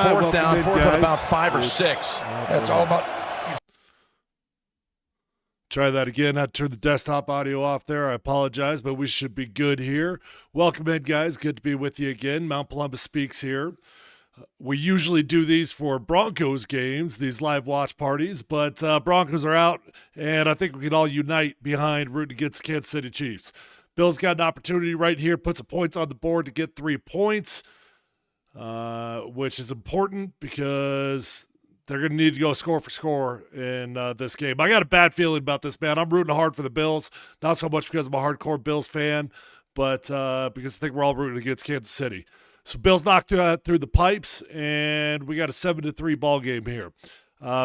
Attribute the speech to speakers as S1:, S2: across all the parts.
S1: right,
S2: fourth down,
S1: in,
S2: fourth
S1: guys.
S2: and about 5 or 6.
S3: That's all about.
S1: Try that again. I had to turn the desktop audio off there. I apologize, but we should be good here. Welcome in, guys. Good to be with you again. Mount Polumbus Speaks here. We usually do these for Broncos games, these live watch parties, but Broncos are out, and I think we can all unite behind rooting against Kansas City Chiefs. Bill's got an opportunity right here, put some points on the board to get 3 points, which is important because they're going to need to go score for score in this game. I got a bad feeling about this, man. I'm rooting hard for the Bills, not so much because I'm a hardcore Bills fan, but because I think we're all rooting against Kansas City. So Bills knocked through the pipes, and we got a 7-3 ball game here.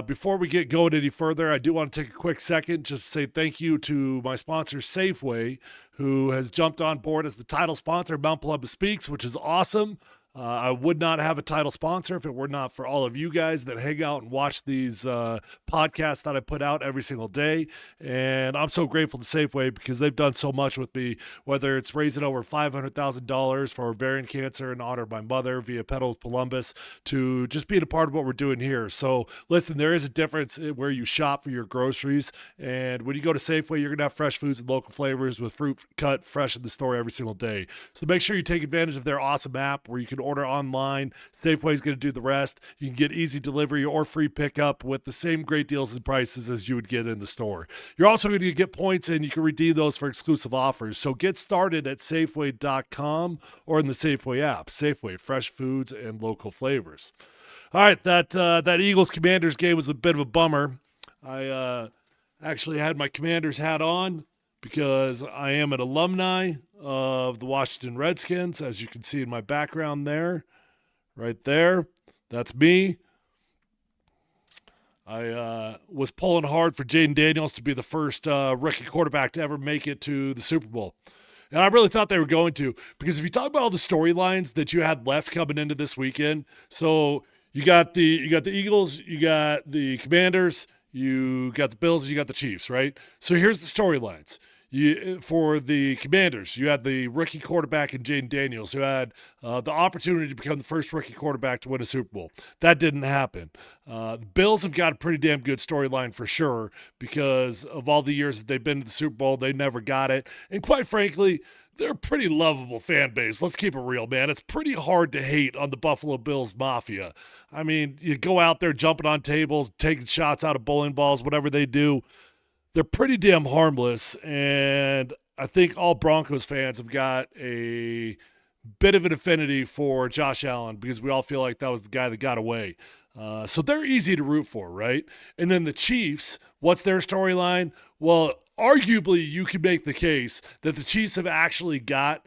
S1: Before we get going any further, I do want to take a quick second just to say thank you to my sponsor, Safeway, who has jumped on board as the title sponsor of Mount Polumbus Speaks, which is awesome. I would not have a title sponsor if it were not for all of you guys that hang out and watch these podcasts that I put out every single day. And I'm so grateful to Safeway because they've done so much with me, whether it's raising over $500,000 for ovarian cancer in honor of my mother via Mount Polumbus, to just being a part of what we're doing here. So listen, there is a difference in where you shop for your groceries. And when you go to Safeway, you're going to have fresh foods and local flavors with fruit cut fresh in the store every single day. So make sure you take advantage of their awesome app where you can order online. Safeway's going to do the rest. You can get easy delivery or free pickup with the same great deals and prices as you would get in the store. You're also going to get points, and you can redeem those for exclusive offers. So get started at Safeway.com or in the Safeway app. Safeway, fresh foods and local flavors. All right, that Eagles-Commanders game was a bit of a bummer. I actually had my Commanders hat on because I am an alumni of the Washington Redskins, as you can see in my background there, right there. That's me. I was pulling hard for Jaden Daniels to be the first rookie quarterback to ever make it to the Super Bowl. And I really thought they were going to, because if you talk about all the storylines that you had left coming into this weekend, so you got the Eagles, you got the Commanders, you got the Bills, and you got the Chiefs, right? So here's the storylines. For the Commanders, you had the rookie quarterback in Jaden Daniels, who had the opportunity to become the first rookie quarterback to win a Super Bowl. That didn't happen. The Bills have got a pretty damn good storyline for sure because of all the years that they've been to the Super Bowl, they never got it. And quite frankly, they're a pretty lovable fan base. Let's keep it real, man. It's pretty hard to hate on the Buffalo Bills Mafia. I mean, you go out there jumping on tables, taking shots out of bowling balls, whatever they do. They're pretty damn harmless, and I think all Broncos fans have got a bit of an affinity for Josh Allen because we all feel like that was the guy that got away. So they're easy to root for, right? And then the Chiefs, what's their storyline? Well, arguably you could make the case that the Chiefs have actually got,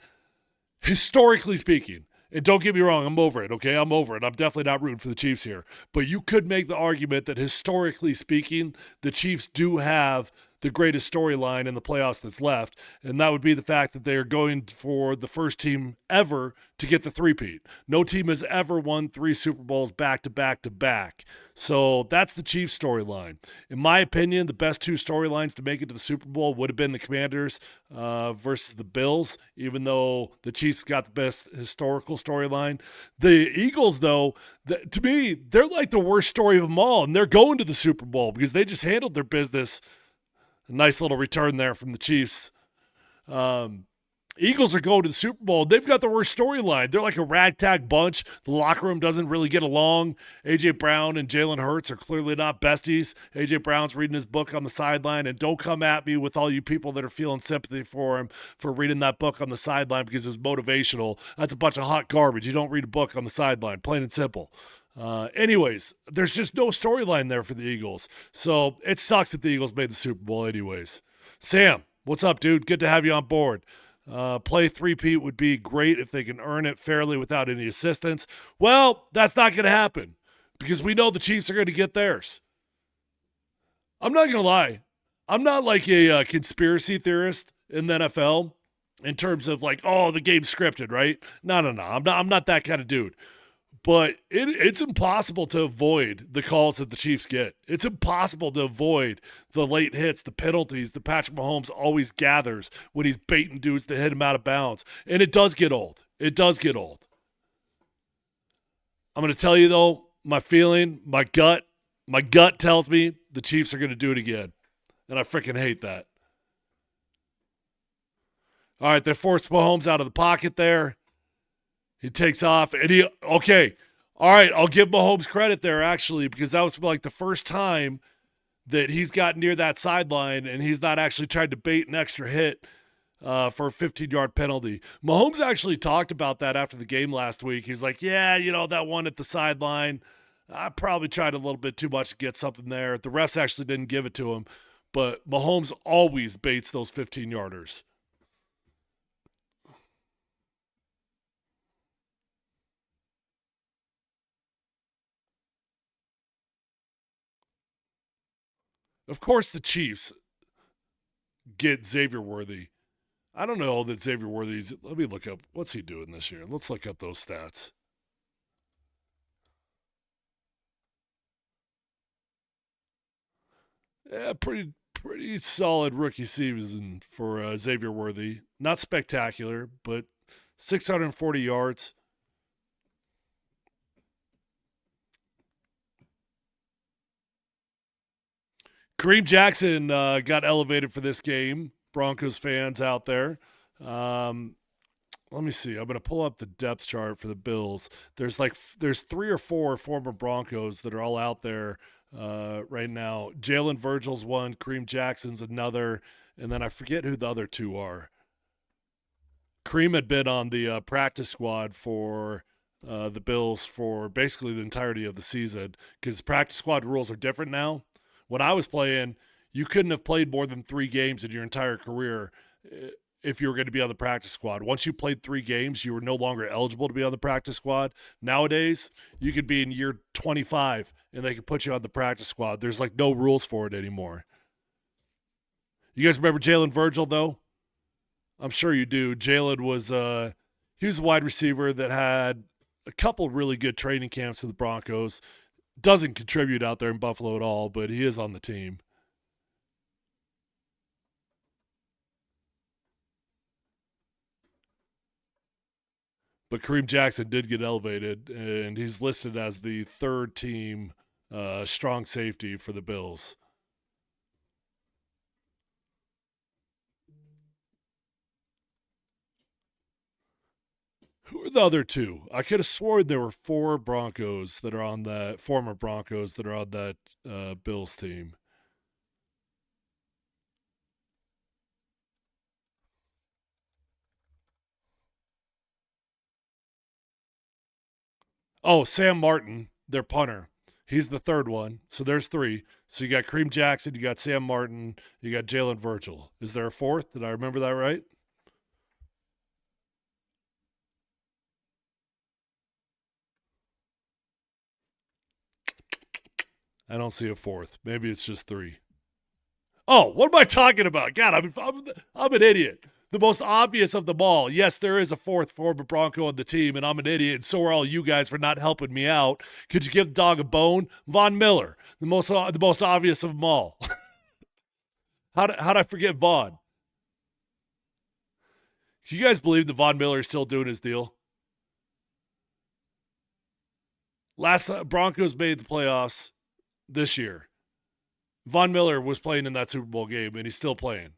S1: historically speaking, and don't get me wrong, I'm over it, okay? I'm over it. I'm definitely not rooting for the Chiefs here. But you could make the argument that historically speaking, the Chiefs do have the greatest storyline in the playoffs that's left, and that would be the fact that they are going for the first team ever to get the three-peat. No team has ever won 3 Super Bowls back-to-back-to-back. So that's the Chiefs storyline. In my opinion, the best 2 storylines to make it to the Super Bowl would have been the Commanders versus the Bills, even though the Chiefs got the best historical storyline. The Eagles, though, to me, they're like the worst story of them all, and they're going to the Super Bowl because they just handled their business. A nice little return there from the Chiefs. Eagles are going to the Super Bowl. They've got the worst storyline. They're like a ragtag bunch. The locker room doesn't really get along. A.J. Brown and Jalen Hurts are clearly not besties. A.J. Brown's reading his book on the sideline, and don't come at me with all you people that are feeling sympathy for him for reading that book on the sideline because it was motivational. That's a bunch of hot garbage. You don't read a book on the sideline, plain and simple. Anyways, there's just no storyline there for the Eagles. So it sucks that the Eagles made the Super Bowl anyways. Sam, what's up, dude? Good to have you on board. Play three-peat would be great if they can earn it fairly without any assistance. Well, that's not going to happen because we know the Chiefs are going to get theirs. I'm not going to lie. I'm not like a conspiracy theorist in the NFL in terms of like, oh, the game's scripted, right? No. I'm not that kind of dude. But it's impossible to avoid the calls that the Chiefs get. It's impossible to avoid the late hits, the penalties that Patrick Mahomes always gathers when he's baiting dudes to hit him out of bounds. And it does get old. It does get old. I'm going to tell you, though, my feeling, my gut tells me the Chiefs are going to do it again. And I freaking hate that. All right, they forced Mahomes out of the pocket there. He takes off, and okay. All right, I'll give Mahomes credit there, actually, because that was like the first time that he's got near that sideline, and he's not actually tried to bait an extra hit for a 15-yard penalty. Mahomes actually talked about that after the game last week. He was like, yeah, that one at the sideline, I probably tried a little bit too much to get something there. The refs actually didn't give it to him, but Mahomes always baits those 15-yarders. Of course, the Chiefs get Xavier Worthy. I don't know that Xavier Worthy's. Let me look up. What's he doing this year? Let's look up those stats. Yeah, pretty solid rookie season for Xavier Worthy. Not spectacular, but 640 yards. Kareem Jackson got elevated for this game. Broncos fans out there. Let me see. I'm going to pull up the depth chart for the Bills. There's 3 or 4 former Broncos that are all out there right now. Jalen Virgil's one, Kareem Jackson's another, and then I forget who the other 2 are. Kareem had been on the practice squad for the Bills for basically the entirety of the season because practice squad rules are different now. When I was playing, you couldn't have played more than 3 games in your entire career if you were going to be on the practice squad. Once you played 3 games, you were no longer eligible to be on the practice squad. Nowadays, you could be in year 25 and they could put you on the practice squad. There's like no rules for it anymore. You guys remember Jalen Virgil, though? I'm sure you do. Jalen was he was a wide receiver that had a couple really good training camps with the Broncos. Doesn't contribute out there in Buffalo at all, but he is on the team. But Kareem Jackson did get elevated, and he's listed as the 3rd team strong safety for the Bills. Who are the other 2? I could have sworn there were 4 Broncos that are on that former Broncos that are on that Bills team. Oh, Sam Martin, their punter. He's the 3rd one. So there's 3. So you got Kareem Jackson, you got Sam Martin, you got Jalen Virgil. Is there a 4th? Did I remember that right? I don't see a 4th. Maybe it's just 3. Oh, what am I talking about? God, I'm an idiot. The most obvious of them all. Yes, there is a 4th former Bronco on the team, and I'm an idiot, and so are all you guys for not helping me out. Could you give the dog a bone? Von Miller, the most obvious of them all. How'd I forget Von? Do you guys believe that Von Miller is still doing his deal? Last Broncos made the playoffs this year. Von Miller was playing in that Super Bowl game, and he's still playing.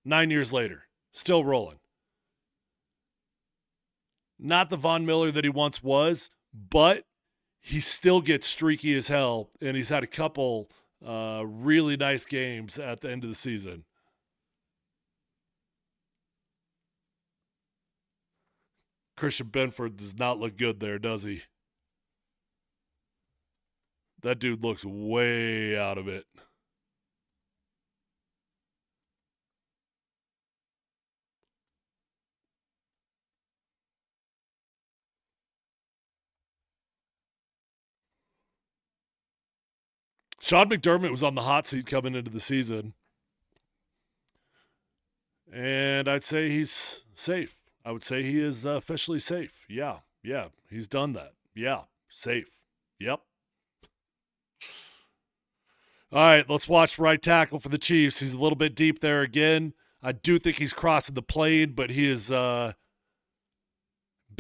S1: 9 years later, still rolling. Not the Von Miller that he once was, but he still gets streaky as hell, and he's had a couple really nice games at the end of the season. Christian Benford does not look good there, does he? That dude looks way out of it. Sean McDermott was on the hot seat coming into the season. And I'd say he's safe. I would say he is officially safe. Yeah, he's done that. Yeah, safe. Yep. All right, let's watch right tackle for the Chiefs. He's a little bit deep there again. I do think he's crossing the plane, but he is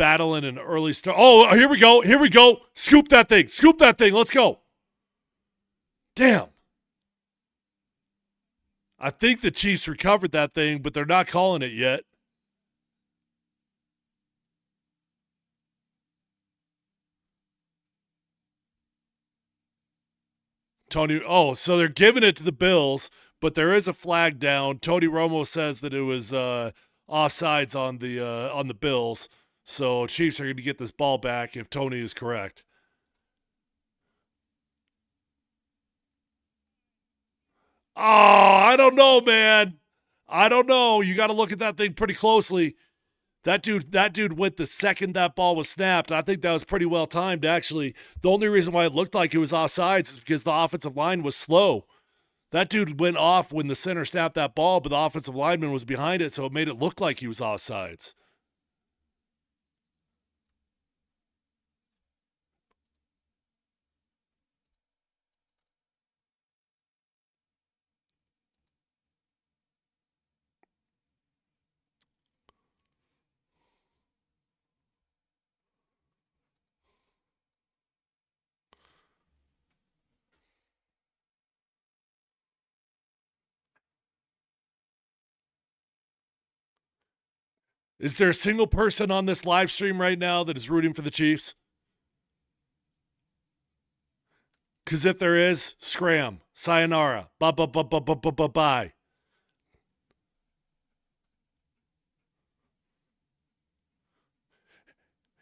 S1: battling an early start. Oh, here we go. Here we go. Scoop that thing. Scoop that thing. Let's go. Damn. I think the Chiefs recovered that thing, but they're not calling it yet. Tony, so they're giving it to the Bills, but there is a flag down. Tony Romo says that it was offsides on the Bills, so Chiefs are going to get this ball back if Tony is correct. Oh, I don't know, man. I don't know. You got to look at that thing pretty closely. That dude went the second that ball was snapped. I think that was pretty well timed, actually. The only reason why it looked like it was offsides is because the offensive line was slow. That dude went off when the center snapped that ball, but the offensive lineman was behind it, so it made it look like he was offsides. Is there a single person on this live stream right now that is rooting for the Chiefs? Because if there is, scram. Sayonara. Bye.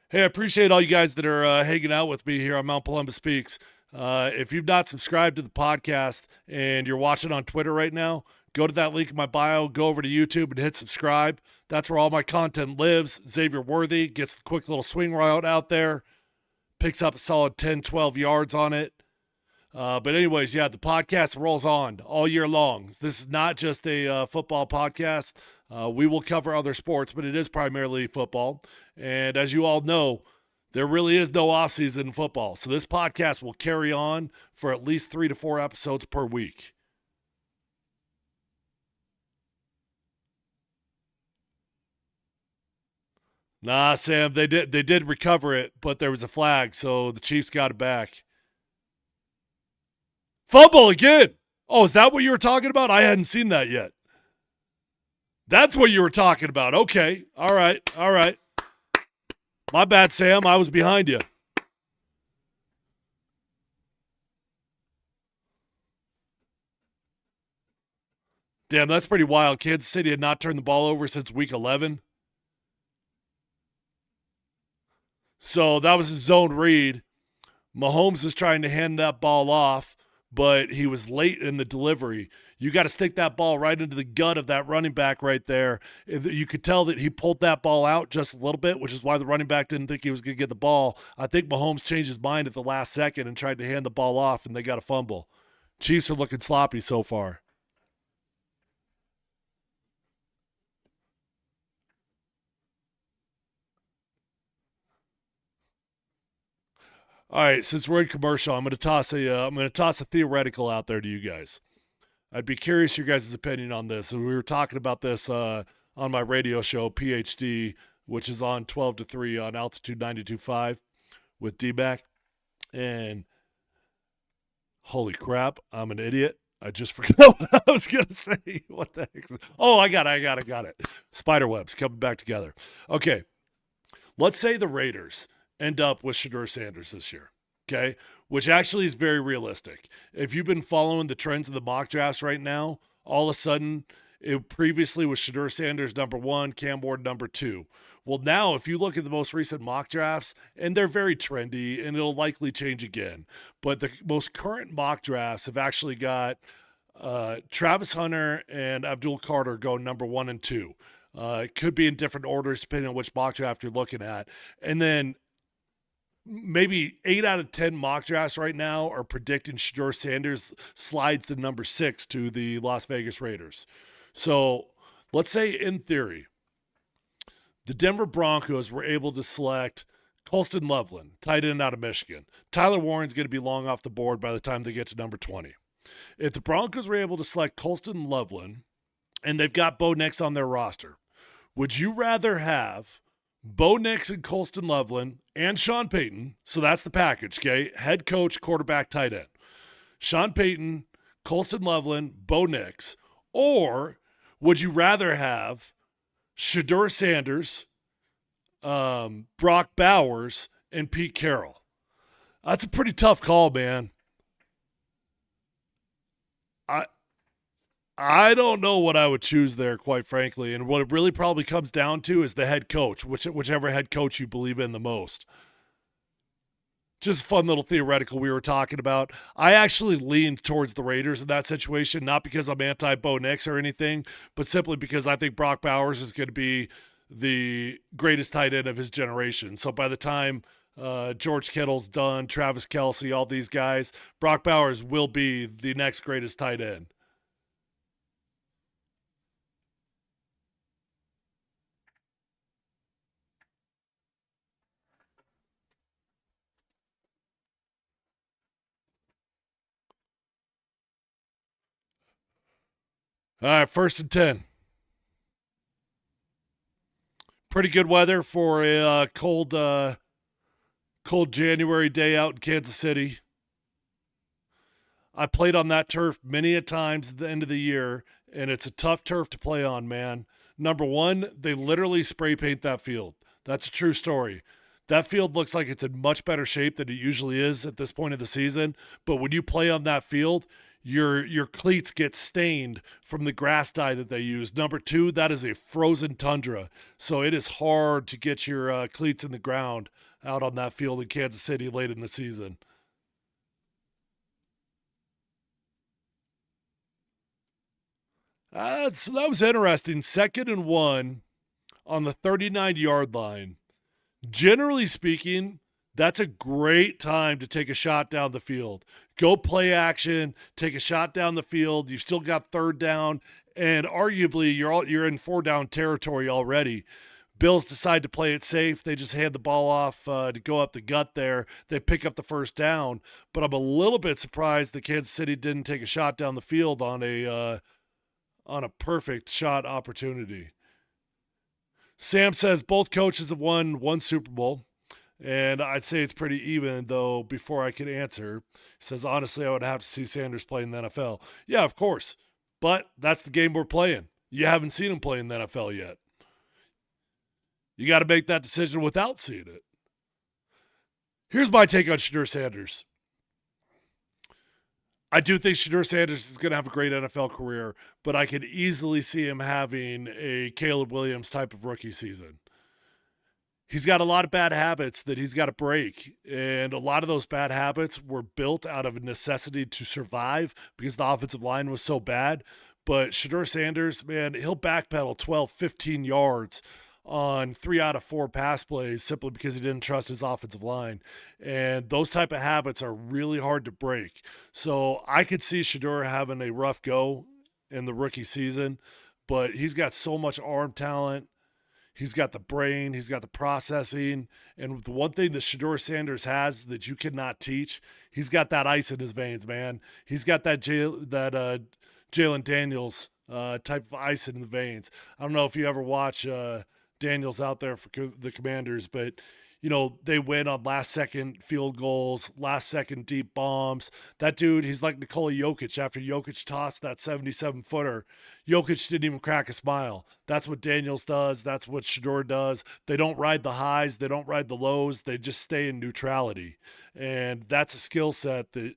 S1: Hey, I appreciate all you guys that are hanging out with me here on Mount Polumbus Speaks. If you've not subscribed to the podcast and you're watching on Twitter right now, go to that link in my bio, go over to YouTube and hit subscribe. That's where all my content lives. Xavier Worthy gets the quick little swing route out there, picks up a solid 10, 12 yards on it. But anyways, yeah, the podcast rolls on all year long. This is not just a football podcast. We will cover other sports, but it is primarily football. And as you all know, there really is no offseason in football. So this podcast will carry on for at least 3 to 4 episodes per week. Nah, Sam, they did recover it, but there was a flag, so the Chiefs got it back. Fumble again. Oh, is that what you were talking about? I hadn't seen that yet. That's what you were talking about. Okay. All right. My bad, Sam. I was behind you. Damn, that's pretty wild. Kansas City had not turned the ball over since week 11. So that was a zone read. Mahomes was trying to hand that ball off, but he was late in the delivery. You got to stick that ball right into the gut of that running back right there. You could tell that he pulled that ball out just a little bit, which is why the running back didn't think he was going to get the ball. I think Mahomes changed his mind at the last second and tried to hand the ball off, and they got a fumble. Chiefs are looking sloppy so far. All right, since we're in commercial, I'm going to toss a theoretical out there to you guys. I'd be curious your guys' opinion on this. And we were talking about this on my radio show, PhD, which is on 12 to 3 on Altitude 92.5 with D-Mac. And holy crap, I'm an idiot. I just forgot what I was going to say. What the heck? Oh, I got it. Spiderwebs coming back together. Okay, let's say the Raiders end up with Shedeur Sanders this year, okay, which actually is very realistic. If you've been following the trends of the mock drafts right now, all of a sudden, it previously was Shedeur Sanders number 1, Cam Ward number 2. Well, now if you look at the most recent mock drafts, and they're very trendy, and it'll likely change again, but the most current mock drafts have actually got Travis Hunter and Abdul Carter going number 1 and 2. It could be in different orders depending on which mock draft you're looking at. And then maybe 8 out of 10 mock drafts right now are predicting Shedeur Sanders slides to number 6 to the Las Vegas Raiders. So let's say in theory, the Denver Broncos were able to select Colston Loveland, tight end out of Michigan. Tyler Warren's going to be long off the board by the time they get to number 20. If the Broncos were able to select Colston Loveland and they've got Bo Nix on their roster, would you rather have Bo Nix and Colston Loveland and Sean Payton. So that's the package, okay? Head coach, quarterback, tight end. Sean Payton, Colston Loveland, Bo Nix. Or would you rather have Shedeur Sanders, Brock Bowers, and Pete Carroll? That's a pretty tough call, man. I I don't know what I would choose there, quite frankly. And what it really probably comes down to is the head coach, whichever head coach you believe in the most. Just a fun little theoretical we were talking about. I actually leaned towards the Raiders in that situation, not because I'm anti Bo Nix or anything, but simply because I think Brock Bowers is going to be the greatest tight end of his generation. So by the time George Kittle's done, Travis Kelce, all these guys, Brock Bowers will be the next greatest tight end. All right, 1st and 10. Pretty good weather for a cold January day out in Kansas City. I played on that turf many a times at the end of the year, and it's a tough turf to play on, man. Number one, they literally spray paint that field. That's a true story. That field looks like it's in much better shape than it usually is at this point of the season. But when you play on that field, your cleats get stained from the grass dye that they use. Number two, that is a frozen tundra, so it is hard to get your cleats in the ground out on that field in Kansas City late in the season. So that was interesting. 2nd and 1 on the 39-yard line. Generally speaking, that's a great time to take a shot down the field. Go play action, take a shot down the field. You've still got 3rd down, and arguably you're in 4 down territory already. Bills decide to play it safe. They just hand the ball off to go up the gut there. They pick up the 1st down, but I'm a little bit surprised that Kansas City didn't take a shot down the field on a perfect shot opportunity. Sam says both coaches have won one Super Bowl, and I'd say it's pretty even, though, before I can answer. He says, honestly, I would have to see Sanders play in the NFL. Yeah, of course. But that's the game we're playing. You haven't seen him play in the NFL yet. You got to make that decision without seeing it. Here's my take on Shedeur Sanders. I do think Shedeur Sanders is going to have a great NFL career, but I could easily see him having a Caleb Williams type of rookie season. He's got a lot of bad habits that he's got to break, and a lot of those bad habits were built out of a necessity to survive because the offensive line was so bad. But Shedeur Sanders, man, he'll backpedal 12, 15 yards on 3 out of 4 pass plays simply because he didn't trust his offensive line. And those type of habits are really hard to break. So I could see Shedeur having a rough go in the rookie season, but he's got so much arm talent. He's got the brain, he's got the processing, and the one thing that Shedeur Sanders has that you cannot teach, he's got that ice in his veins, man. He's got that Jalen Daniels type of ice in the veins. I don't know if you ever watch Daniels out there for the Commanders, but they win on last second field goals, last second deep bombs. That dude, he's like Nikola Jokic. After Jokic tossed that 77-footer, Jokic didn't even crack a smile. That's what Daniels does. That's what Shedeur does. They don't ride the highs. They don't ride the lows. They just stay in neutrality. And that's a skill set that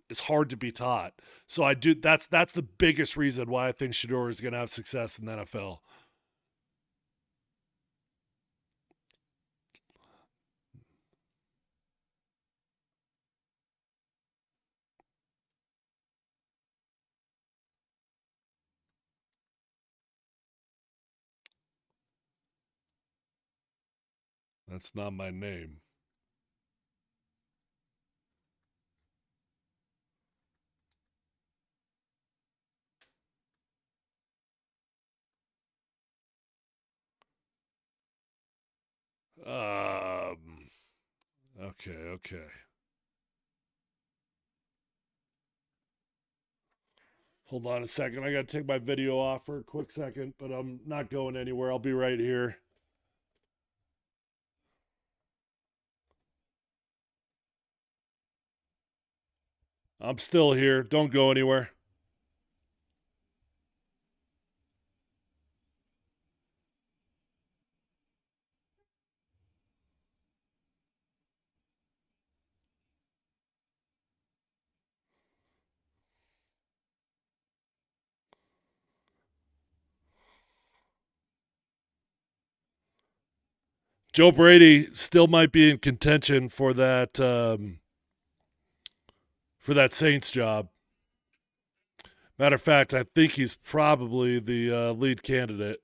S1: is hard to be taught. So that's the biggest reason why I think Shedeur is going to have success in the NFL. That's not my name. Um. Okay. Okay. Hold on a second. I got to take my video off for a quick second, but I'm not going anywhere. I'll be right here. I'm still here. Don't go anywhere. Joe Brady still might be in contention for that Saints job. Matter of fact, I think he's probably the lead candidate.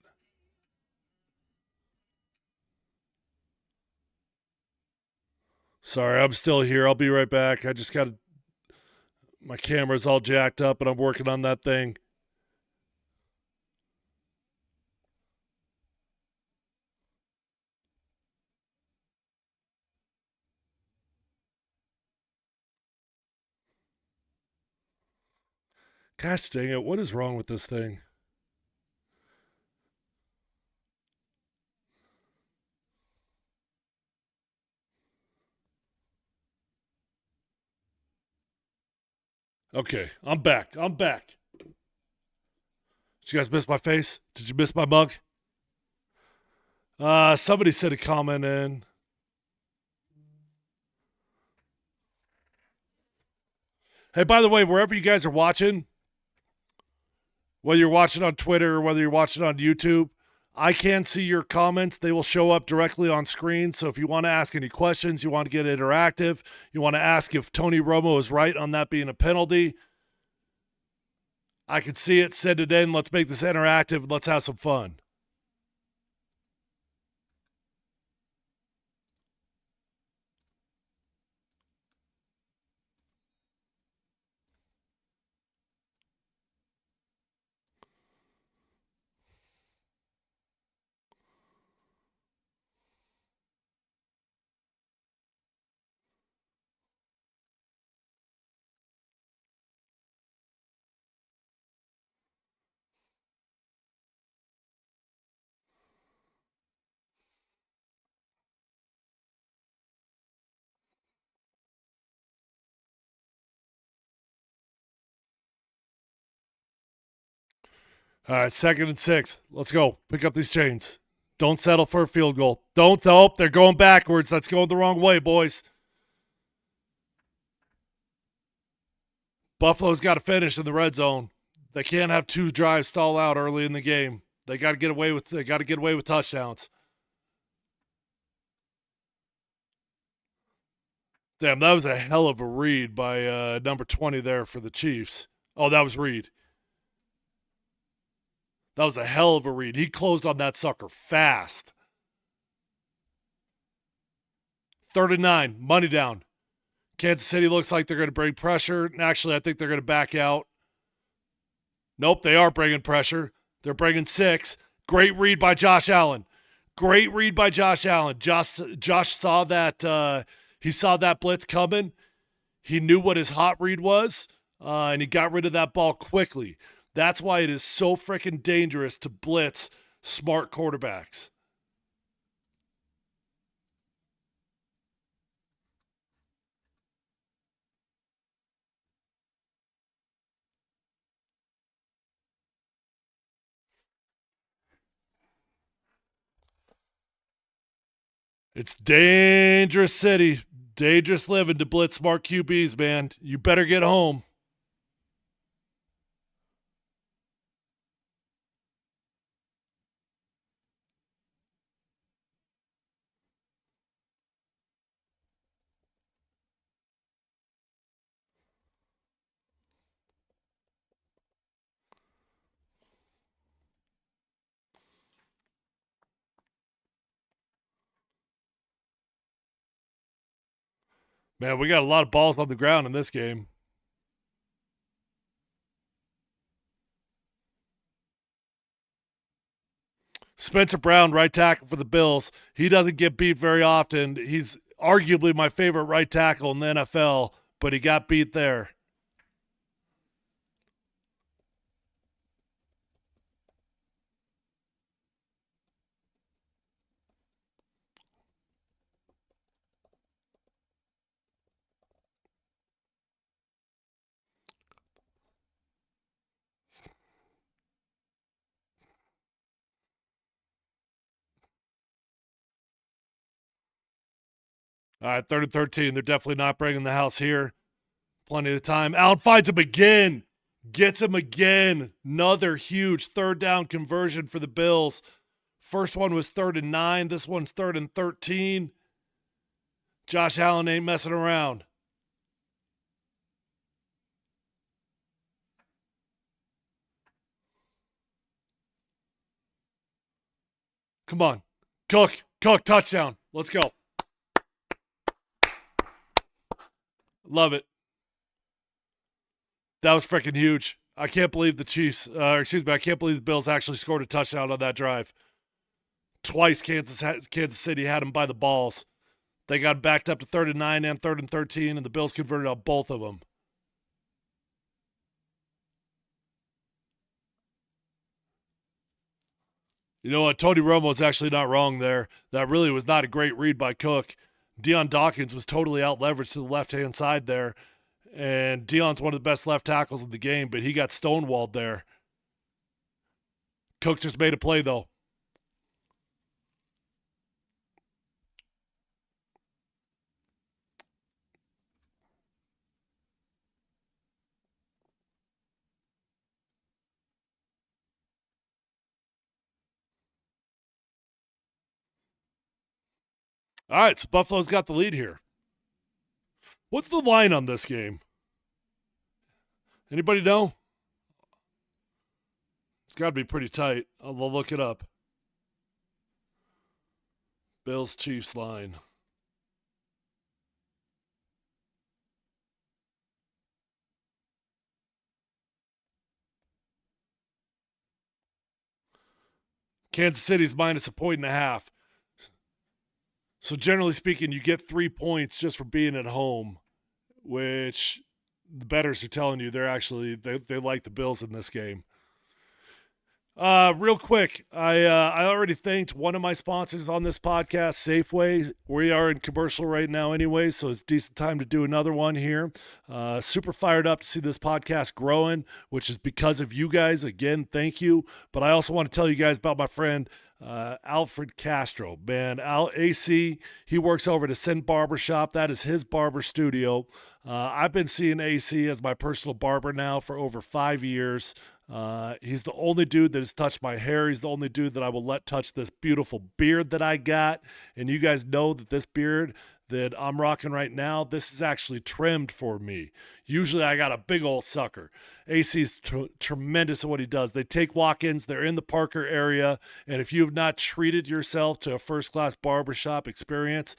S1: Sorry, I'm still here. I'll be right back. I just got my camera's all jacked up and I'm working on that thing. Gosh dang it, what is wrong with this thing? Okay, I'm back. I'm back. Did you guys miss my face? Did you miss my mug? Somebody sent a comment in. Hey, by the way, wherever you guys are watching, whether you're watching on Twitter or whether you're watching on YouTube, I can see your comments. They will show up directly on screen. So if you want to ask any questions, you want to get interactive, you want to ask if Tony Romo is right on that being a penalty, I can see it. Send it in. Let's make this interactive. Let's have some fun. All right, 2nd and 6. Let's go. Pick up these chains. Don't settle for a field goal. Don't help. They're going backwards. That's going the wrong way, boys. Buffalo's got to finish in the red zone. They can't have two drives stall out early in the game. They got to get away with touchdowns. Damn, that was a hell of a read by number 20 there for the Chiefs. Oh, that was Reed. That was a hell of a read. He closed on that sucker fast. 3rd and 9, money down. Kansas City looks like they're going to bring pressure. Actually, I think they're going to back out. Nope, they are bringing pressure. They're bringing 6. Great read by Josh Allen. Great read by Josh Allen. Josh saw that he saw that blitz coming. He knew what his hot read was, and he got rid of that ball quickly. That's why it is so freaking dangerous to blitz smart quarterbacks. It's dangerous city, dangerous living to blitz smart QBs, man. You better get home. Man, we got a lot of balls on the ground in this game. Spencer Brown, right tackle for the Bills. He doesn't get beat very often. He's arguably my favorite right tackle in the NFL, but he got beat there. All right, 3rd and 13. They're definitely not bringing the house here. Plenty of time. Allen finds him again. Gets him again. Another huge 3rd down conversion for the Bills. First one was 3rd and 9. This one's 3rd and 13. Josh Allen ain't messing around. Come on. Cook, touchdown. Let's go. Love it. That was freaking huge. I can't believe the Chiefs, I can't believe the Bills actually scored a touchdown on that drive. Twice Kansas City had them by the balls. They got backed up to 3rd and 9 and 3rd and 13, and the Bills converted on both of them. You know what? Tony Romo's actually not wrong there. That really was not a great read by Cook. Deion Dawkins was totally out-leveraged to the left-hand side there. And Deion's one of the best left tackles in the game, but he got stonewalled there. Cook just made a play, though. All right, so Buffalo's got the lead here. What's the line on this game? Anybody know? It's got to be pretty tight. I'll look it up. Bills Chiefs line. Kansas City's minus 1.5. So generally speaking, you get 3 points just for being at home, which the bettors are telling you they like the Bills in this game. Real quick, I already thanked one of my sponsors on this podcast, Safeway. We are in commercial right now anyway, so it's a decent time to do another one here. Super fired up to see this podcast growing, which is because of you guys. Again, thank you. But I also want to tell you guys about my friend Alfred Castro. Man, AC, he works over at Ascend Barbershop. That is his barber studio. I've been seeing AC as my personal barber now for over 5 years. He's the only dude that has touched my hair. He's the only dude that I will let touch this beautiful beard that I got. And you guys know that this beard that I'm rocking right now, this is actually trimmed for me. Usually I got a big old sucker. AC's tremendous at what he does. They take walk-ins. They're in the Parker area. And if you have not treated yourself to a first-class barbershop experience,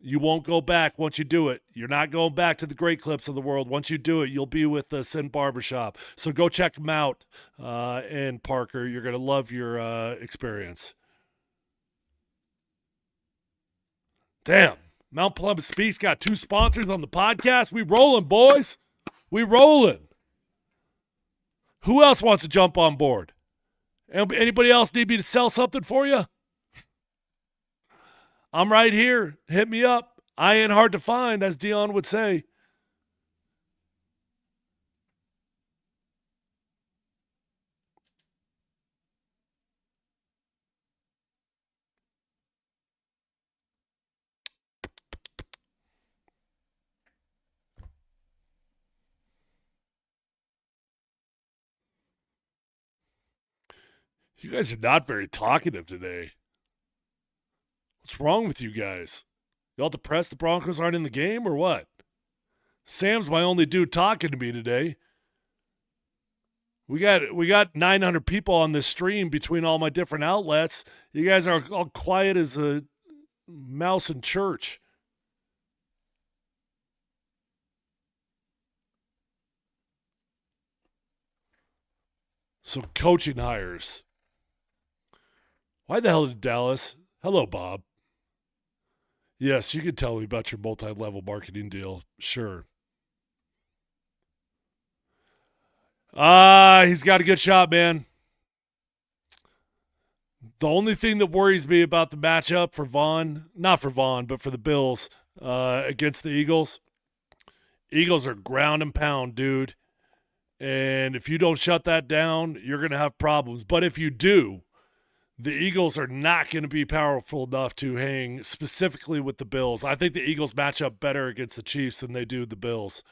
S1: you won't go back once you do it. You're not going back to the great clips of the world. Once you do it, you'll be with the Sin Barbershop. So go check them out in Parker. You're going to love your experience. Damn. Mount Polumbus Speaks got 2 sponsors on the podcast. We rolling, boys. We rolling. Who else wants to jump on board? Anybody else need me to sell something for you? I'm right here. Hit me up. I ain't hard to find, as Dion would say. You guys are not very talkative today. What's wrong with you guys? Y'all depressed the Broncos aren't in the game or what? Sam's my only dude talking to me today. We got 900 people on this stream between all my different outlets. You guys are all quiet as a mouse in church. So coaching hires. Why the hell did Dallas? Hello, Bob. Yes, you can tell me about your multi-level marketing deal. Sure. He's got a good shot, man. The only thing that worries me about the matchup for Vaughn, not for Vaughn, but for the Bills against the Eagles, Eagles are ground and pound, dude. And if you don't shut that down, you're going to have problems. But if you do, The Eagles are not going to be powerful enough to hang specifically with the Bills. I think the Eagles match up better against the Chiefs than they do the Bills.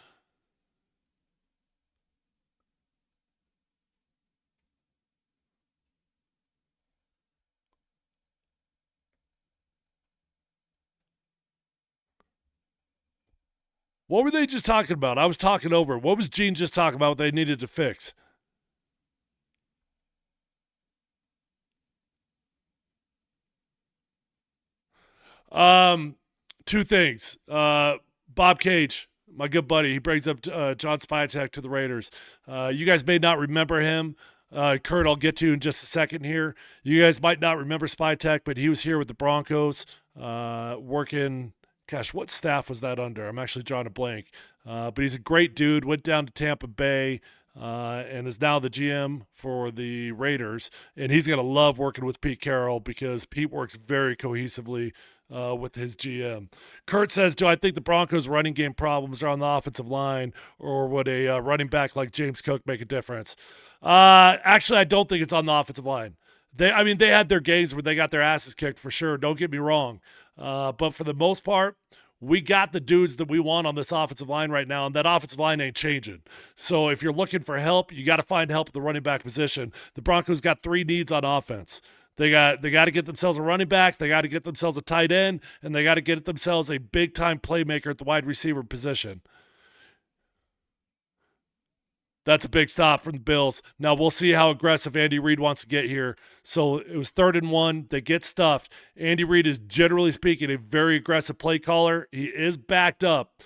S1: What were they just talking about? I was talking over. What was Gene just talking about what they needed to fix? Um, Two things. Bob Cage, my good buddy, he brings up John Spytek to the Raiders. You guys may not remember him. Kurt, I'll get to in just a second here. You guys might not remember Spytek, but he was here with the Broncos, working. Gosh, what staff was that under? I'm actually drawing a blank. But he's a great dude. Went down to Tampa Bay. And is now the GM for the Raiders. And he's going to love working with Pete Carroll because Pete works very cohesively with his GM. Kurt says, do I think the Broncos' running game problems are on the offensive line, or would a running back like James Cook make a difference? Actually, I don't think it's on the offensive line. They had their games where they got their asses kicked for sure. Don't get me wrong. But for the most part, we got the dudes that we want on this offensive line right now, and that offensive line ain't changing. So if you're looking for help, you got to find help at the running back position. The Broncos got three needs on offense. They got to get themselves a running back, they got to get themselves a tight end, and they got to get themselves a big-time playmaker at the wide receiver position. That's a big stop from the Bills. Now we'll see how aggressive Andy Reid wants to get here. So it was 3rd and 1. They get stuffed. Andy Reid is, generally speaking, a very aggressive play caller. He is backed up.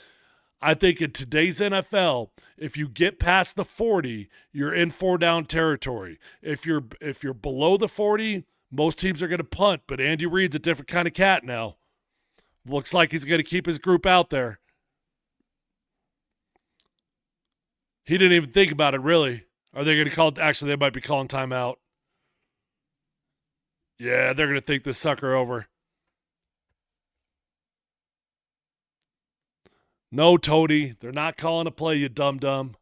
S1: I think in today's NFL, if you get past the 40, you're in 4-down territory. If you're below the 40, most teams are going to punt, but Andy Reid's a different kind of cat now. Looks like he's going to keep his group out there. He didn't even think about it, really. Are they going to call – actually, they might be calling timeout. Yeah, they're going to think this sucker over. No, Toady. They're not calling a play, you dum-dum.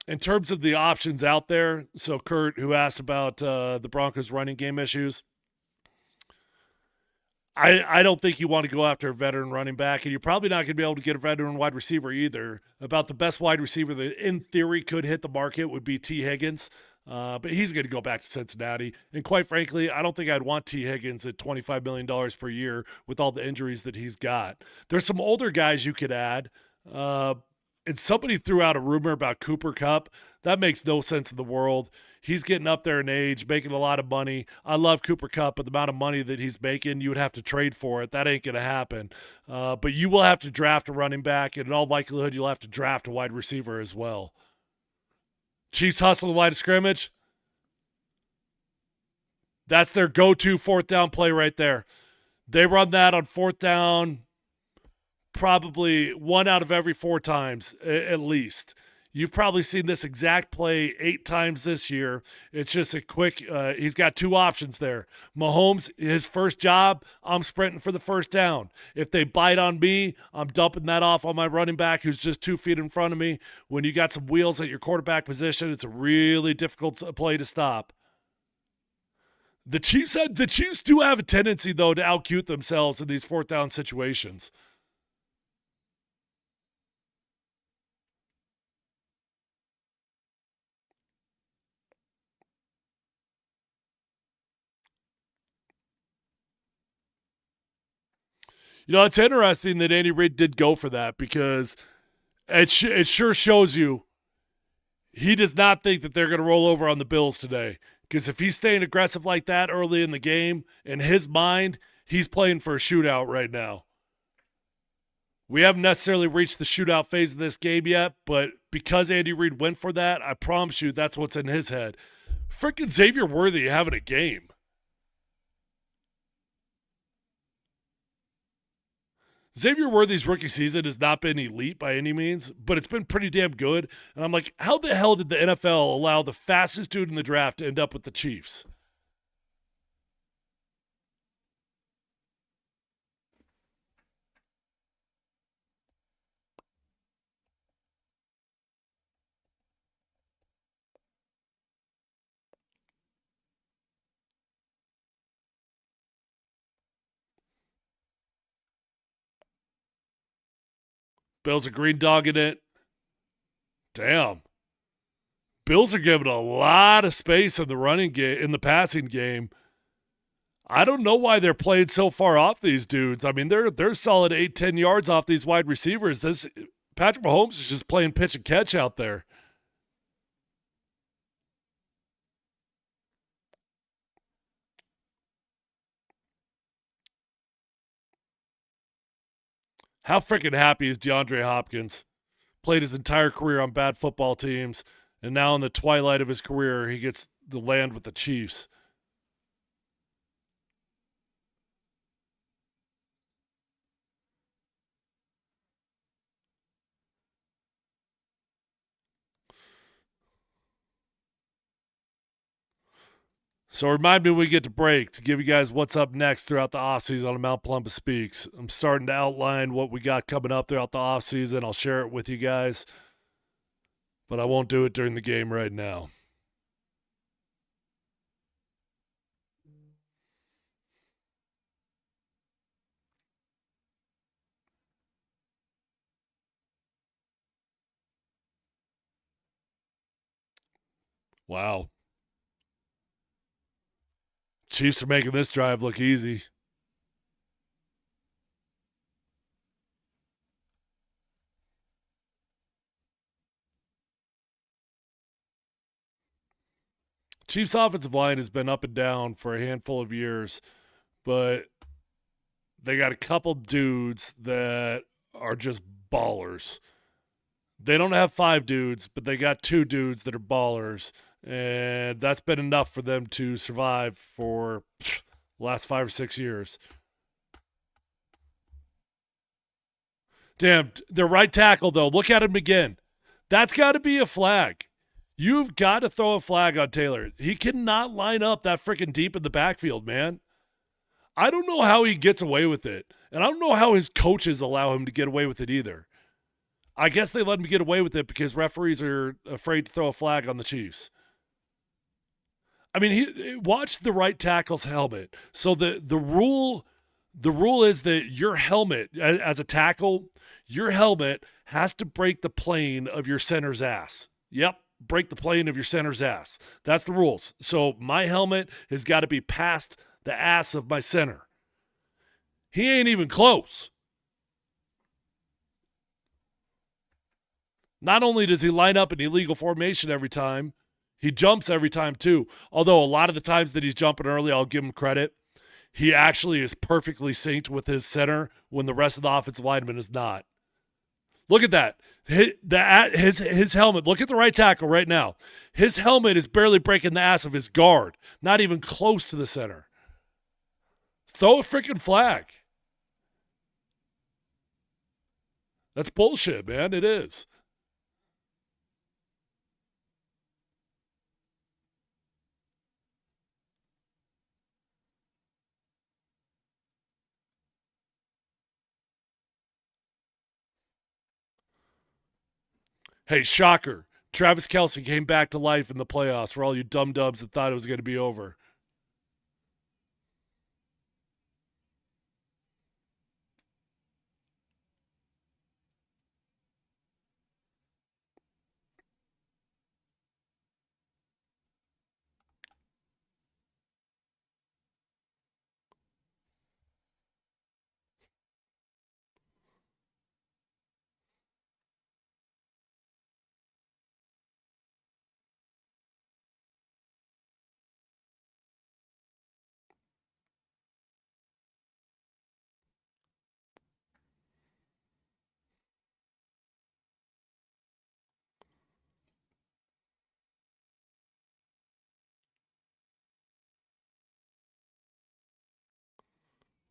S1: In terms of the options out there, so Kurt, who asked about the Broncos' running game issues, I don't think you want to go after a veteran running back, and you're probably not going to be able to get a veteran wide receiver either. About the best wide receiver that, in theory, could hit the market would be T. Higgins, but he's going to go back to Cincinnati. And quite frankly, I don't think I'd want T. Higgins at $25 million per year with all the injuries that he's got. There's some older guys you could add. And somebody threw out a rumor about Cooper Kupp. That makes no sense in the world. He's getting up there in age, making a lot of money. I love Cooper Kupp, but the amount of money that he's making, you would have to trade for it. That ain't going to happen. But you will have to draft a running back, and in all likelihood, you'll have to draft a wide receiver as well. Chiefs hustle the line of scrimmage. That's their go-to 4th down play right there. They run that on 4th down probably 1 out of every 4 times at least. You've probably seen this exact play 8 times this year. It's just a quick he's got 2 options there. Mahomes, his first job, I'm sprinting for the first down. If they bite on me, I'm dumping that off on my running back who's just 2 feet in front of me. When you got some wheels at your quarterback position, it's a really difficult play to stop. The Chiefs do have a tendency, though, to outcute themselves in these 4th down situations. You know, it's interesting that Andy Reid did go for that because it sure shows you he does not think that they're going to roll over on the Bills today. Because if he's staying aggressive like that early in the game, in his mind, he's playing for a shootout right now. We haven't necessarily reached the shootout phase of this game yet, but because Andy Reid went for that, I promise you that's what's in his head. Freaking Xavier Worthy having a game. Xavier Worthy's rookie season has not been elite by any means, but it's been pretty damn good. And I'm like, how the hell did the NFL allow the fastest dude in the draft to end up with the Chiefs? Bills are green dogging it. Damn. Bills are giving a lot of space in the running game, in the passing game. I don't know why they're playing so far off these dudes. I mean, they're solid 8-10 yards off these wide receivers. This Patrick Mahomes is just playing pitch and catch out there. How freaking happy is DeAndre Hopkins? Played his entire career on bad football teams, and now in the twilight of his career, he gets to land with the Chiefs. So remind me when we get to break to give you guys what's up next throughout the offseason on Mount Polumbus Speaks. I'm starting to outline what we got coming up throughout the offseason. I'll share it with you guys, but I won't do it during the game right now. Wow. Chiefs are making this drive look easy. Chiefs offensive line has been up and down for a handful of years, but they got a couple dudes that are just ballers. They don't have 5 dudes, but they got 2 dudes that are ballers, and that's been enough for them to survive for the last 5 or 6 years. Damn, their right tackle, though, look at him again. That's got to be a flag. You've got to throw a flag on Taylor. He cannot line up that freaking deep in the backfield, man. I don't know how he gets away with it, and I don't know how his coaches allow him to get away with it either. I guess they let him get away with it because referees are afraid to throw a flag on the Chiefs. I mean, watch the right tackle's helmet. So the rule is that your helmet as a tackle, your helmet has to break the plane of your center's ass. Yep, break the plane of your center's ass. That's the rules. So my helmet has got to be past the ass of my center. He ain't even close. Not only does he line up in illegal formation every time, he jumps every time too. Although a lot of the times that he's jumping early, I'll give him credit. He actually is perfectly synced with his center when the rest of the offensive lineman is not. Look at that. His helmet. Look at the right tackle right now. His helmet is barely breaking the ass of his guard. Not even close to the center. Throw a freaking flag. That's bullshit, man. It is. Hey, shocker. Travis Kelce came back to life in the playoffs for all you dum-dums that thought it was going to be over.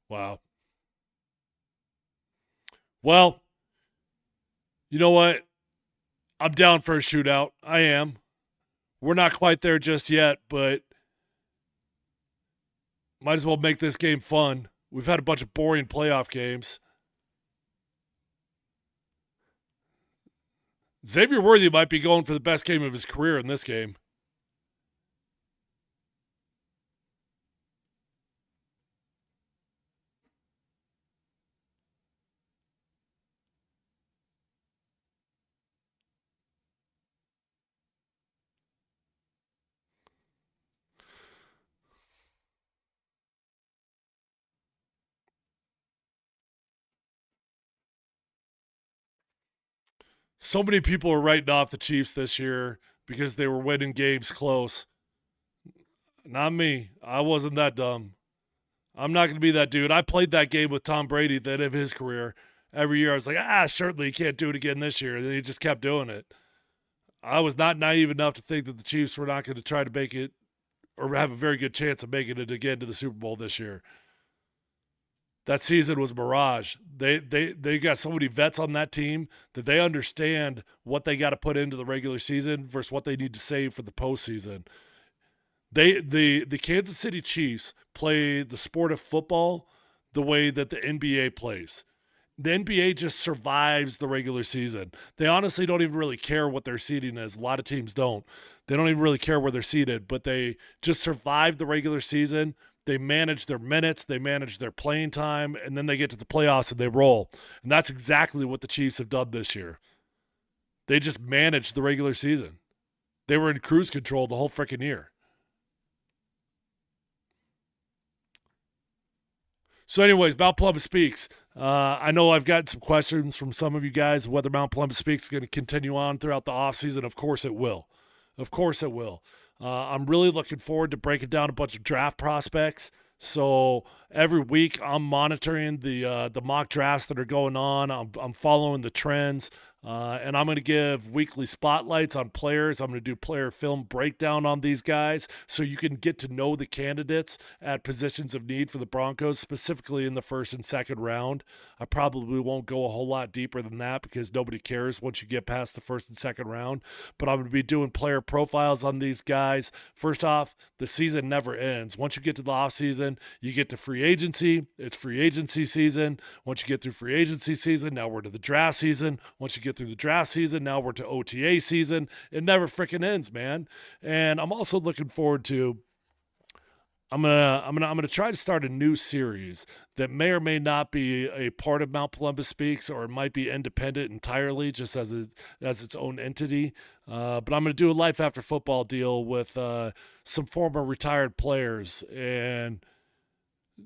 S1: Wow. Well, you know what? I'm down for a shootout. I am. We're not quite there just yet, but might as well make this game fun. We've had a bunch of boring playoff games. Xavier Worthy might be going for the best game of his career in this game. So many people were writing off the Chiefs this year because they were winning games close. Not me. I wasn't that dumb. I'm not going to be that dude. I played that game with Tom Brady at the end of his career. Every year I was like, certainly he can't do it again this year. And then he just kept doing it. I was not naive enough to think that the Chiefs were not going to try to make it or have a very good chance of making it again to the Super Bowl this year. That season was a mirage. They got so many vets on that team that they understand what they got to put into the regular season versus what they need to save for the postseason. The Kansas City Chiefs play the sport of football the way that the NBA plays. The NBA just survives the regular season. They honestly don't even really care what their seeding is. A lot of teams don't. They don't even really care where they're seated, but they just survive the regular season. They manage their minutes, they manage their playing time, and then they get to the playoffs and they roll. And that's exactly what the Chiefs have done this year. They just managed the regular season. They were in cruise control the whole freaking year. So anyways, Mount Polumbus Speaks. I know I've gotten some questions from some of you guys whether Mount Polumbus Speaks is going to continue on throughout the offseason. Of course it will. Of course it will. I'm really looking forward to breaking down a bunch of draft prospects. So every week I'm monitoring the mock drafts that are going on. I'm following the trends. And I'm going to give weekly spotlights on players. I'm going to do player film breakdown on these guys so you can get to know the candidates at positions of need for the Broncos, specifically in the first and second round. I probably won't go a whole lot deeper than that because nobody cares once you get past the first and second round. But I'm going to be doing player profiles on these guys. First off, the season never ends. Once you get to the offseason, you get to free agency. It's free agency season. Once you get through free agency season, now we're to the draft season. Once you get through the draft season, now we're to OTA season. It never freaking ends, man. And I'm also looking forward to I'm gonna try to start a new series that may or may not be a part of Mount Polumbus Speaks, or it might be independent entirely, just as its own entity. But I'm gonna do a life after football deal with some former retired players and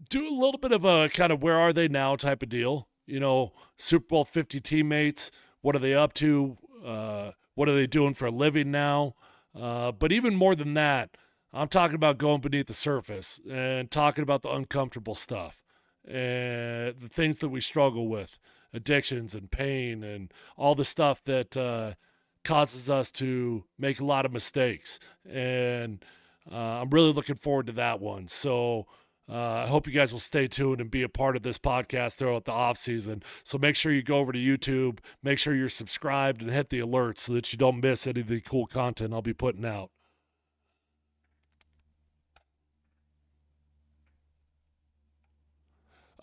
S1: do a little bit of a kind of where are they now type of deal. You know, Super Bowl 50 teammates. What are they up to? What are they doing for a living now? But even more than that, I'm talking about going beneath the surface and talking about the uncomfortable stuff and the things that we struggle with, addictions and pain and all the stuff that causes us to make a lot of mistakes. And I'm really looking forward to that one. So I hope you guys will stay tuned and be a part of this podcast throughout the off season. So make sure you go over to YouTube, make sure you're subscribed and hit the alerts so that you don't miss any of the cool content I'll be putting out.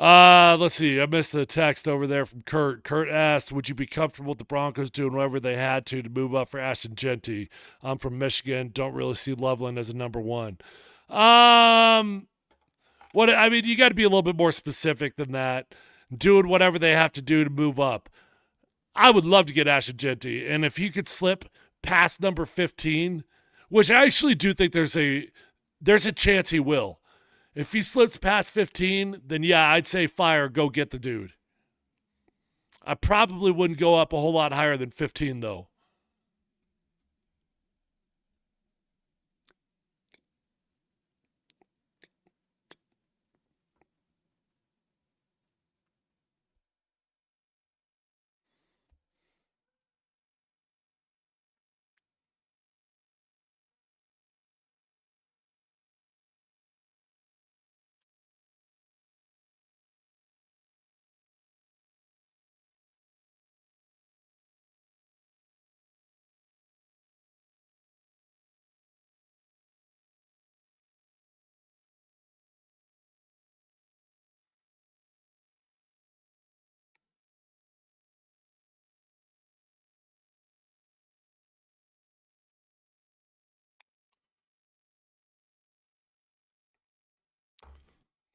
S1: Let's see. I missed the text over there from Kurt. Kurt asked, would you be comfortable with the Broncos doing whatever they had to move up for Ashton Genty? I'm from Michigan. Don't really see Loveland as a number one. What I mean, you got to be a little bit more specific than that. Doing whatever they have to do to move up. I would love to get Ashton Genty, and if he could slip past number 15, which I actually do think there's a chance he will. If he slips past 15, then yeah, I'd say fire, go get the dude. I probably wouldn't go up a whole lot higher than 15 though.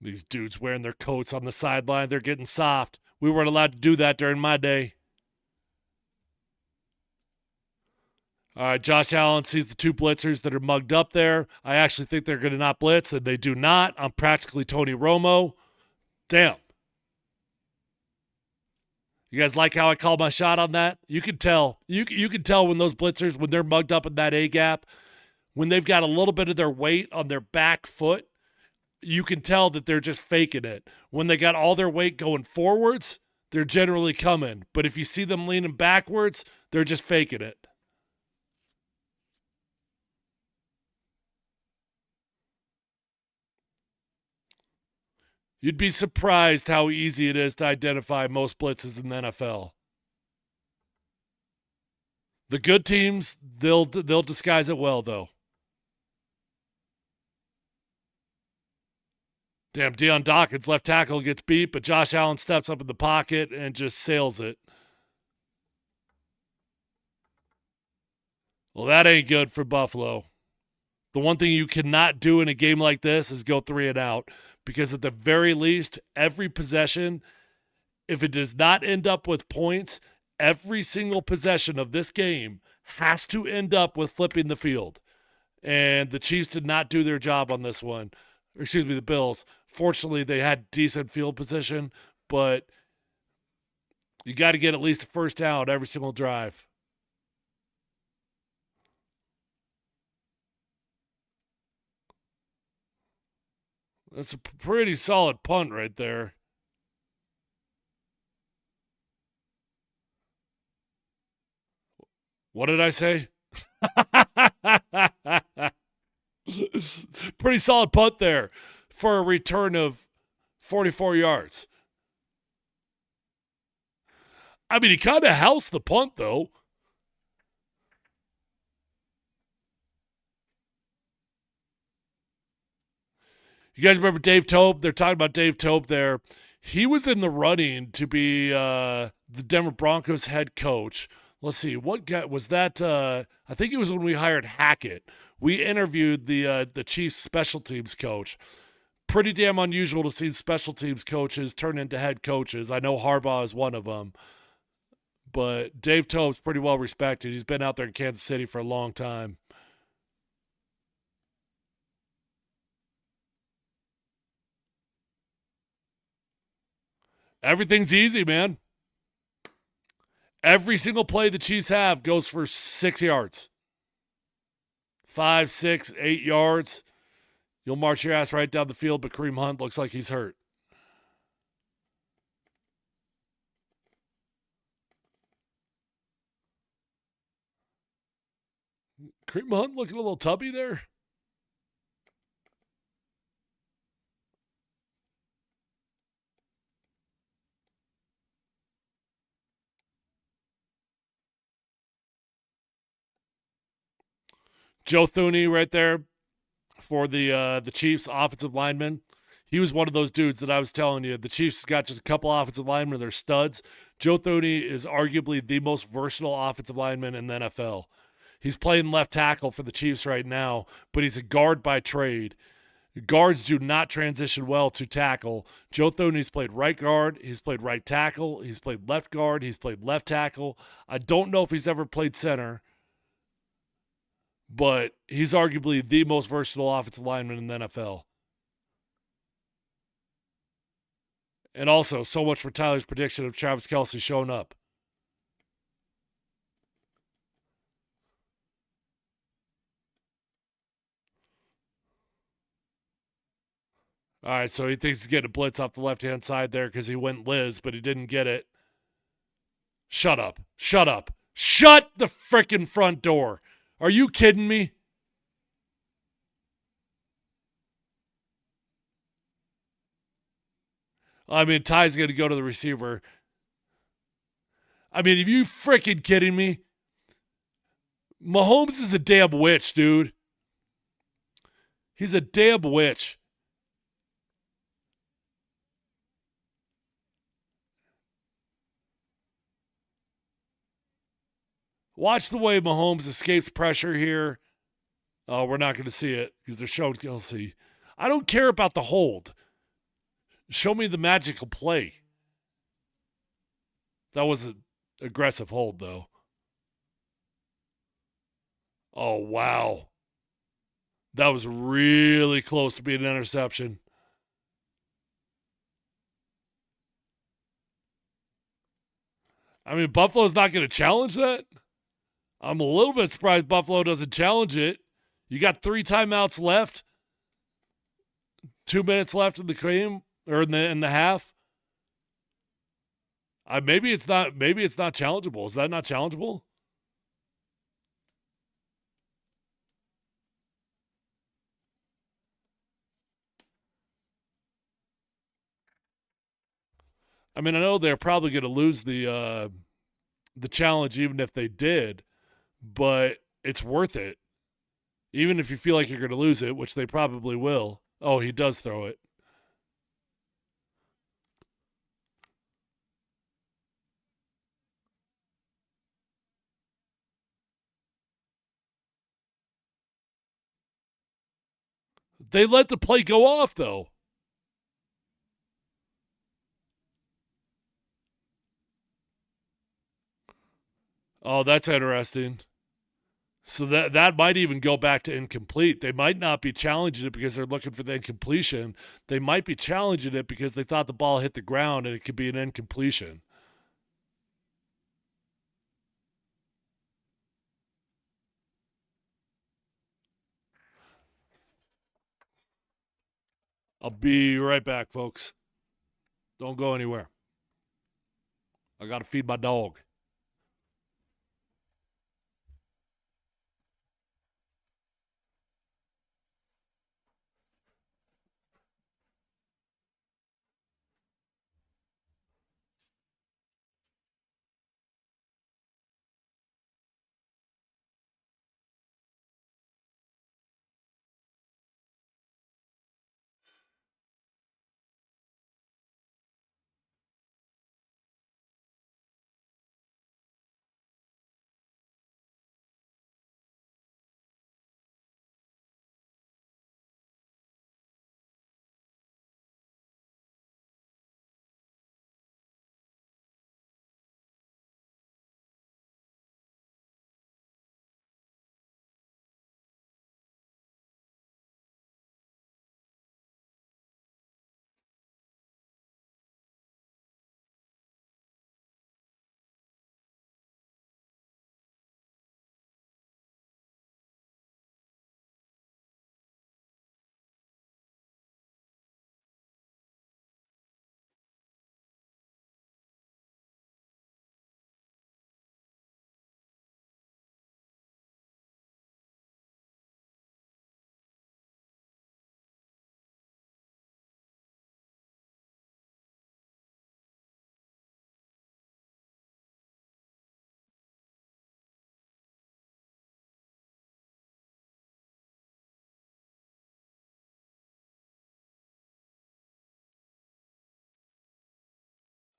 S1: These dudes wearing their coats on the sideline, they're getting soft. We weren't allowed to do that during my day. All right, Josh Allen sees the two blitzers that are mugged up there. I actually think they're going to not blitz, and they do not. I'm practically Tony Romo. Damn. You guys like how I call my shot on that? You can tell. You can tell when those blitzers, when they're mugged up in that A gap, when they've got a little bit of their weight on their back foot, you can tell that they're just faking it. When they got all their weight going forwards, they're generally coming. But if you see them leaning backwards, they're just faking it. You'd be surprised how easy it is to identify most blitzes in the NFL. The good teams, they'll disguise it well, though. Damn, Deion Dawkins, left tackle, gets beat, but Josh Allen steps up in the pocket and just sails it. Well, that ain't good for Buffalo. The one thing you cannot do in a game like this is go 3 and out, because at the very least, every possession, if it does not end up with points, every single possession of this game has to end up with flipping the field. And the Chiefs did not do their job on this one. Excuse me, the Bills. Fortunately, they had decent field position, but you got to get at least a first down every single drive. That's a pretty solid punt right there. What did I say? Pretty solid punt there for a return of 44 yards. I mean, he kind of housed the punt, though. You guys remember Dave Tope? They're talking about Dave Tope there. He was in the running to be the Denver Broncos head coach. Let's see, what guy was that? I think it was when we hired Hackett. We interviewed the Chiefs special teams coach. Pretty damn unusual to see special teams coaches turn into head coaches. I know Harbaugh is one of them. But Dave Tope's pretty well respected. He's been out there in Kansas City for a long time. Everything's easy, man. Every single play the Chiefs have goes for 6 yards. 5, 6, 8 yards. You'll march your ass right down the field, but Kareem Hunt looks like he's hurt. Kareem Hunt looking a little tubby there. Joe Thuney right there for the Chiefs offensive lineman. He was one of those dudes that I was telling you. The Chiefs got just a couple offensive linemen. They're studs. Joe Thuney is arguably the most versatile offensive lineman in the NFL. He's playing left tackle for the Chiefs right now, but he's a guard by trade. Guards do not transition well to tackle. Joe Thuney's played right guard. He's played right tackle. He's played left guard. He's played left tackle. I don't know if he's ever played center, but he's arguably the most versatile offensive lineman in the NFL. And also, so much for Tyler's prediction of Travis Kelce showing up. All right, so he thinks he's getting a blitz off the left-hand side there because he went Liz, but he didn't get it. Shut up. Shut up. Shut the frickin' front door. Are you kidding me? I mean, Ty's going to go to the receiver. I mean, are you freaking kidding me? Mahomes is a damn witch, dude. He's a damn witch. Watch the way Mahomes escapes pressure here. Oh, we're not going to see it because they're showing Kelce. I don't care about the hold. Show me the magical play. That was an aggressive hold, though. Oh, wow. That was really close to being an interception. I mean, Buffalo's not going to challenge that. I'm a little bit surprised Buffalo doesn't challenge it. You got 3 timeouts left, 2 minutes left in the game or in the half. Maybe it's not challengeable. Is that not challengeable? I mean, I know they're probably going to lose the challenge even if they did, but it's worth it. Even if you feel like you're going to lose it, which they probably will. Oh, he does throw it. They let the play go off, though. Oh, that's interesting. So that might even go back to incomplete. They might not be challenging it because they're looking for the incompletion. They might be challenging it because they thought the ball hit the ground and it could be an incompletion. I'll be right back, folks. Don't go anywhere. I got to feed my dog.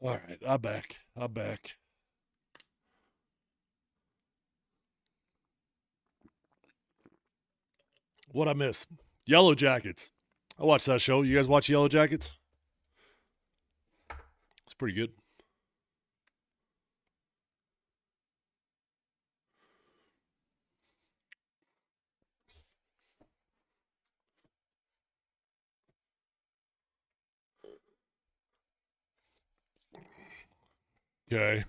S1: All right, I'm back. What I miss? Yellow Jackets. I watched that show. You guys watch Yellow Jackets? It's pretty good. Okay.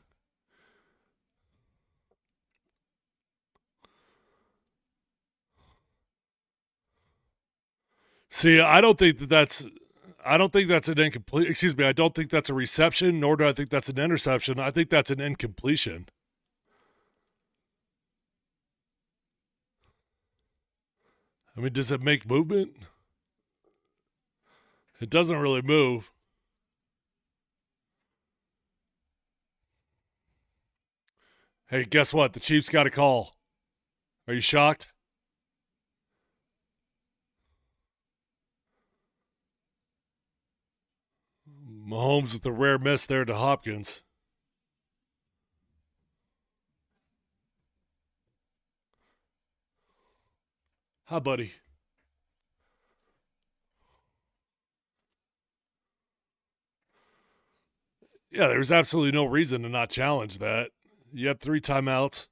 S1: See, I don't think that's an incomplete. Excuse me. I don't think that's a reception, nor do I think that's an interception. I think that's an incompletion. I mean, does it make movement? It doesn't really move. Hey, guess what? The Chiefs got a call. Are you shocked? Mahomes with a rare miss there to Hopkins. Hi, buddy. Yeah, there's absolutely no reason to not challenge that. You had 3 timeouts.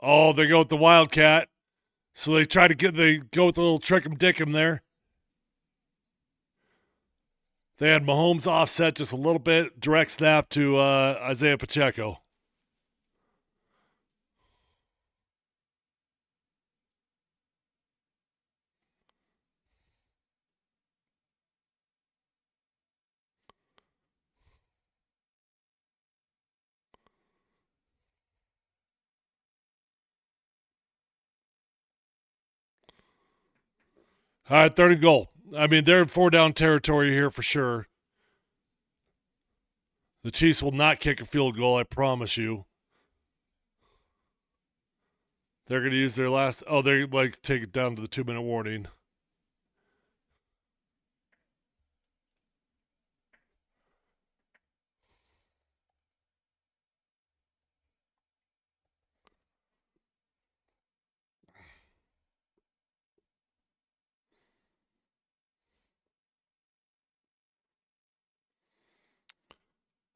S1: Oh, they go with the Wildcat. So they try to they go with a little trick 'em dick 'em there. They had Mahomes offset just a little bit, direct snap to Isaiah Pacheco. All right, third and goal. I mean, they're in four down territory here for sure. The Chiefs will not kick a field goal, I promise you. They're going to use their last. Oh, they're like take it down to the 2 minute warning.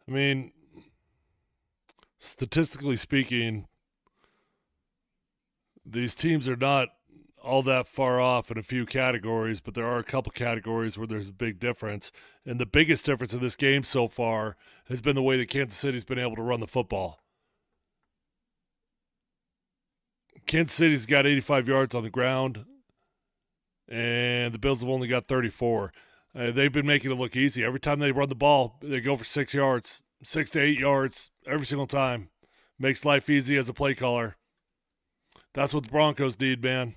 S1: I mean, statistically speaking, these teams are not all that far off in a few categories, but there are a couple categories where there's a big difference. And the biggest difference in this game so far has been the way that Kansas City's been able to run the football. Kansas City's got 85 yards on the ground, and the Bills have only got 34. They've been making it look easy. Every time they run the ball, they go for 6 yards, 6 to 8 yards every single time. Makes life easy as a play caller. That's what the Broncos need, man.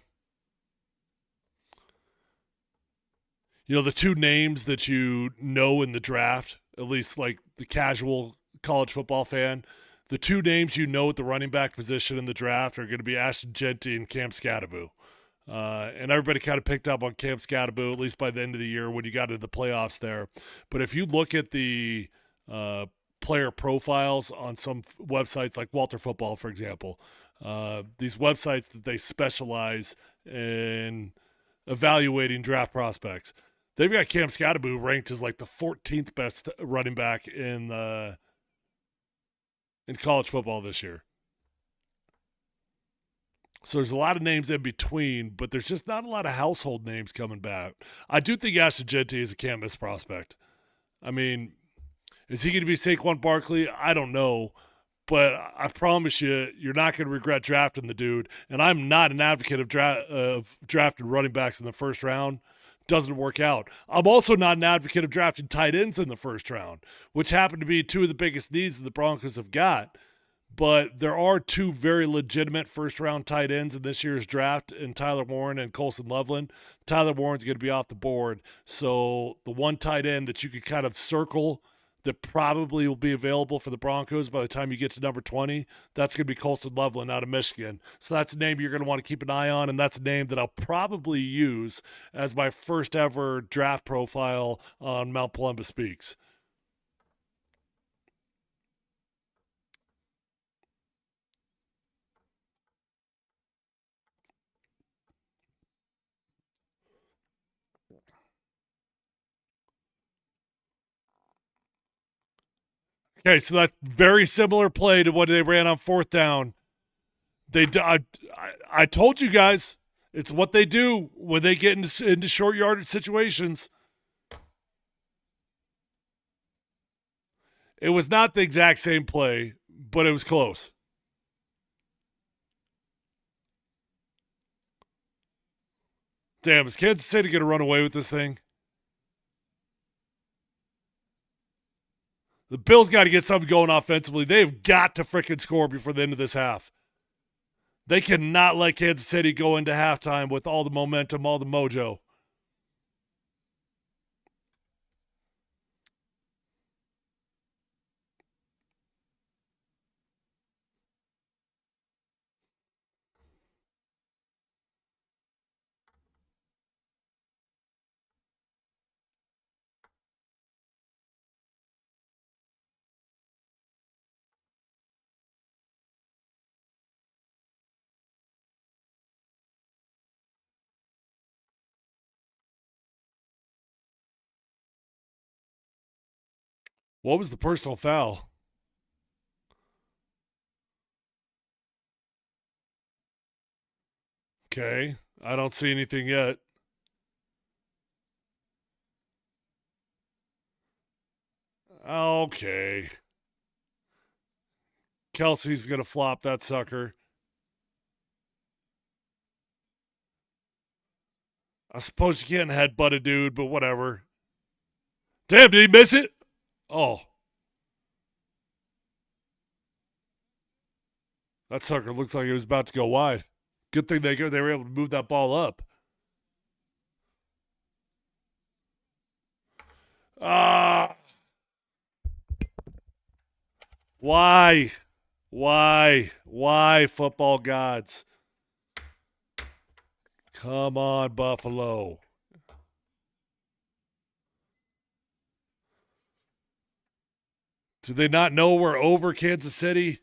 S1: You know, the two names that you know in the draft, at least like the casual college football fan, the two names you know at the running back position in the draft are going to be Ashton Genty and Cam Scatterbo. And everybody kind of picked up on Cam Scatterbo, at least by the end of the year when you got into the playoffs there. But if you look at the player profiles on some websites like Walter Football, for example, these websites that they specialize in evaluating draft prospects, they've got Cam Scatterbo ranked as like the 14th best running back in college football this year. So there's a lot of names in between, but there's just not a lot of household names coming back. I do think Ashton Genty is a can't miss prospect. I mean, is he going to be Saquon Barkley? I don't know. But I promise you, you're not going to regret drafting the dude. And I'm not an advocate of drafting running backs in the first round. Doesn't work out. I'm also not an advocate of drafting tight ends in the first round, which happen to be two of the biggest needs that the Broncos have got. But there are two very legitimate first-round tight ends in this year's draft in Tyler Warren and Colson Loveland. Tyler Warren's going to be off the board. So the one tight end that you could kind of circle that probably will be available for the Broncos by the time you get to number 20, that's going to be Colson Loveland out of Michigan. So that's a name you're going to want to keep an eye on, and that's a name that I'll probably use as my first ever draft profile on Mount Polumbus Speaks. Okay, so that's very similar play to what they ran on fourth down. I told you guys, it's what they do when they get into short yardage situations. It was not the exact same play, but it was close. Damn, is Kansas City going to run away with this thing? The Bills got to get something going offensively. They've got to freaking score before the end of this half. They cannot let Kansas City go into halftime with all the momentum, all the mojo. What was the personal foul? Okay, I don't see anything yet. Okay. Kelsey's going to flop that sucker. I suppose you can't headbutt a dude, but whatever. Damn, did he miss it? Oh. That sucker looked like it was about to go wide. Good thing they were able to move that ball up. Ah. Why? Why, football gods? Come on, Buffalo. Do they not know we're over Kansas City?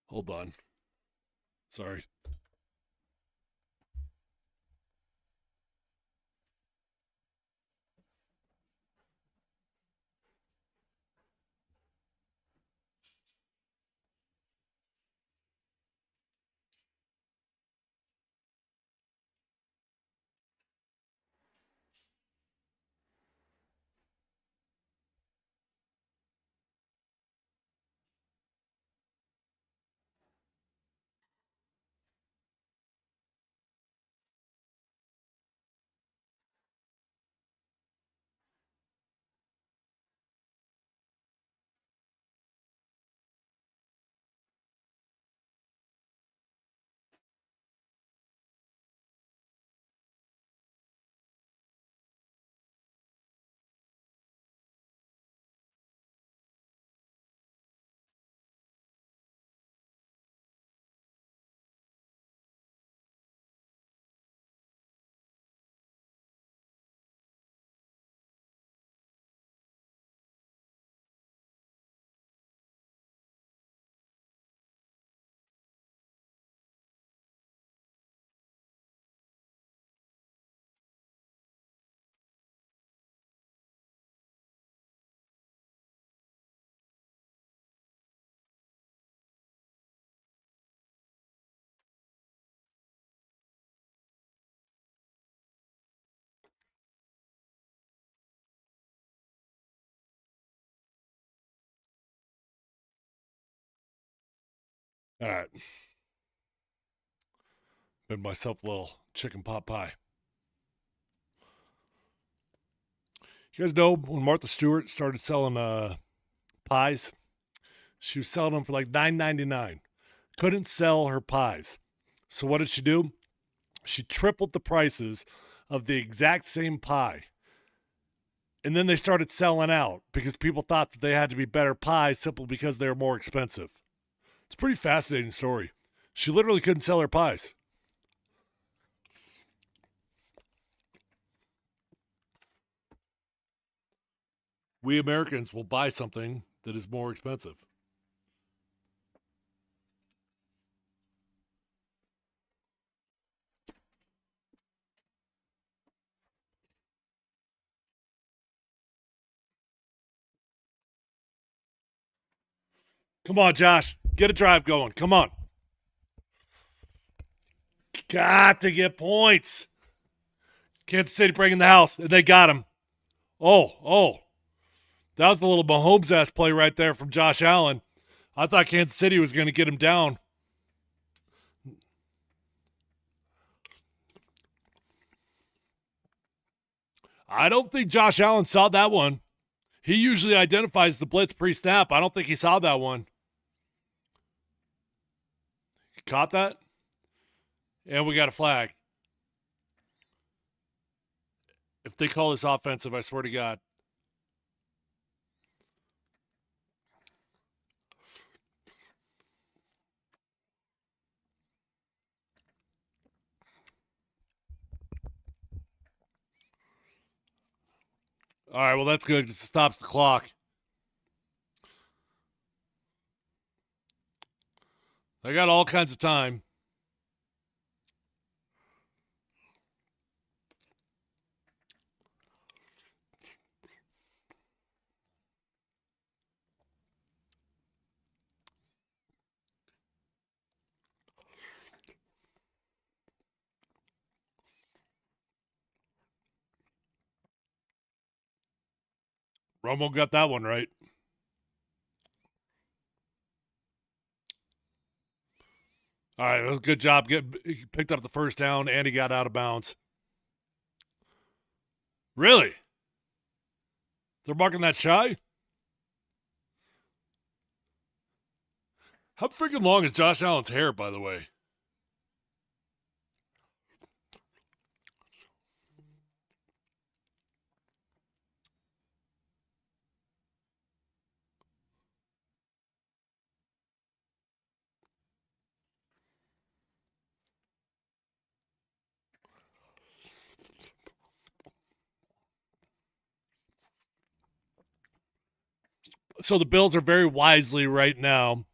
S1: Hold on. Sorry. All right. Made myself a little chicken pot pie. You guys know when Martha Stewart started selling pies, she was selling them for like $9.99. Couldn't sell her pies. So what did she do? She tripled the prices of the exact same pie. And then they started selling out because people thought that they had to be better pies simply because they were more expensive. It's a pretty fascinating story. She literally couldn't sell her pies. We Americans will buy something that is more expensive. Come on, Josh. Get a drive going. Come on. Got to get points. Kansas City bringing the house, and they got him. Oh. That was a little Mahomes ass play right there from Josh Allen. I thought Kansas City was going to get him down. I don't think Josh Allen saw that one. He usually identifies the blitz pre-snap. I don't think he saw that one. He caught that? And we got a flag. If they call this offensive, I swear to God. All right, well, that's good because it stops the clock. They got all kinds of time. Romo got that one right. All right, that was a good job. He picked up the first down, and he got out of bounds. Really? They're marking that shy? How freaking long is Josh Allen's hair, by the way? So the Bills are very wisely right now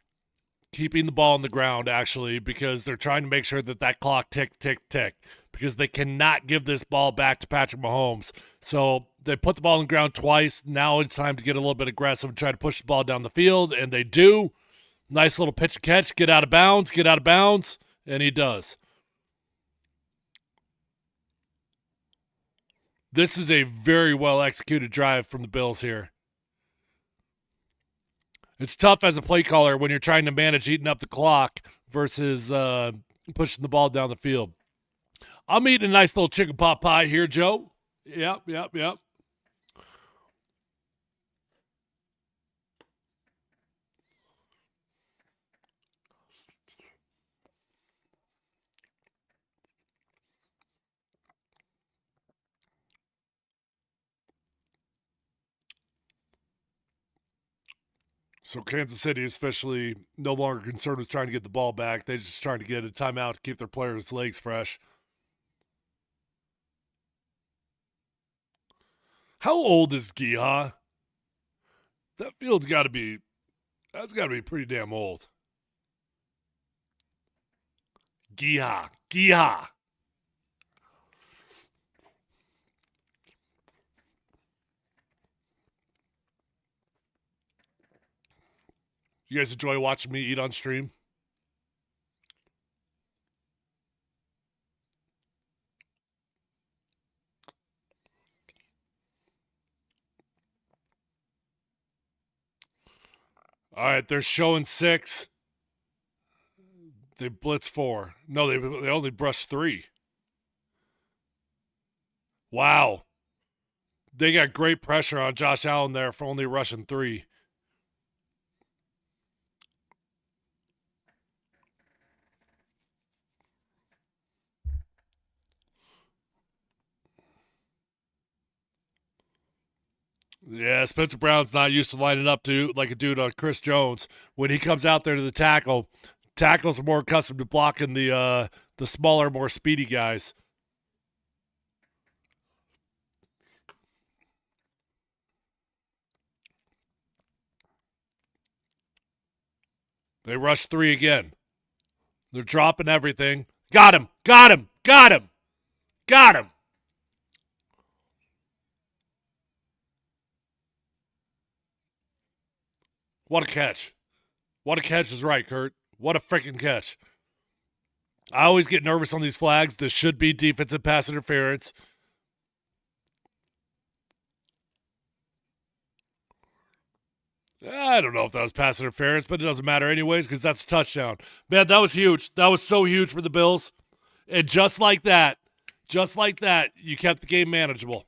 S1: keeping the ball on the ground, actually, because they're trying to make sure that that clock tick, tick, tick, because they cannot give this ball back to Patrick Mahomes. So they put the ball on the ground twice. Now it's time to get a little bit aggressive and try to push the ball down the field, and they do. Nice little pitch and catch, get out of bounds, and he does. This is a very well executed drive from the Bills here. It's tough as a play caller when you're trying to manage eating up the clock versus pushing the ball down the field. I'm eating a nice little chicken pot pie here, Joe. Yep. So Kansas City is officially no longer concerned with trying to get the ball back. They're just trying to get a timeout to keep their players' legs fresh. How old is Giha? That field's got to be, that's got to be pretty damn old. Giha. You guys enjoy watching me eat on stream? All right, they're showing 6. They blitz 4. No, they only brushed 3. Wow. They got great pressure on Josh Allen there for only rushing 3. Yeah, Spencer Brown's not used to lining up to like a dude on Chris Jones. When he comes out there to the tackles are more accustomed to blocking the smaller, more speedy guys. They rush 3 again. They're dropping everything. Got him. What a catch. What a catch is right, Kurt. What a freaking catch. I always get nervous on these flags. This should be defensive pass interference. I don't know if that was pass interference, but it doesn't matter anyways because that's a touchdown. Man, that was huge. That was so huge for the Bills. And just like that, you kept the game manageable.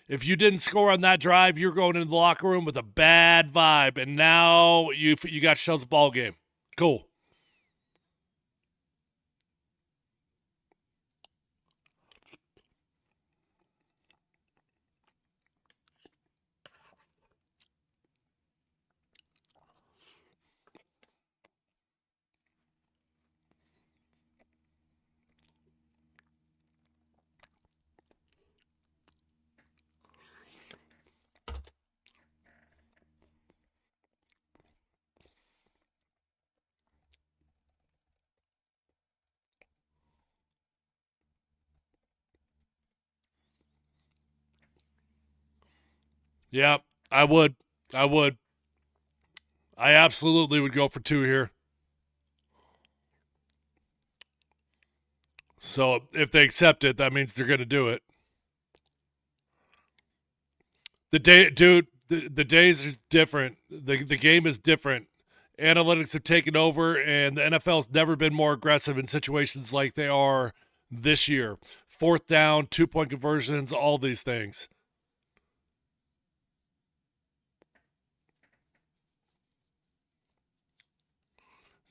S1: If you didn't score on that drive, you're going into the locker room with a bad vibe, and now you got yourselves a ball game. Cool. Yeah, I would. I absolutely would go for 2 here. So if they accept it, that means they're going to do it. Dude, The days are different. The game is different. Analytics have taken over, and the NFL's never been more aggressive in situations like they are this year. Fourth down, 2-point conversions, all these things.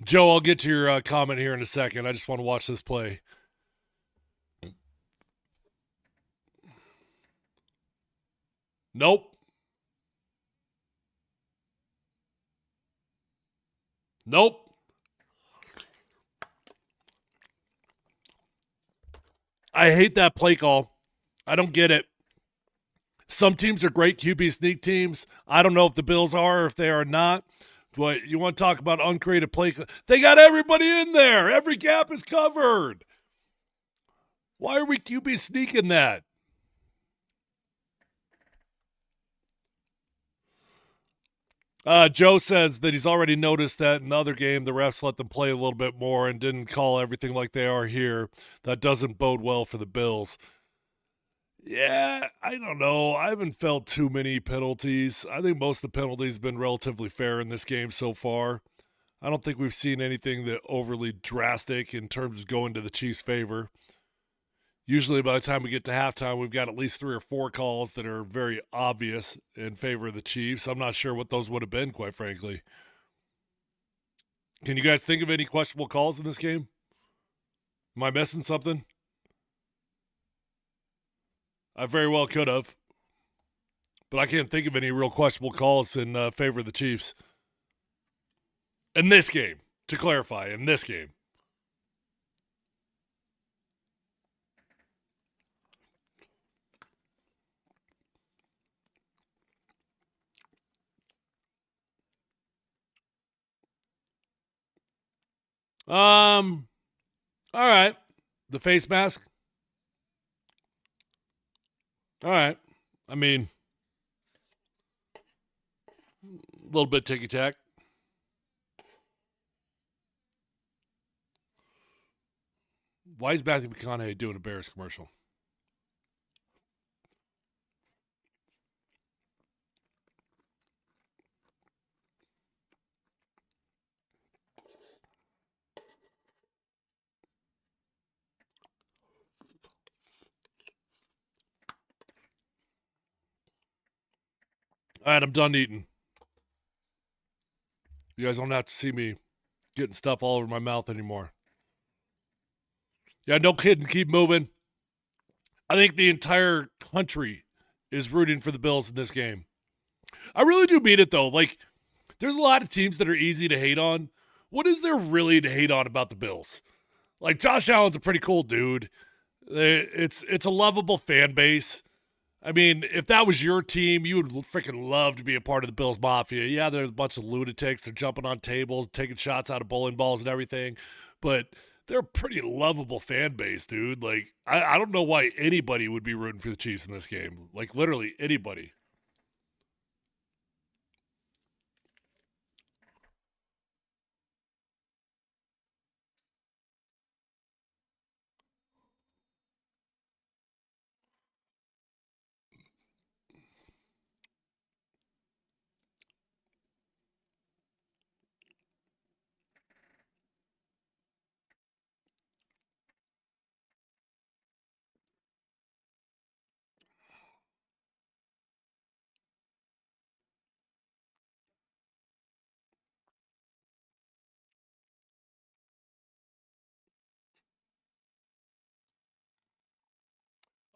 S1: Joe, I'll get to your comment here in a second. I just want to watch this play. Nope. Nope. I hate that play call. I don't get it. Some teams are great QB sneak teams. I don't know if the Bills are or if they are not. But you want to talk about uncreative play? They got everybody in there. Every gap is covered. Why are we QB sneaking that? Joe says that he's already noticed that in the other game, the refs let them play a little bit more and didn't call everything like they are here. That doesn't bode well for the Bills. Yeah, I don't know. I haven't felt too many penalties. I think most of the penalties have been relatively fair in this game so far. I don't think we've seen anything that overly drastic in terms of going to the Chiefs' favor. Usually by the time we get to halftime, we've got at least 3 or 4 calls that are very obvious in favor of the Chiefs. I'm not sure what those would have been, quite frankly. Can you guys think of any questionable calls in this game? Am I missing something? I very well could have. But I can't think of any real questionable calls in favor of the Chiefs. In this game, to clarify, in this game. All right. The face mask. All right. I mean, a little bit ticky tack. Why is Matthew McConaughey doing a Bears commercial? All right, I'm done eating. You guys don't have to see me getting stuff all over my mouth anymore. Yeah, no kidding. Keep moving. I think the entire country is rooting for the Bills in this game. I really do mean it, though. Like, there's a lot of teams that are easy to hate on. What is there really to hate on about the Bills? Like, Josh Allen's a pretty cool dude. It's a lovable fan base. I mean, if that was your team, you would freaking love to be a part of the Bills Mafia. Yeah, there's a bunch of lunatics. They're jumping on tables, taking shots out of bowling balls and everything. But they're a pretty lovable fan base, dude. Like, I don't know why anybody would be rooting for the Chiefs in this game. Like, literally anybody.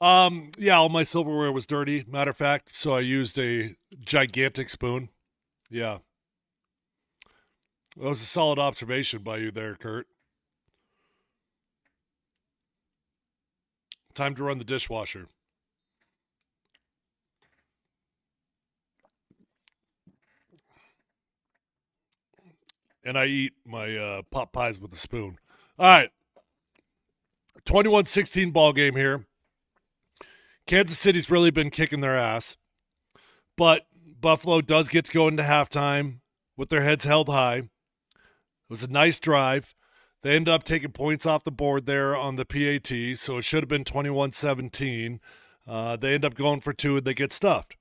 S1: Yeah, all my silverware was dirty, matter of fact, so I used a gigantic spoon. Yeah. That was a solid observation by you there, Kurt. Time to run the dishwasher. And I eat my pot pies with a spoon. All right. 21-16 ball game here. Kansas City's really been kicking their ass. But Buffalo does get to go into halftime with their heads held high. It was a nice drive. They ended up taking points off the board there on the PAT, so it should have been 21-17. They end up going for 2 and they get stuffed.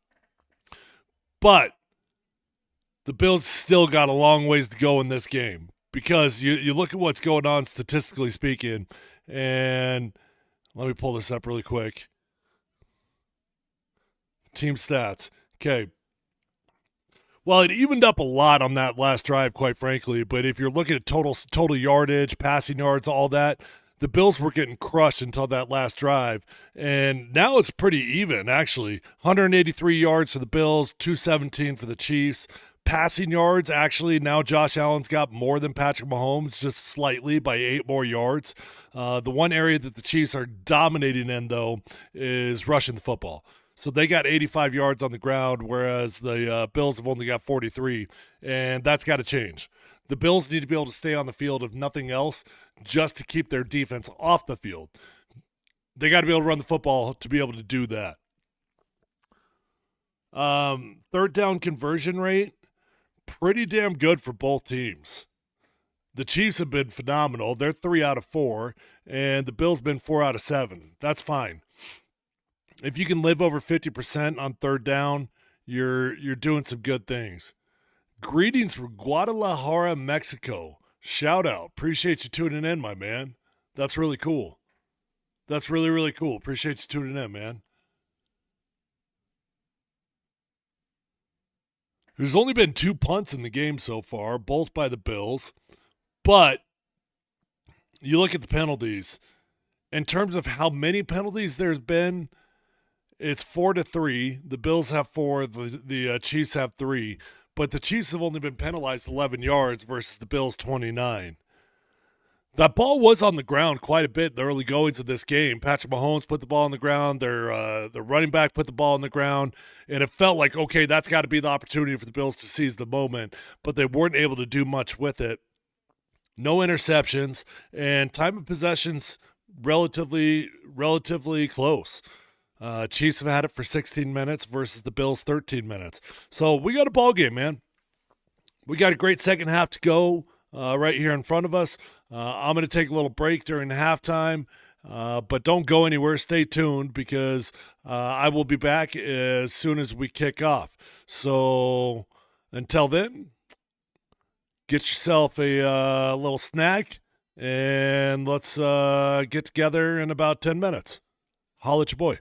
S1: But the Bills still got a long ways to go in this game because you look at what's going on statistically speaking, and let me pull this up really quick. Team stats. Okay. Well, it evened up a lot on that last drive, quite frankly. But if you're looking at total yardage, passing yards, all that, the Bills were getting crushed until that last drive, and now it's pretty even actually. 183 yards for the Bills, 217 for the Chiefs. Passing yards, actually, now Josh Allen's got more than Patrick Mahomes, just slightly by 8 more yards. The one area that the Chiefs are dominating in, though, is rushing the football. So they got 85 yards on the ground, whereas the Bills have only got 43, and that's got to change. The Bills need to be able to stay on the field, if nothing else, just to keep their defense off the field. They got to be able to run the football to be able to do that. Third down conversion rate, pretty damn good for both teams. The Chiefs have been phenomenal. They're 3 out of 4, and the Bills been 4 out of 7. That's fine. If you can live over 50% on third down, you're doing some good things. Greetings from Guadalajara, Mexico. Shout out. Appreciate you tuning in, my man. That's really cool. That's really, really cool. Appreciate you tuning in, man. There's only been 2 punts in the game so far, both by the Bills. But you look at the penalties. In terms of how many penalties there's been, it's 4-3. The Bills have 4. The Chiefs have 3. But the Chiefs have only been penalized 11 yards versus the Bills 29. That ball was on the ground quite a bit in the early goings of this game. Patrick Mahomes put the ball on the ground. Their running back put the ball on the ground. And it felt like, okay, that's got to be the opportunity for the Bills to seize the moment. But they weren't able to do much with it. No interceptions. And time of possession's relatively close. Chiefs have had it for 16 minutes versus the Bills 13 minutes. So we got a ball game, man. We got a great second half to go right here in front of us. I'm going to take a little break during halftime, but don't go anywhere. Stay tuned because I will be back as soon as we kick off. So until then, get yourself a little snack, and let's get together in about 10 minutes. Holla at your boy.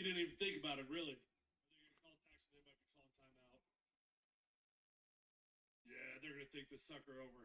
S1: He didn't even think about it, really. Are they going to call tax? They might be calling timeout. Yeah, they're going to think this sucker over.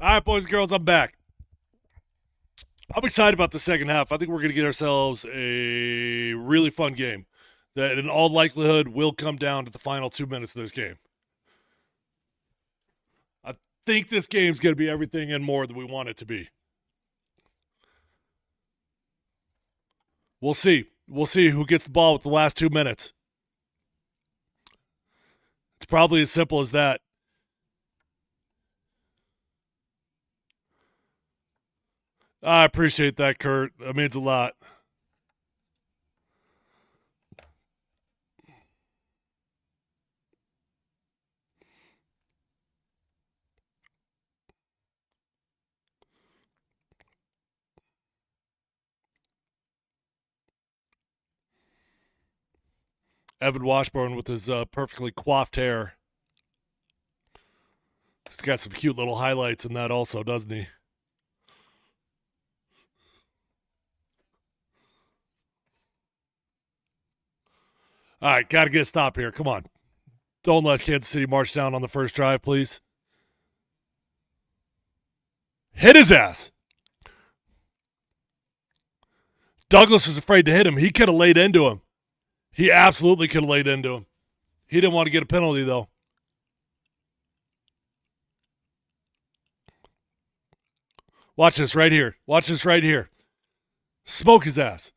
S1: All right, boys and girls, I'm back. I'm excited about the second half. I think we're going to get ourselves a really fun game that, in all likelihood, will come down to the final 2 minutes of this game. I think this game's going to be everything and more than we want it to be. We'll see. We'll see who gets the ball with the last 2 minutes. It's probably as simple as that. I appreciate that, Kurt. That means a lot. Evan Washburn with his perfectly coiffed hair. He's got some cute little highlights in that also, doesn't he? All right, got to get a stop here. Come on. Don't let Kansas City march down on the first drive, please. Hit his ass. Douglas was afraid to hit him. He could have laid into him. He absolutely could have laid into him. He didn't want to get a penalty, though. Watch this right here. Watch this right here. Smoke his ass.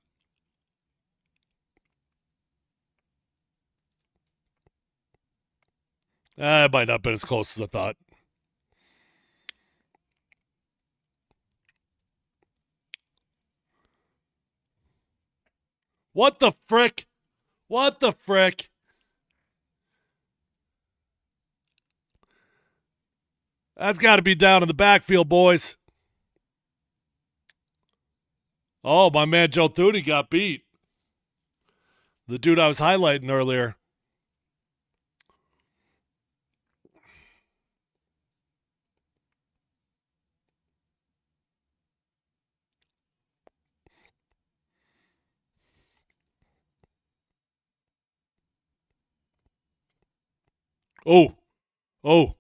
S1: It might not have been as close as I thought. What the frick? What the frick? That's got to be down in the backfield, boys. Oh, my man Joe Thuney got beat. The dude I was highlighting earlier. Oh, oh,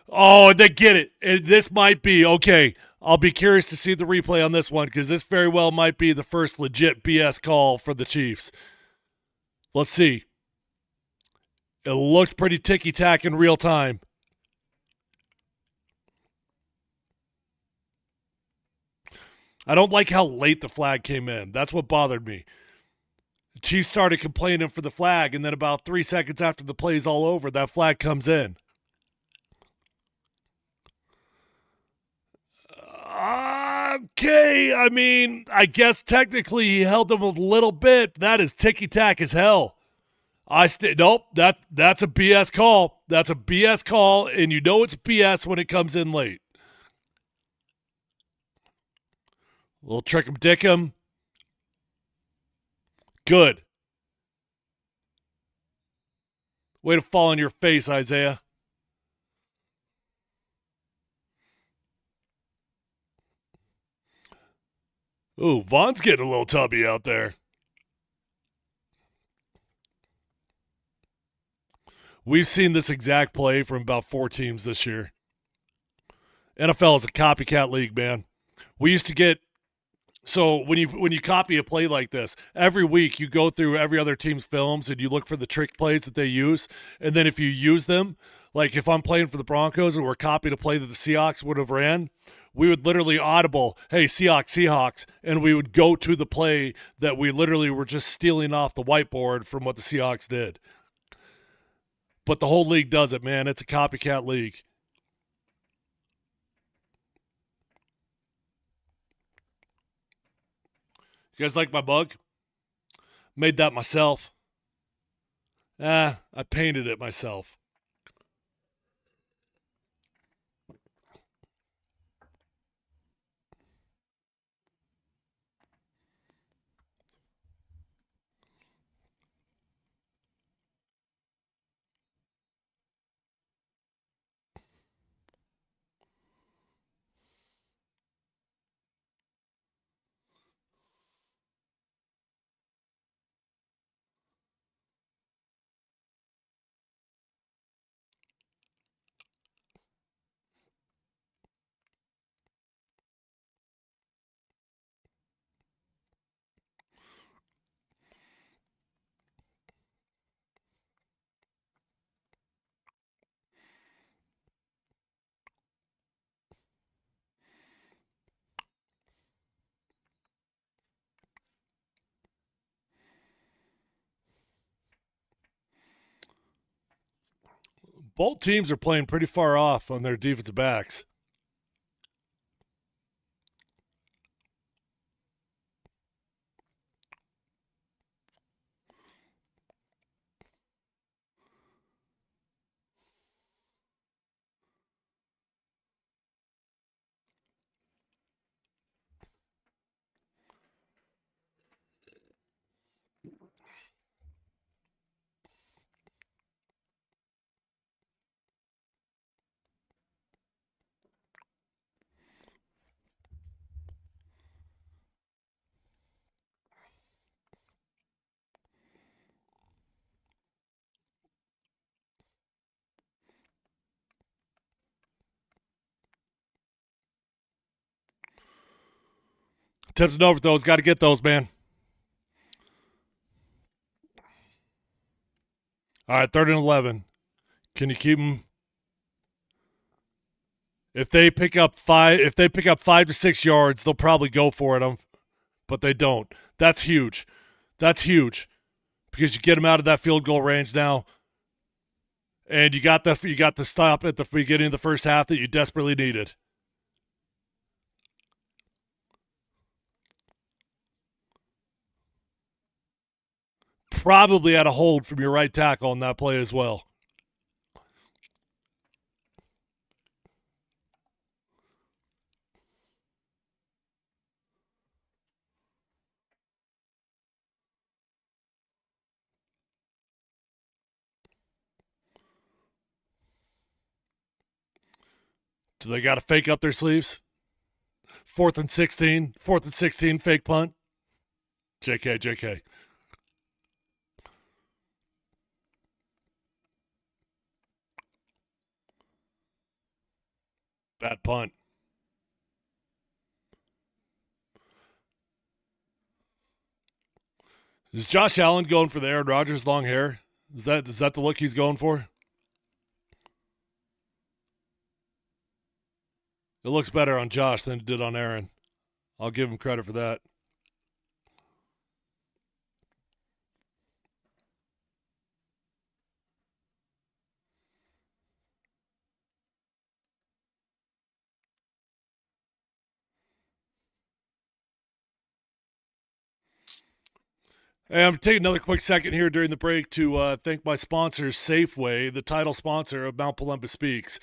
S1: oh, they get it. This might be, okay, I'll be curious to see the replay on this one because this very well might be the first legit BS call for the Chiefs. Let's see. It looked pretty ticky-tack in real time. I don't like how late the flag came in. That's what bothered me. The Chiefs started complaining for the flag, and then about 3 seconds after the play's all over, that flag comes in. Okay, I mean, I guess technically he held him a little bit. That is ticky-tack as hell. Nope, that's a BS call. That's a BS call, and you know it's BS when it comes in late. A little trick 'em dick 'em. Good. Way to fall on your face, Isaiah. Ooh, Vaughn's getting a little tubby out there. We've seen this exact play from about 4 teams this year. NFL is a copycat league, man. We used to get so when you copy a play like this, every week you go through every other team's films and you look for the trick plays that they use, and then if you use them, like if I'm playing for the Broncos and we're copying a play that the Seahawks would have ran, we would literally audible, hey, Seahawks, and we would go to the play that we literally were just stealing off the whiteboard from what the Seahawks did. But the whole league does it, man. It's a copycat league. You guys like my bug? Made that myself. I painted it myself. Both teams are playing pretty far off on their defensive backs. Tips and over those. Got to get those, man. All right, 3rd and 11. Can you keep them? If they pick up 5 to 6 yards, they'll probably go for it. But they don't. That's huge. That's huge because you get them out of that field goal range now, and you got the stop at the beginning of the first half that you desperately needed. Probably had a hold from your right tackle on that play as well. So they got to fake up their sleeves. 4th and 16. 4th and 16, fake punt. JK. Bad punt. Is Josh Allen going for the Aaron Rodgers long hair? Is that the look he's going for? It looks better on Josh than it did on Aaron. I'll give him credit for that. Hey, I'm taking another quick second here during the break to thank my sponsor, Safeway, the title sponsor of Mount Polumbus Speaks.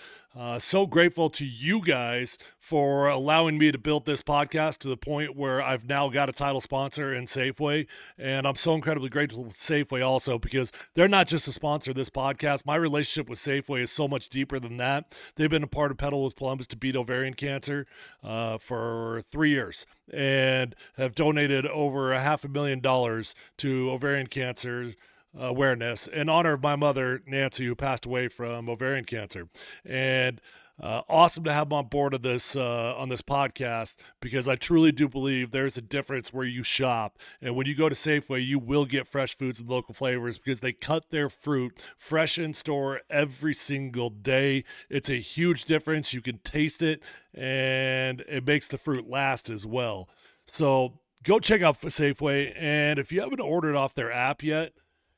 S1: So grateful to you guys for allowing me to build this podcast to the point where I've now got a title sponsor in Safeway. And I'm so incredibly grateful to Safeway also because they're not just a sponsor of this podcast. My relationship with Safeway is so much deeper than that. They've been a part of Pedal with Polumbus to beat ovarian cancer for 3 years and have donated over $500,000 to ovarian cancer awareness in honor of my mother, Nancy, who passed away from ovarian cancer. And awesome to have them on board of this on this podcast because I truly do believe there's a difference where you shop. And when you go to Safeway, you will get fresh foods and local flavors because they cut their fruit fresh in store every single day. It's a huge difference. You can taste it, and it makes the fruit last as well. So go check out Safeway. And if you haven't ordered off their app yet,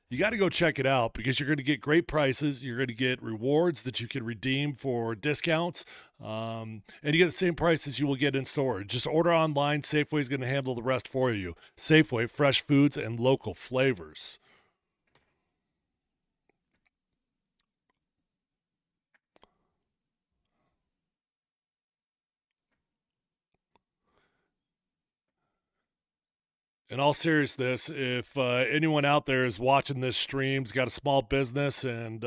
S1: you got to go check it out because you're going to get great prices. You're going to get rewards that you can redeem for discounts. And you get the same prices you will get in store. Just order online. Safeway is going to handle the rest for you. Safeway, fresh foods and local flavors. In all seriousness, if anyone out there is watching this stream's got a small business and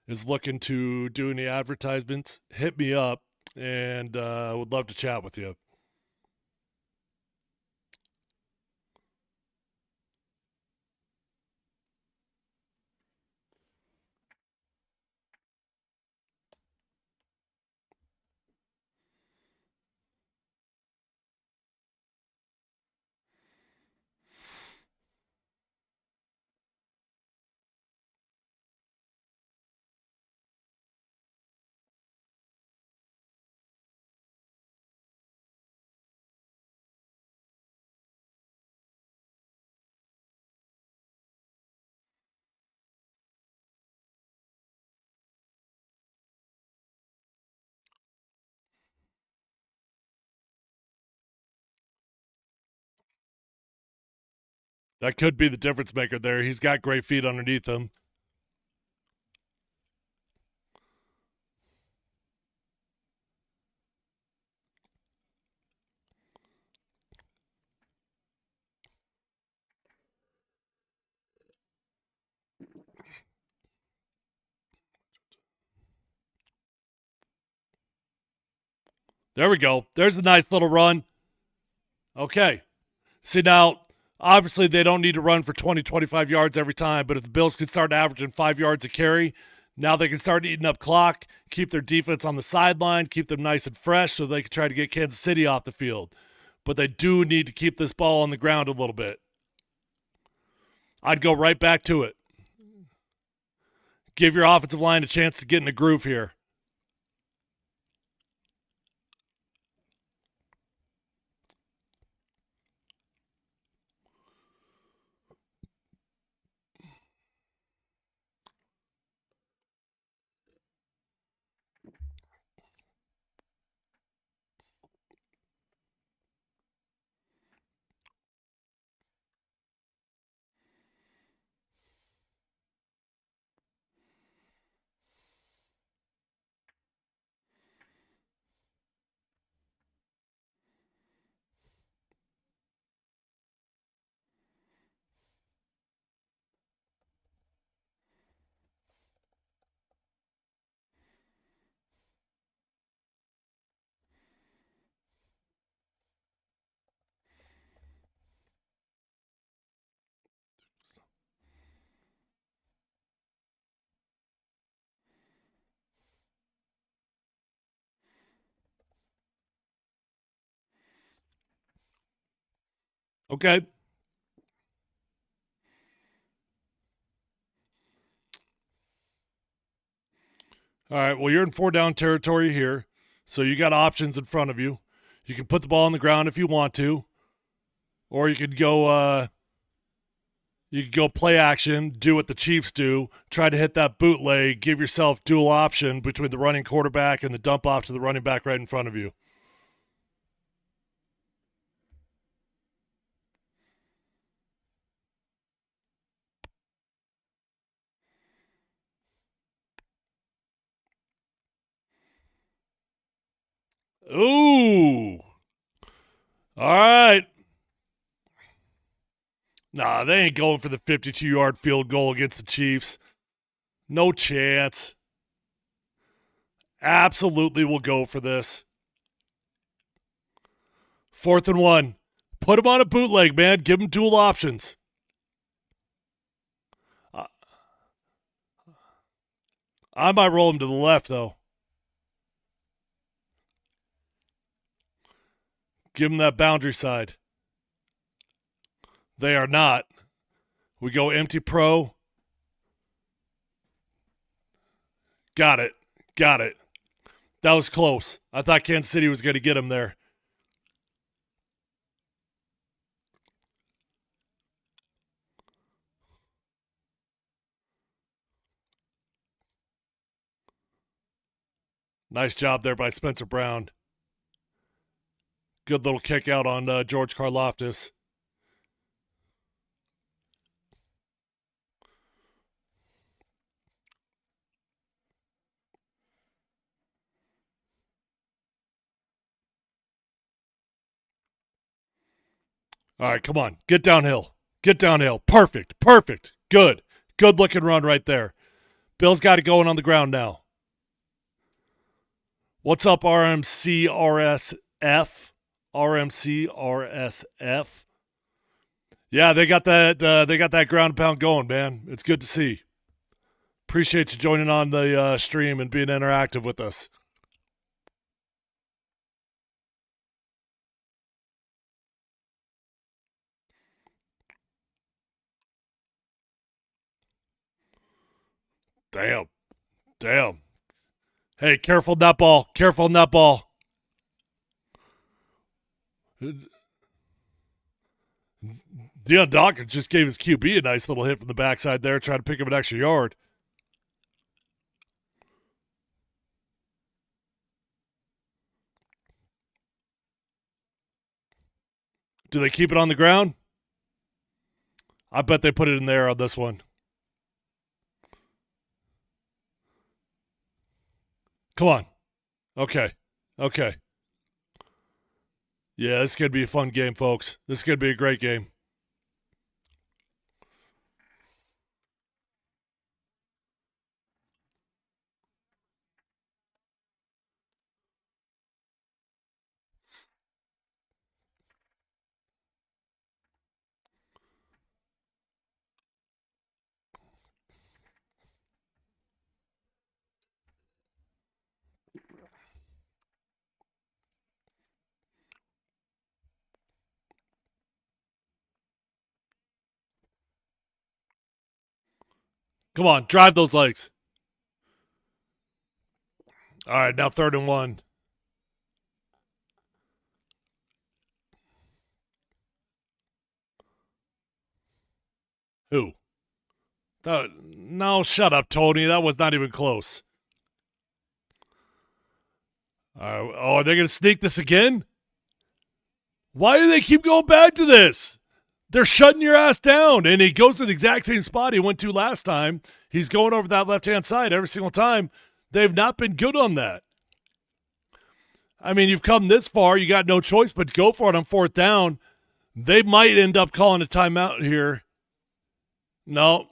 S1: is looking to do any advertisements, hit me up and would love to chat with you. That could be the difference maker there. He's got great feet underneath him. There we go. There's a nice little run. Okay. See, now, obviously, they don't need to run for 20, 25 yards every time, but if the Bills could start averaging 5 yards a carry, now they can start eating up clock, keep their defense on the sideline, keep them nice and fresh so they can try to get Kansas City off the field. But they do need to keep this ball on the ground a little bit. I'd go right back to it. Give your offensive line a chance to get in a groove here. Okay. All right. Well, you're in 4-down territory here, so you got options in front of you. You can put the ball on the ground if you want to, or you could go. You could go play action, do what the Chiefs do, try to hit that bootleg, give yourself dual option between the running quarterback and the dump off to the running back right in front of you. Ooh. All right. Nah, they ain't going for the 52-yard field goal against the Chiefs. No chance. Absolutely will go for this. 4th and 1. Put him on a bootleg, man. Give him dual options. I might roll him to the left, though. Give him that boundary side. They are not. We go empty pro. Got it. Got it. That was close. I thought Kansas City was going to get him there. Nice job there by Spencer Brown. Good little kick out on George Karlaftis. All right, come on. Get downhill. Get downhill. Perfect. Perfect. Good. Good looking run right there. Bill's got it going on the ground now. What's up, RMCRSF? RMCRSF. Yeah, they got that ground pound going, man. It's good to see. Appreciate you joining on the stream and being interactive with us. Damn. Damn. Hey, careful nut ball. Careful nut ball. Deion Dawkins just gave his QB a nice little hit from the backside there, trying to pick up an extra yard. Do they keep it on the ground? I bet they put it in there on this one. Come on. Okay. Okay. Yeah, this could be a fun game, folks. This could be a great game. Come on, drive those legs. All right, now 3rd and 1. Who? No, shut up, Tony. That was not even close. Oh, are they going to sneak this again? Why do they keep going back to this? They're shutting your ass down. And he goes to the exact same spot he went to last time. He's going over that left-hand side every single time. They've not been good on that. I mean, you've come this far. You got no choice but to go for it on 4th down. They might end up calling a timeout here. No.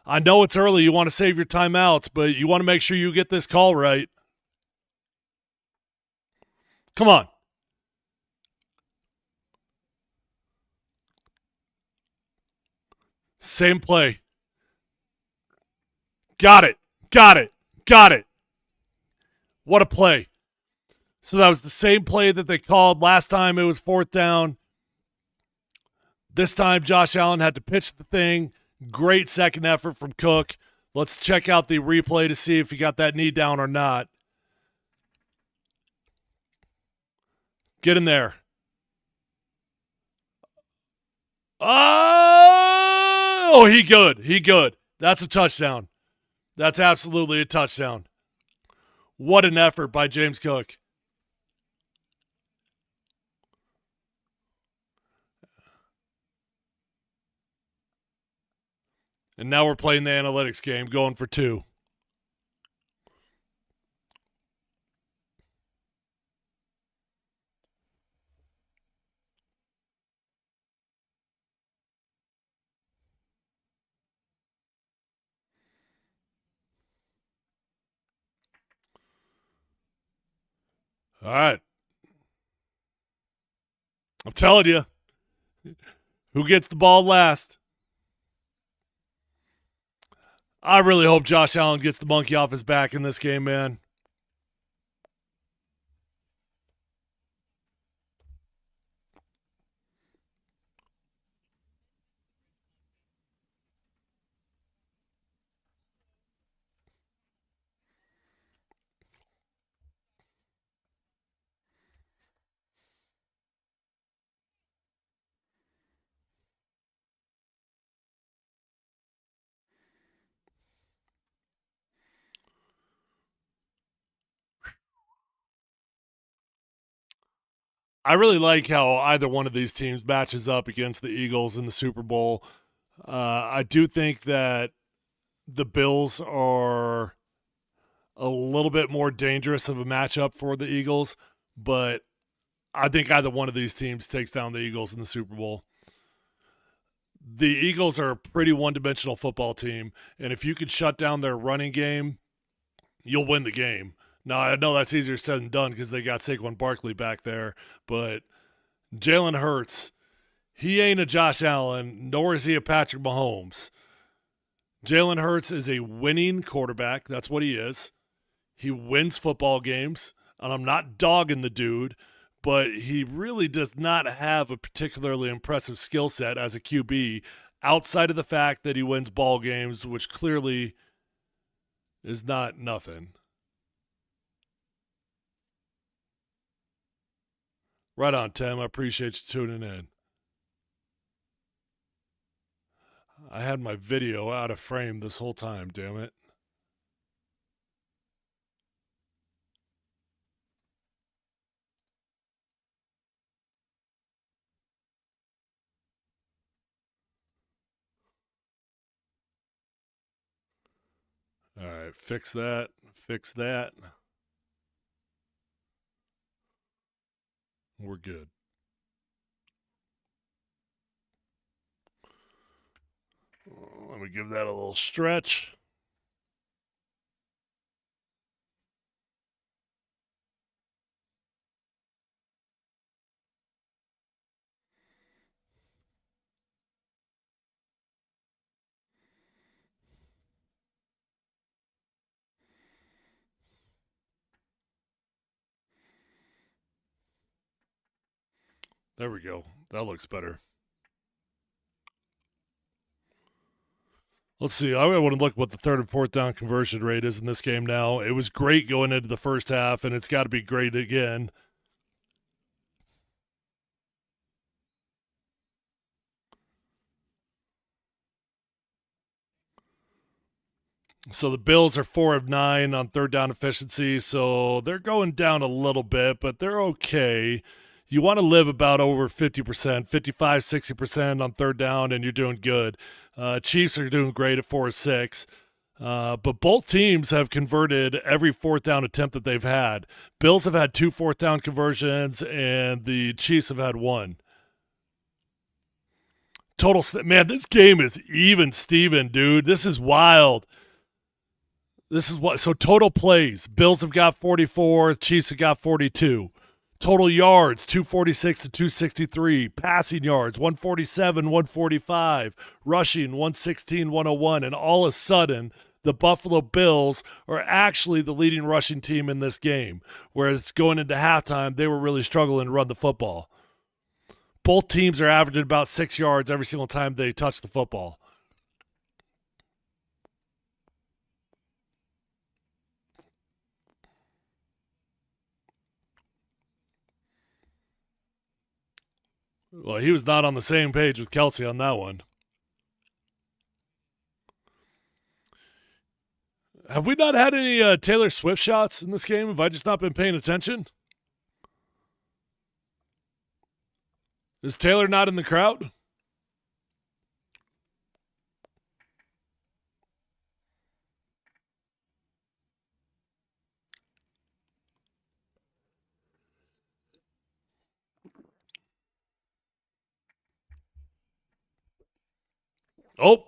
S1: I know it's early. You want to save your timeouts, but you want to make sure you get this call right. Come on. Same play. Got it. Got it. Got it. What a play. So that was the same play that they called last time. It was 4th down. This time, Josh Allen had to pitch the thing. Great second effort from Cook. Let's check out the replay to see if he got that knee down or not. Get in there. Oh, he good. He good. That's a touchdown. That's absolutely a touchdown. What an effort by James Cook. And now we're playing the analytics game, going for 2. All right. I'm telling you, who gets the ball last? I really hope Josh Allen gets the monkey off his back in this game, man. I really like how either one of these teams matches up against the Eagles in the Super Bowl. I do think that the Bills are a little bit more dangerous of a matchup for the Eagles, but I think either one of these teams takes down the Eagles in the Super Bowl. The Eagles are a pretty one-dimensional football team, and if you could shut down their running game, you'll win the game. Now, I know that's easier said than done because they got Saquon Barkley back there, but Jalen Hurts, he ain't a Josh Allen, nor is he a Patrick Mahomes. Jalen Hurts is a winning quarterback. That's what he is. He wins football games, and I'm not dogging the dude, but he really does not have a particularly impressive skill set as a QB outside of the fact that he wins ball games, which clearly is not nothing. Right on, Tim. I appreciate you tuning in. I had my video out of frame this whole time, damn it. All right, fix that. Fix that. We're good. Let me give that a little stretch. There we go. That looks better. Let's see. I want to look what the third and fourth down conversion rate is in this game now. It was great going into the first half, and it's got to be great again. So the Bills are 4 of 9 on third down efficiency, so they're going down a little bit, but they're okay. You want to live about over 50%, 55, 60% on third down, and you're doing good. Chiefs are doing great at 4 of 6. But both teams have converted every fourth down attempt that they've had. Bills have had 2 fourth down conversions, and the Chiefs have had 1. Total, man, this game is even Steven, dude. This is wild. This is what, so total plays. Bills have got 44, Chiefs have got 42. Total yards, 246 to 263. Passing yards, 147, 145. Rushing, 116, 101. And all of a sudden, the Buffalo Bills are actually the leading rushing team in this game. Whereas going into halftime, they were really struggling to run the football. Both teams are averaging about 6 yards every single time they touch the football. Well, he was not on the same page with Kelsey on that one. Have we not had any Taylor Swift shots in this game? Have I just not been paying attention? Is Taylor not in the crowd? Oh.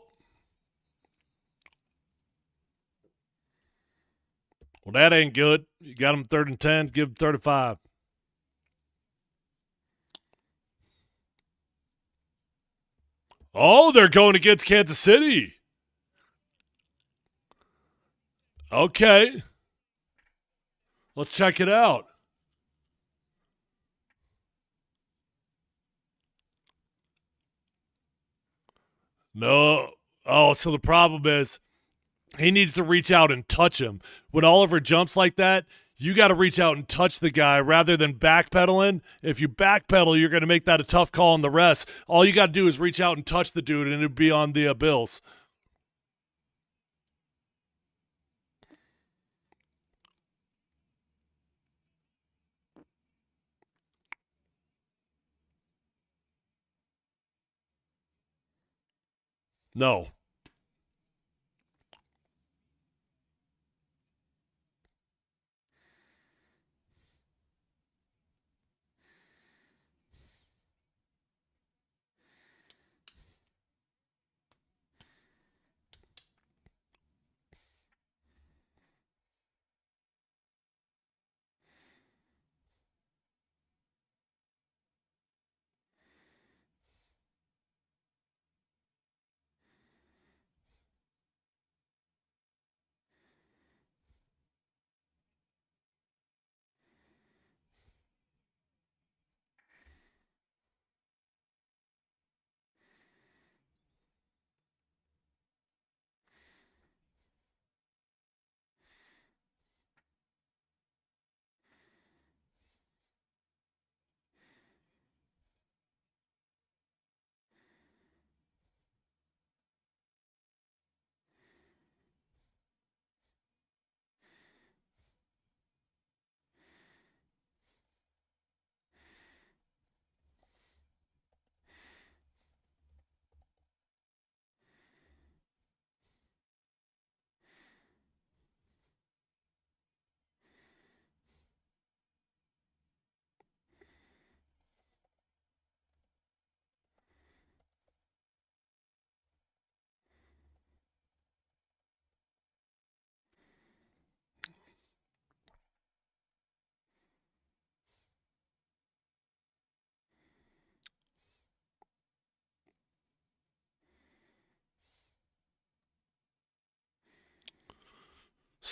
S1: Well, that ain't good. You got him 3rd and 10, give him 35. Oh, they're going against Kansas City. Okay. Let's check it out. No. Oh, so the problem is he needs to reach out and touch him. When Oliver jumps like that, you got to reach out and touch the guy rather than backpedaling. If you backpedal, you're going to make that a tough call on the rest. All you got to do is reach out and touch the dude, and it'd be on the Bills. No.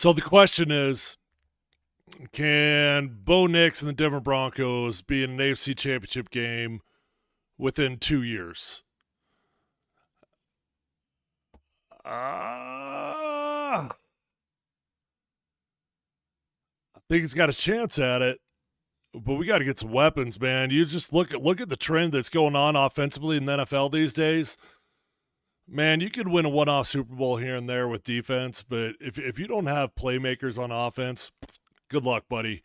S1: So the question is, can Bo Nix and the Denver Broncos be in an AFC Championship game within 2 years? I think he's got a chance at it, but we got to get some weapons, man. You just look at the trend that's going on offensively in the NFL these days. Man, you could win a one-off Super Bowl here and there with defense, but if you don't have playmakers on offense, good luck, buddy.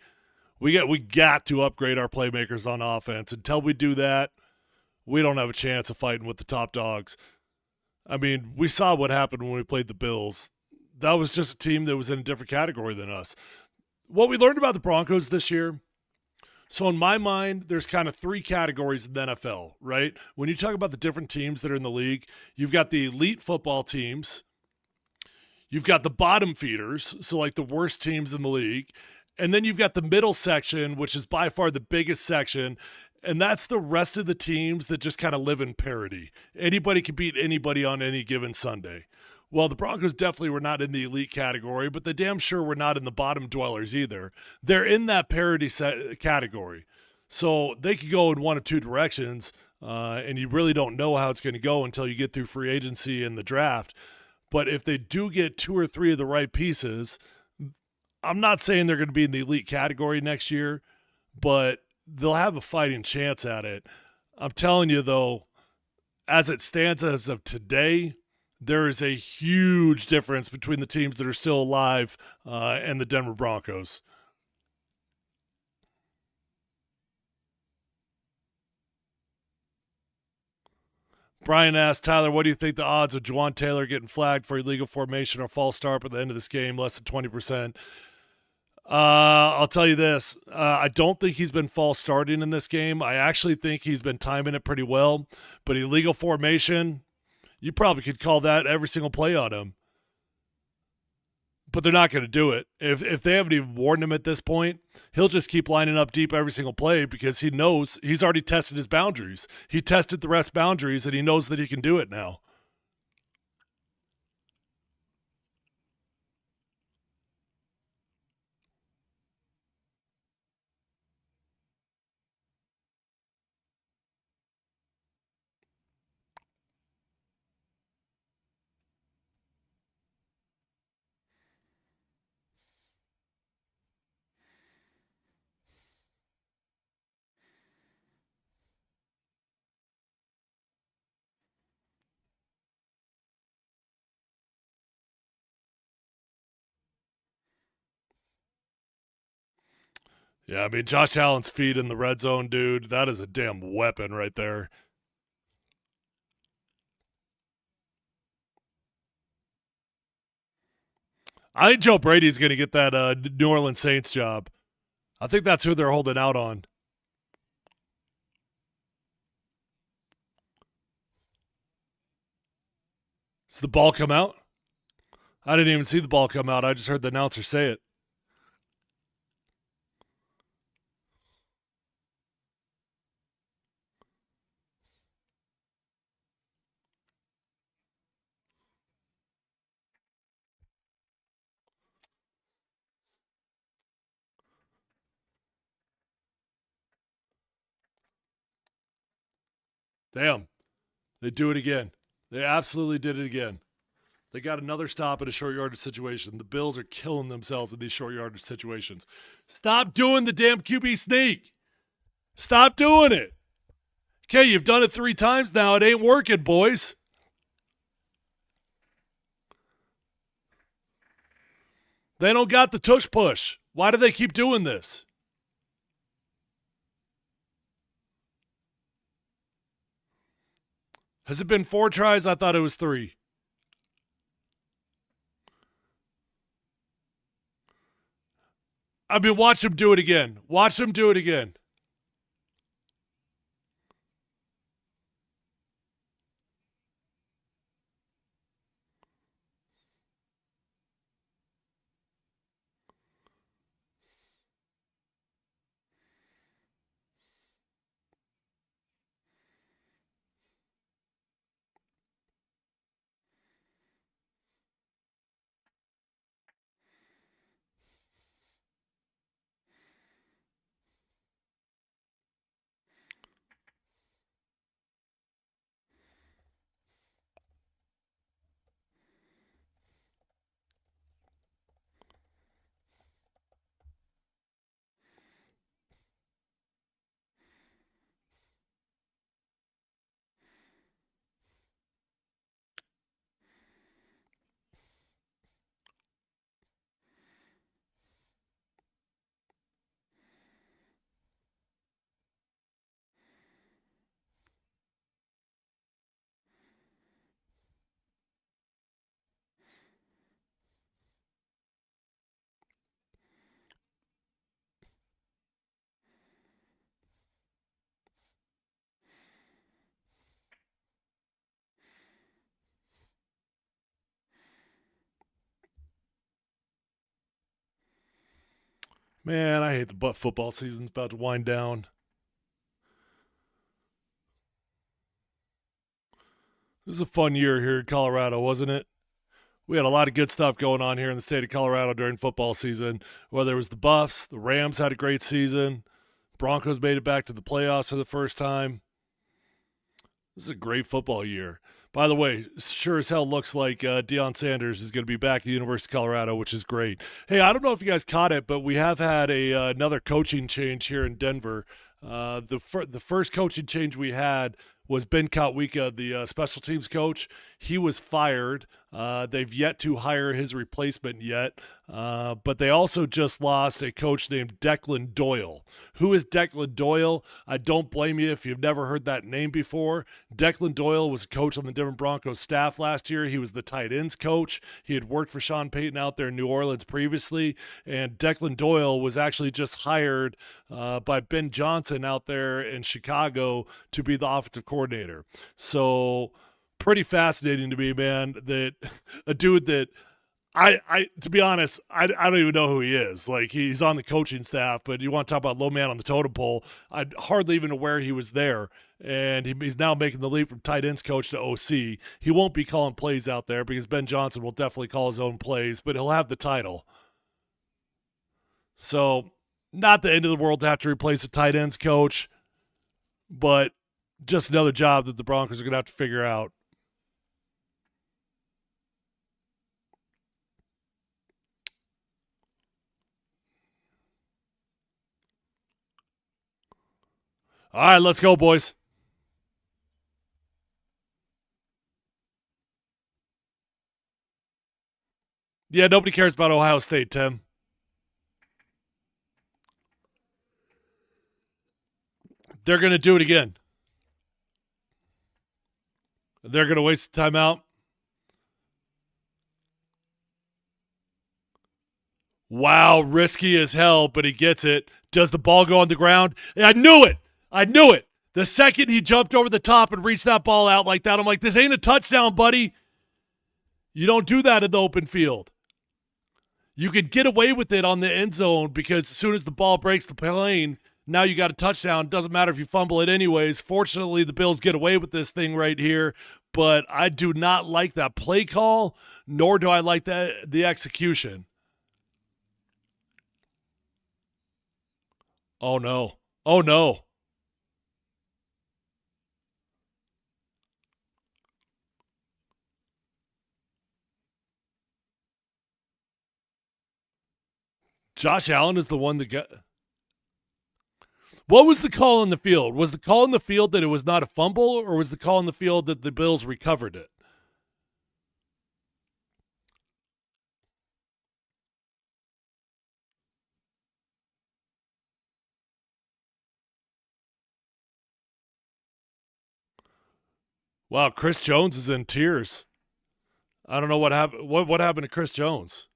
S1: We got to upgrade our playmakers on offense. Until we do that, we don't have a chance of fighting with the top dogs. I mean, we saw what happened when we played the Bills. That was just a team that was in a different category than us. What we learned about the Broncos this year, so in my mind, there's kind of three categories in the NFL, right? When you talk about the different teams that are in the league, you've got the elite football teams, you've got the bottom feeders, so like the worst teams in the league, and then you've got the middle section, which is by far the biggest section, and that's the rest of the teams that just kind of live in parity. Anybody can beat anybody on any given Sunday. Well, the Broncos definitely were not in the elite category, but they damn sure were not in the bottom dwellers either. They're in that parity category. So they could go in one of two directions, and you really don't know how it's going to go until you get through free agency and the draft. But if they do get two or three of the right pieces, I'm not saying they're going to be in the elite category next year, but they'll have a fighting chance at it. I'm telling you, though, as it stands as of today, there is a huge difference between the teams that are still alive and the Denver Broncos. Brian asked, Tyler, what do you think the odds of Juwan Taylor getting flagged for illegal formation or false start at the end of this game? Less than 20%. I'll tell you this. I don't think he's been false starting in this game. I actually think he's been timing it pretty well. But illegal formation, you probably could call that every single play on him. But they're not going to do it. If they haven't even warned him at this point, he'll just keep lining up deep every single play because he knows he's already tested his boundaries. He tested the ref's boundaries, and he knows that he can do it now. Yeah, I mean, Josh Allen's feet in the red zone, dude, that is a damn weapon right there. I think Joe Brady's going to get that New Orleans Saints job. I think that's who they're holding out on. Does the ball come out? I didn't even see the ball come out. I just heard the announcer say it. Damn. They do it again. They absolutely did it again. They got another stop in a short yardage situation. The Bills are killing themselves in these short yardage situations. Stop doing the damn QB sneak. Stop doing it. Okay, you've done it 3 times now. It ain't working, boys. They don't got the tush push. Why do they keep doing this? Has it been 4 tries? I thought it was 3. I mean, watch them do it again. Watch them do it again. Man, I hate the football season's about to wind down. This was a fun year here in Colorado, wasn't it? We had a lot of good stuff going on here in the state of Colorado during football season. Whether it was the Buffs, the Rams had a great season, Broncos made it back to the playoffs for the first time. This is a great football year. By the way, sure as hell looks like Deion Sanders is going to be back at the University of Colorado, which is great. Hey, I don't know if you guys caught it, but we have had another coaching change here in Denver. The first coaching change we had was Ben Kotwika, the special teams coach. He was fired. They've yet to hire his replacement yet, but they also just lost a coach named Declan Doyle. Who is Declan Doyle? I don't blame you if you've never heard that name before. Declan Doyle was a coach on the Denver Broncos staff last year. He was the tight ends coach. He had worked for Sean Payton out there in New Orleans previously, and Declan Doyle was actually just hired by Ben Johnson out there in Chicago to be the offensive coordinator. So pretty fascinating to me, man, that a dude that I to be honest, I don't even know who he is. Like, he's on the coaching staff, but you want to talk about low man on the totem pole, I'd hardly even aware he was there. And he's now making the leap from tight ends coach to OC. He won't be calling plays out there because Ben Johnson will definitely call his own plays, but he'll have the title. So, not the end of the world to have to replace a tight ends coach, but just another job that the Broncos are going to have to figure out. All right, let's go, boys. Yeah, nobody cares about Ohio State, Tim. They're going to do it again. They're going to waste the timeout. Wow, risky as hell, but he gets it. Does the ball go on the ground? I knew it. I knew it. The second he jumped over the top and reached that ball out like that, I'm like, this ain't a touchdown, buddy. You don't do that in the open field. You could get away with it on the end zone because as soon as the ball breaks the plane, now you got a touchdown. Doesn't matter if you fumble it anyways. Fortunately, the Bills get away with this thing right here, but I do not like that play call, nor do I like the execution. Oh, no. Oh, no. Josh Allen is the one that got. What was the call in the field? Was the call in the field that it was not a fumble, or was the call in the field that the Bills recovered it? Wow, Chris Jones is in tears. I don't know what happened. What happened to Chris Jones?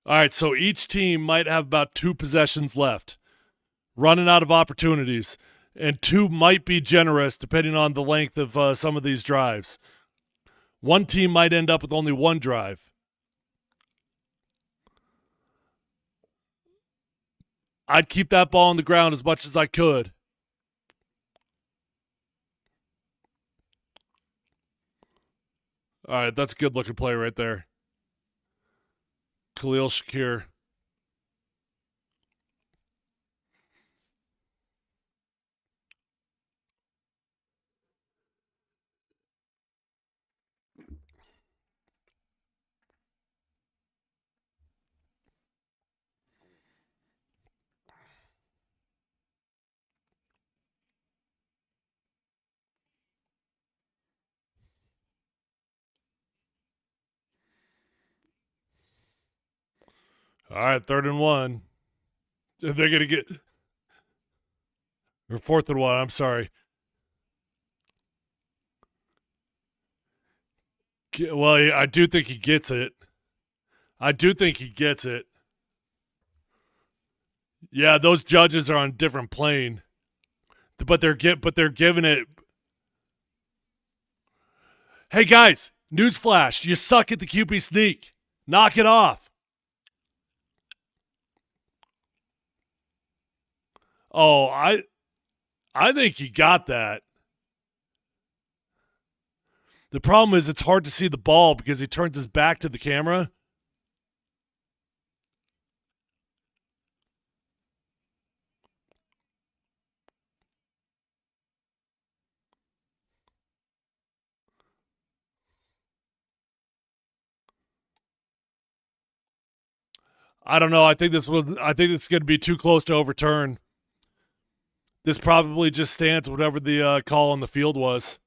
S1: All right, so each team might have about 2 possessions left, running out of opportunities, and 2 might be generous depending on the length of some of these drives. One team might end up with only 1 drive. I'd keep that ball on the ground as much as I could. All right, that's a good looking play right there. Khalil Shakir. All right, 3rd and 1. They're going to get. Or 4th and 1, I'm sorry. Well, I do think he gets it. I do think he gets it. Yeah, those judges are on a different plane, but they're giving it. Hey guys, newsflash: you suck at the QB sneak. Knock it off. Oh, I think he got that. The problem is it's hard to see the ball because he turns his back to the camera. I don't know. I think it's going to be too close to overturn. This probably just stands whatever the call on the field was.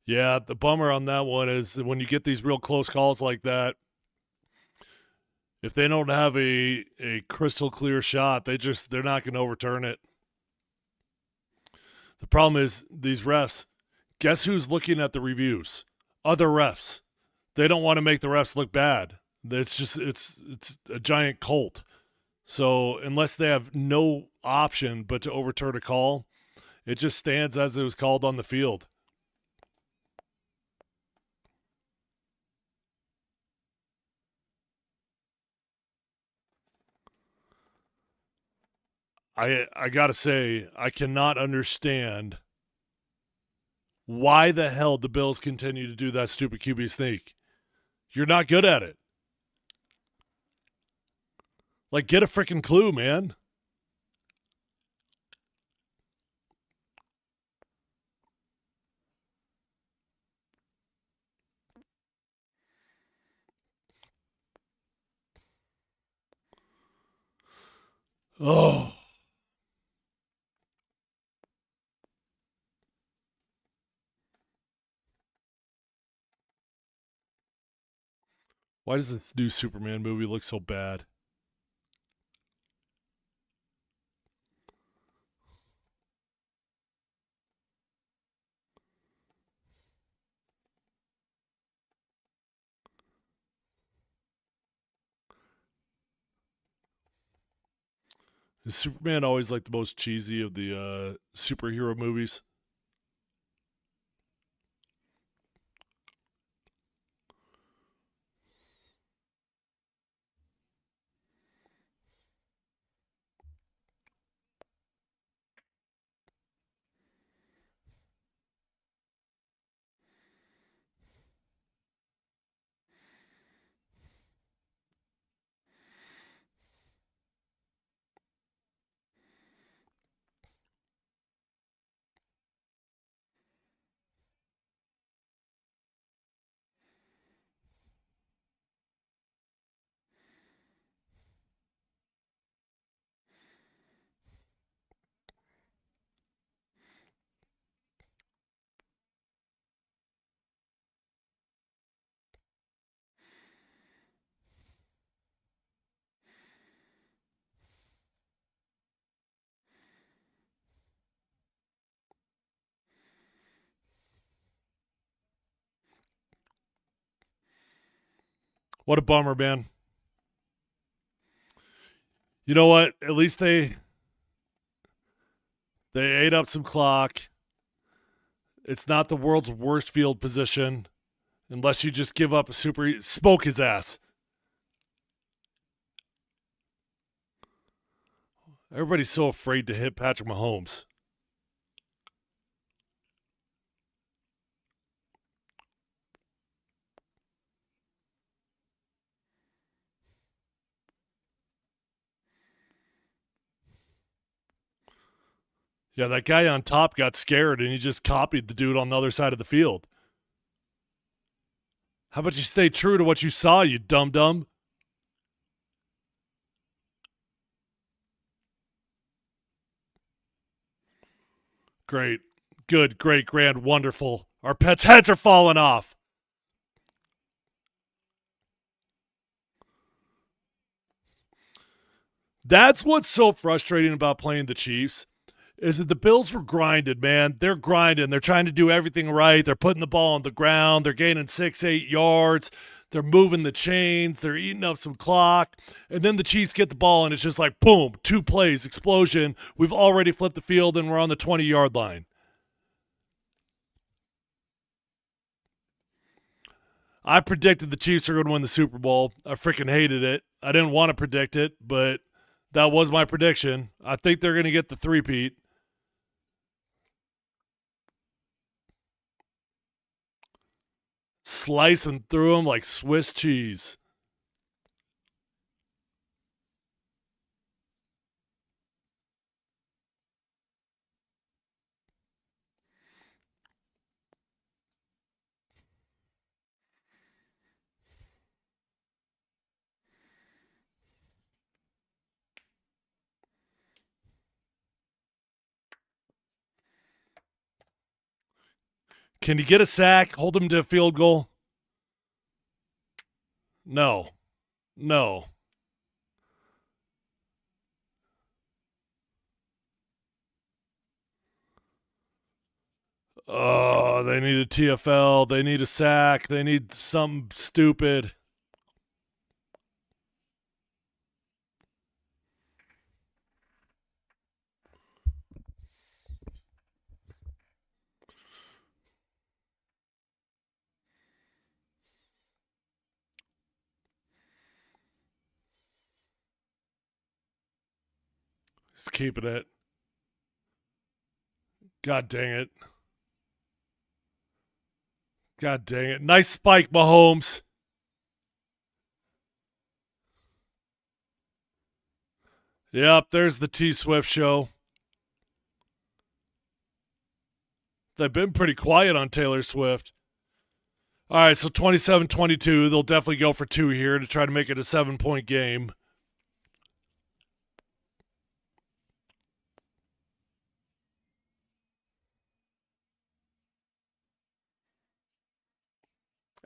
S1: Yeah, the bummer on that one is when you get these real close calls like that, if they don't have a crystal clear shot, they're not going to overturn it. The problem is these refs. Guess who's looking at the reviews? Other refs. They don't want to make the refs look bad. It's a giant cult. So unless they have no option but to overturn a call, it just stands as it was called on the field. I gotta say, I cannot understand why the hell the Bills continue to do that stupid QB sneak. You're not good at it. Like, get a freaking clue, man. Oh. Why does this new Superman movie look so bad? Is Superman always like the most cheesy of the superhero movies? What a bummer, man. You know what? At least they ate up some clock. It's not the world's worst field position unless you just give up a super smoke his ass. Everybody's so afraid to hit Patrick Mahomes. Yeah, that guy on top got scared and he just copied the dude on the other side of the field. How about you stay true to what you saw, you dum dum? Great. Good, great, grand, wonderful. Our pets' heads are falling off. That's what's so frustrating about playing the Chiefs is that the Bills were grinded, man. They're grinding. They're trying to do everything right. They're putting the ball on the ground. They're gaining 6, 8 yards. They're moving the chains. They're eating up some clock. And then the Chiefs get the ball, and it's just like, boom, 2 plays, explosion. We've already flipped the field, and we're on the 20-yard line. I predicted the Chiefs are going to win the Super Bowl. I freaking hated it. I didn't want to predict it, but that was my prediction. I think they're going to get the three-peat. Slicing through them like Swiss cheese. Can you get a sack? Hold him to a field goal? No. No. Oh, they need a TFL. They need a sack. They need something stupid. Just keeping it. God dang it. God dang it. Nice spike, Mahomes. Yep, there's the T Swift show. They've been pretty quiet on Taylor Swift. All right, so 27-22. They'll definitely go for two here to try to make it a 7-point game.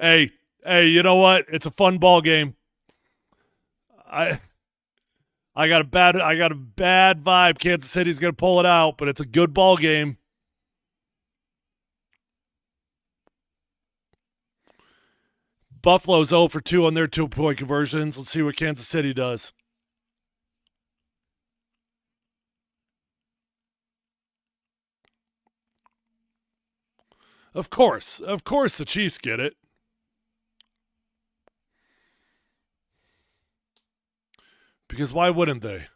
S1: Hey, hey, you know what? It's a fun ball game. I I got a bad vibe. Kansas City's gonna pull it out, but it's a good ball game. Buffalo's 0 for 2 on their 2-point conversions. Let's see what Kansas City does. Of course, the Chiefs get it. Because why wouldn't they?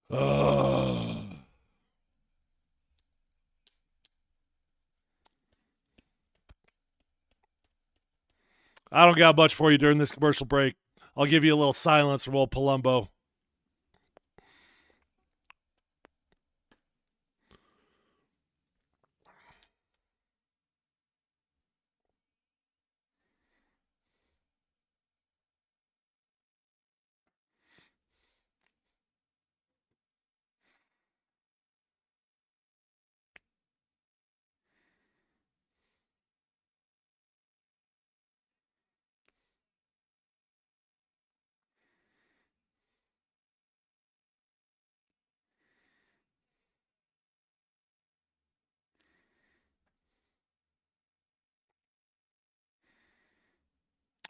S1: Uh, I don't got much for you during this commercial break. I'll give you a little silence from old Palumbo.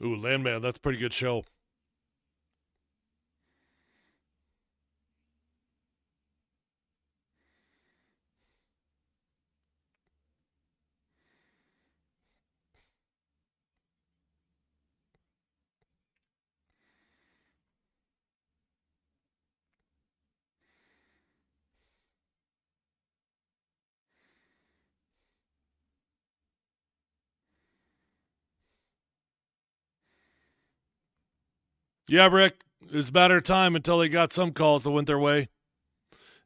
S1: Ooh, Landman, that's a pretty good show. Yeah, Rick, it was a matter of time until they got some calls that went their way.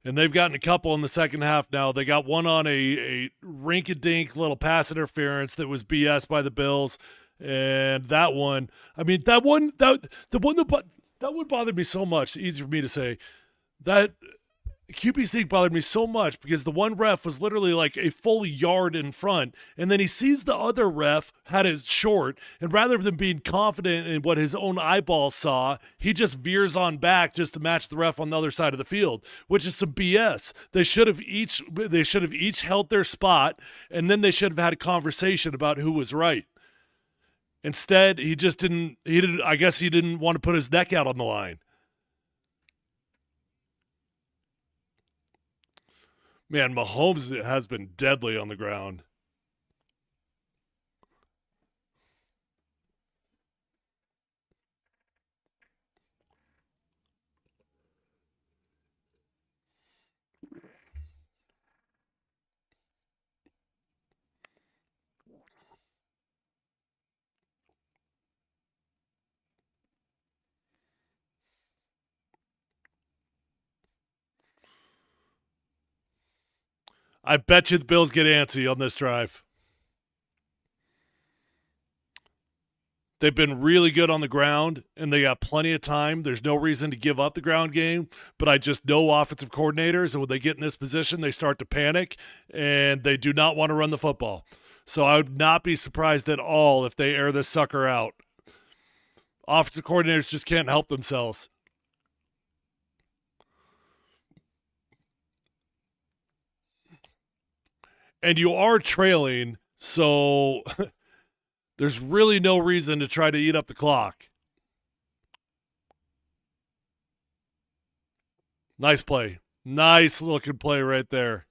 S1: And they've gotten a couple in the second half now. They got one on a rink-a-dink little pass interference that was BS by the Bills, and that one. I mean, that one bothered me so much. It's easy for me to say that QB sneak bothered me so much because the one ref was literally like a full yard in front, and then he sees the other ref had it short, and rather than being confident in what his own eyeballs saw, he just veers on back just to match the ref on the other side of the field, which is some BS. They should have each held their spot, and then they should have had a conversation about who was right. Instead, he just didn't. He didn't. I guess he didn't want to put his neck out on the line. Man, Mahomes has been deadly on the ground. I bet you the Bills get antsy on this drive. They've been really good on the ground, and they got plenty of time. There's no reason to give up the ground game, but I just know offensive coordinators, and when they get in this position, they start to panic, and they do not want to run the football. So I would not be surprised at all if they air this sucker out. Offensive coordinators just can't help themselves. And you are trailing, so there's really no reason to try to eat up the clock. Nice play. Nice looking play right there.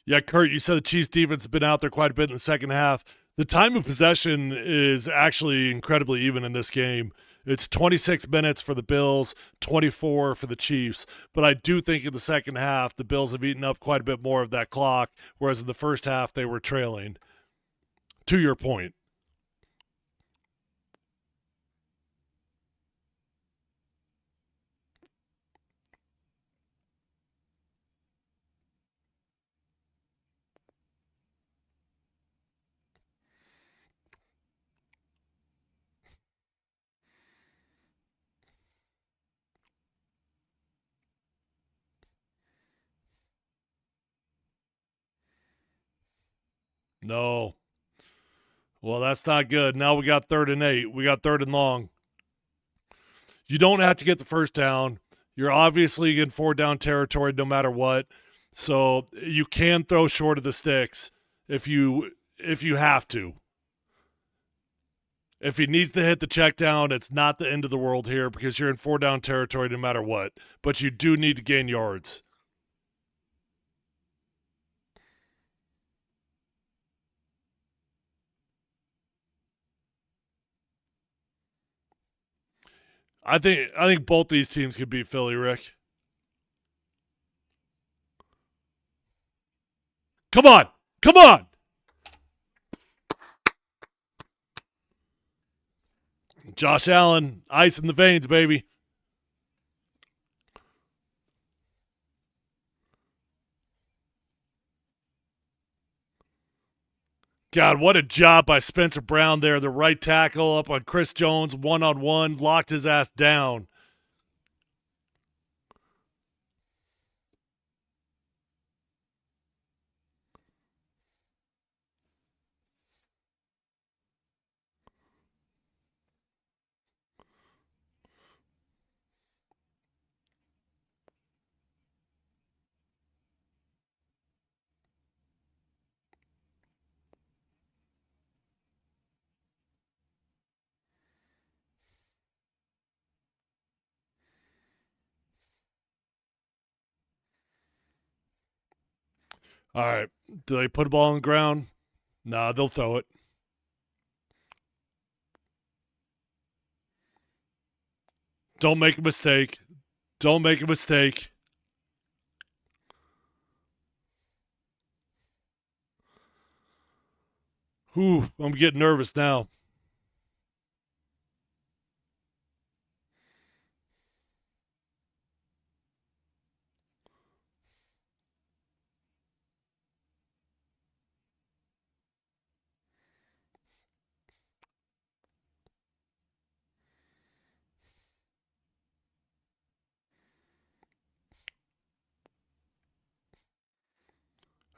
S1: Yeah, Kurt, you said the Chiefs defense has been out there quite a bit in the second half. The time of possession is actually incredibly even in this game. It's 26 minutes for the Bills, 24 for the Chiefs. But I do think in the second half, the Bills have eaten up quite a bit more of that clock, whereas in the first half, they were trailing. To your point. No. Well, that's not good. Now we got 3rd and 8. We got 3rd and long. You don't have to get the first down. You're obviously in 4 down territory no matter what. So you can throw short of the sticks if you have to. If he needs to hit the check down, it's not the end of the world here because you're in 4 down territory no matter what. But you do need to gain yards. I think both these teams could beat Philly, Rick. Come on. Come on. Josh Allen, ice in the veins, baby. God, what a job by Spencer Brown there. The right tackle up on Chris Jones, one-on-one, locked his ass down. All right. Do they put a ball on the ground? Nah, they'll throw it. Don't make a mistake. Don't make a mistake. Whew, I'm getting nervous now.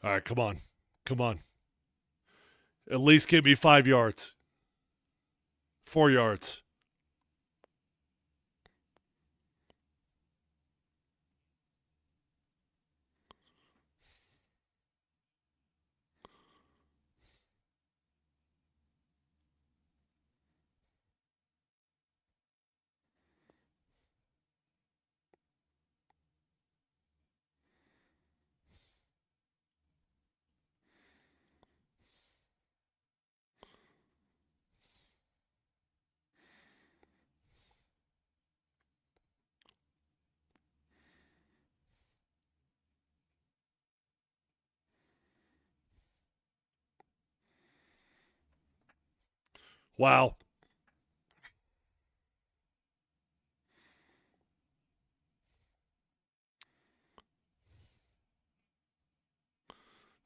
S1: All right, come on. Come on. At least give me 5 yards. 4 yards. Wow.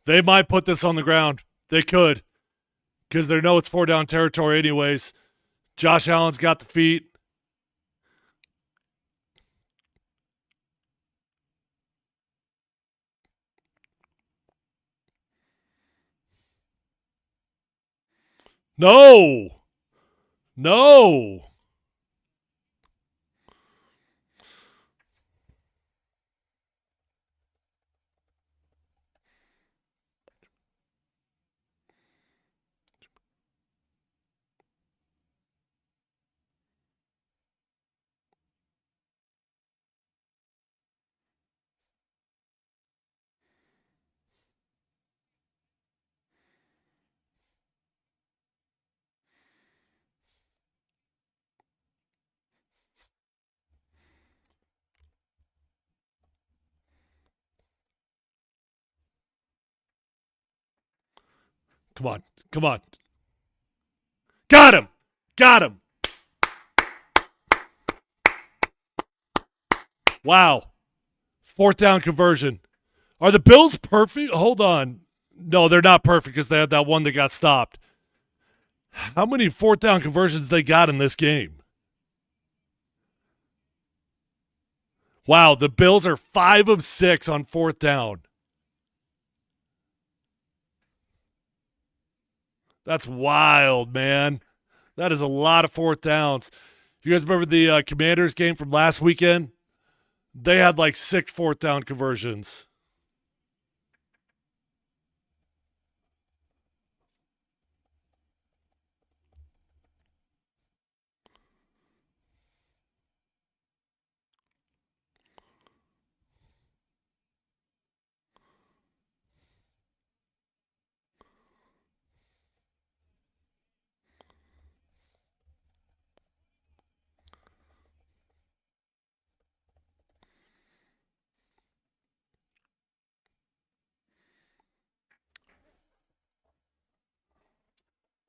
S1: They might put this on the ground. They could, because they know it's 4 down territory, anyways. Josh Allen's got the feet. No. No. Come on. Come on. Got him. Got him. Wow. 4th down conversion. Are the Bills perfect? Hold on. No, they're not perfect because they had that one that got stopped. How many 4th down conversions they got in this game? Wow, the Bills are 5 of 6 on 4th down. That's wild, man. That is a lot of 4th downs. You guys remember the Commanders game from last weekend? They had like 6 4th down conversions.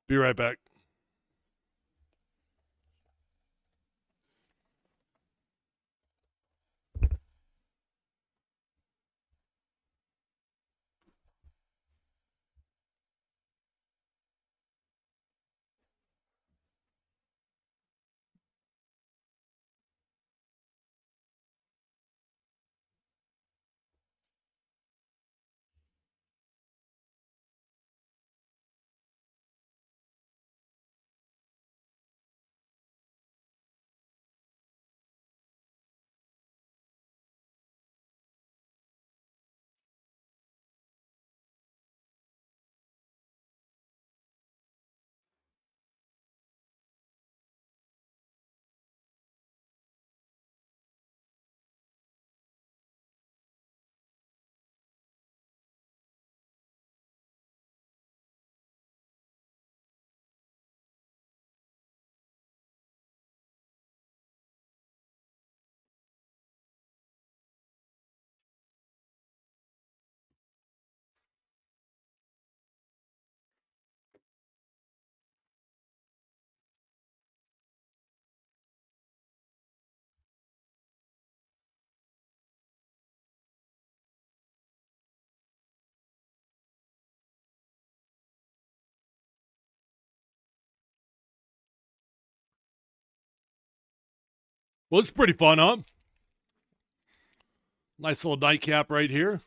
S1: Be right back. Well, it's pretty fun, huh? Nice little nightcap right here.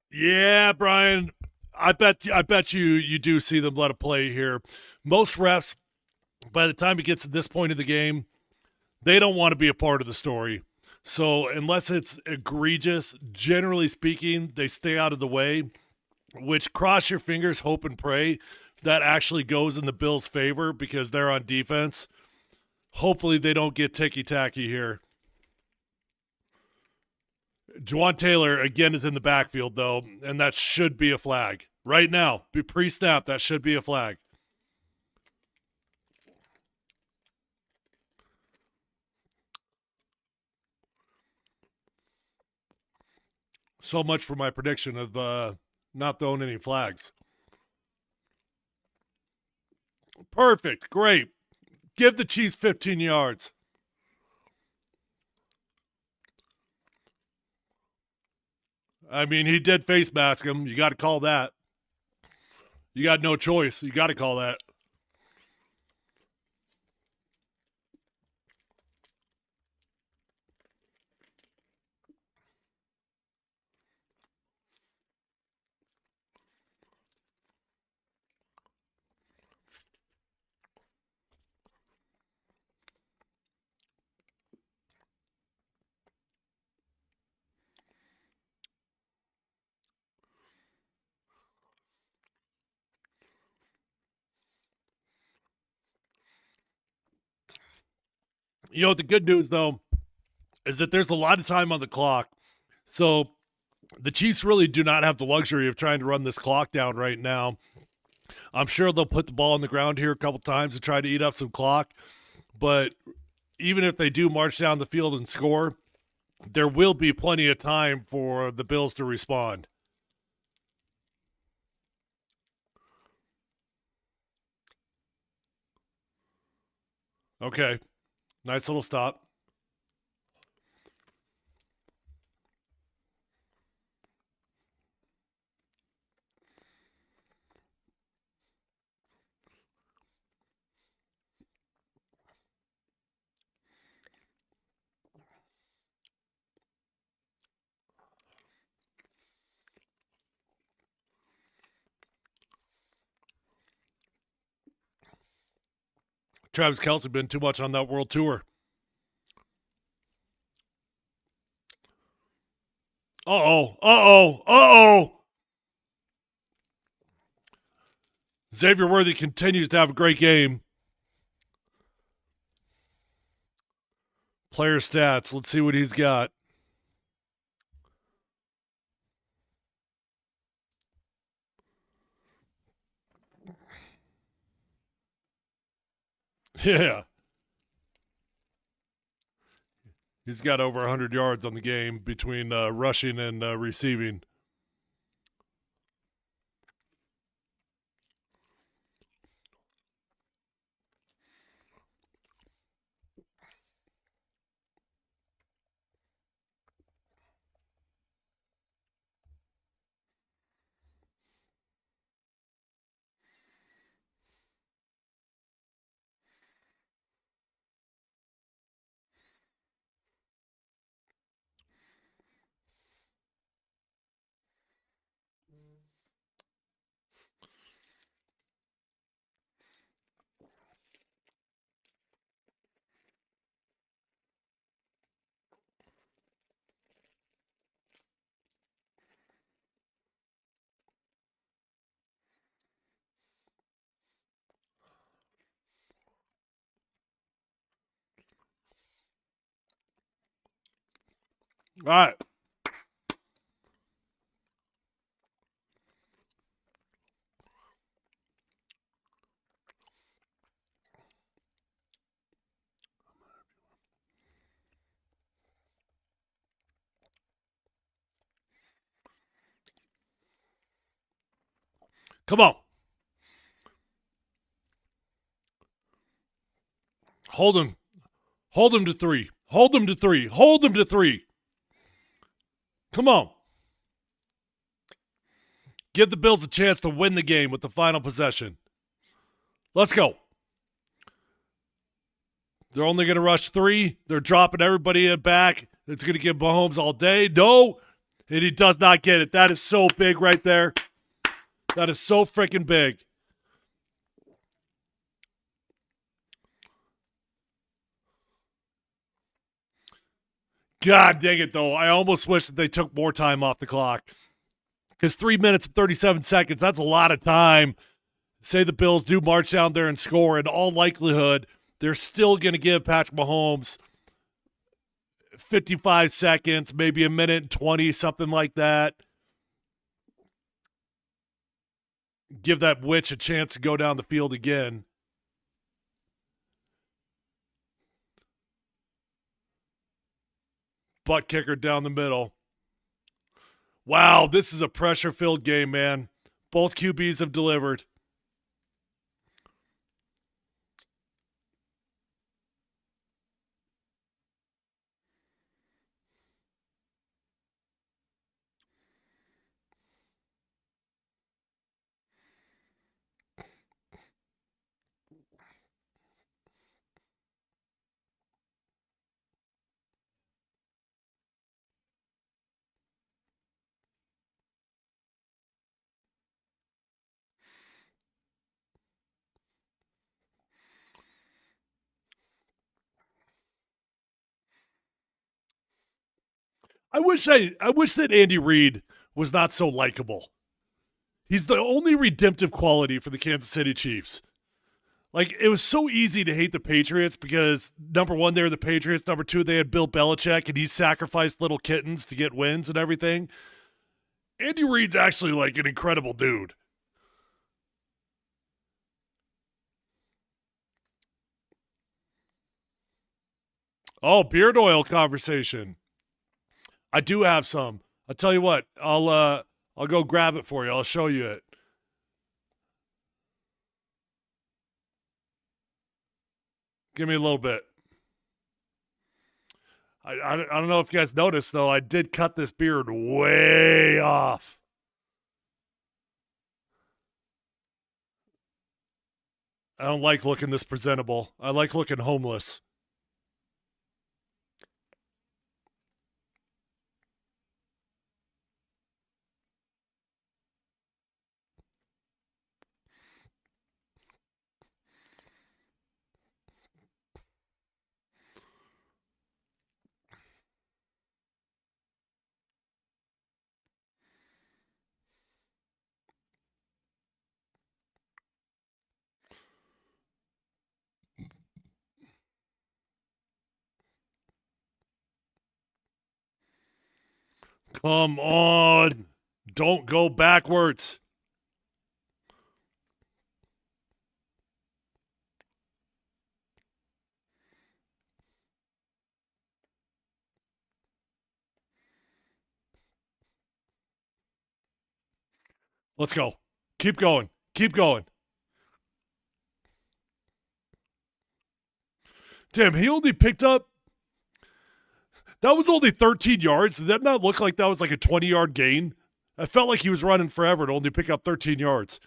S1: Yeah, Brian. I bet you do see them let a play here. Most refs, by the time it gets to this point of the game, they don't want to be a part of the story. So unless it's egregious, generally speaking, they stay out of the way. Which, cross your fingers, hope and pray that actually goes in the Bills' favor because they're on defense. Hopefully, they don't get ticky tacky here. Juwan Taylor again is in the backfield though, and that should be a flag right now. Be pre-snap, that should be a flag. So much for my prediction of not throwing any flags. Perfect, great. Give the Chiefs 15 yards. I mean, he did face mask him. You got to call that. You got no choice. You got to call that. You know, the good news, though, is that there's a lot of time on the clock. So the Chiefs really do not have the luxury of trying to run this clock down right now. I'm sure they'll put the ball on the ground here a couple times to try to eat up some clock. But even if they do march down the field and score, there will be plenty of time for the Bills to respond. Okay. Nice little stop. Travis Kelce been too much on that world tour. Uh oh. Xavier Worthy continues to have a great game. Player stats. Let's see what he's got. Yeah. He's got over 100 yards on the game between rushing and receiving. All right. Come on. Hold him. Hold him to 3. Hold him to 3. Hold him to 3. Come on. Give the Bills a chance to win the game with the final possession. Let's go. They're only going to rush 3. They're dropping everybody back. It's going to give Mahomes all day. No. And he does not get it. That is so big right there. That is so freaking big. God dang it, though. I almost wish that they took more time off the clock. Because 3 minutes and 37 seconds, that's a lot of time. Say the Bills do march down there and score. In all likelihood, they're still going to give Patrick Mahomes 55 seconds, maybe a minute and 20, something like that. Give that witch a chance to go down the field again. Butt kicker down the middle. Wow, this is a pressure-filled game, man. Both QBs have delivered. I wish that Andy Reid was not so likable. He's the only redemptive quality for the Kansas City Chiefs. Like, it was so easy to hate the Patriots because, number one, they were the Patriots. Number two, they had Bill Belichick, and he sacrificed little kittens to get wins and everything. Andy Reid's actually, like, an incredible dude. Oh, beard oil conversation. I do have some. I'll tell you what. I'll go grab it for you. I'll show you it. Give me a little bit. I don't know if you guys noticed, though, I did cut this beard way off. I don't like looking this presentable. I like looking homeless. Come on. Don't go backwards. Let's go. Keep going. Keep going. Damn, he only picked up. That was only 13 yards. Did that not look like that was like a 20-yard gain? I felt like he was running forever to only pick up 13 yards.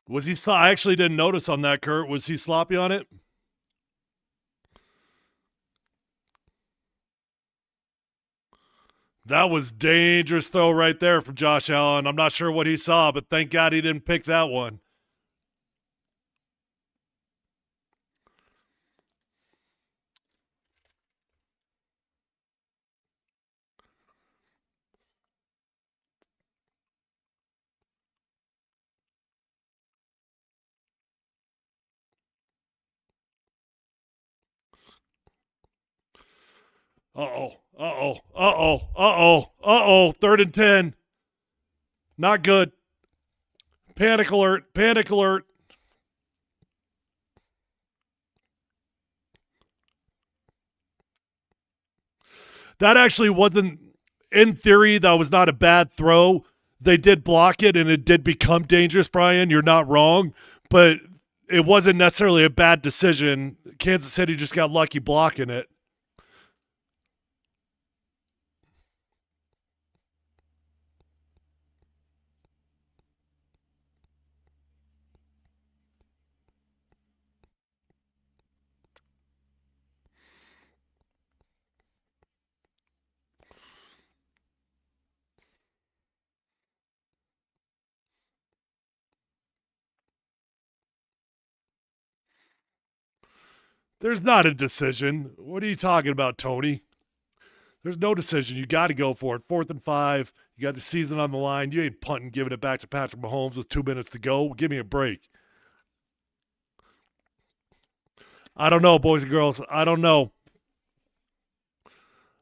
S1: Was he? I actually didn't notice on that, Kurt. Was he sloppy on it? That was dangerous throw right there from Josh Allen. I'm not sure what he saw, but thank God he didn't pick that one. Uh-oh. Uh-oh. Uh-oh. Uh-oh. Uh-oh. 3rd and 10. Not good. Panic alert. Panic alert. That actually wasn't, in theory, that was not a bad throw. They did block it, and it did become dangerous, Brian. You're not wrong. But it wasn't necessarily a bad decision. Kansas City just got lucky blocking it. There's not a decision. What are you talking about, Tony? There's no decision. You got to go for it. 4th and 5. You got the season on the line. You ain't punting, giving it back to Patrick Mahomes with 2 minutes to go. Give me a break. I don't know, boys and girls. I don't know.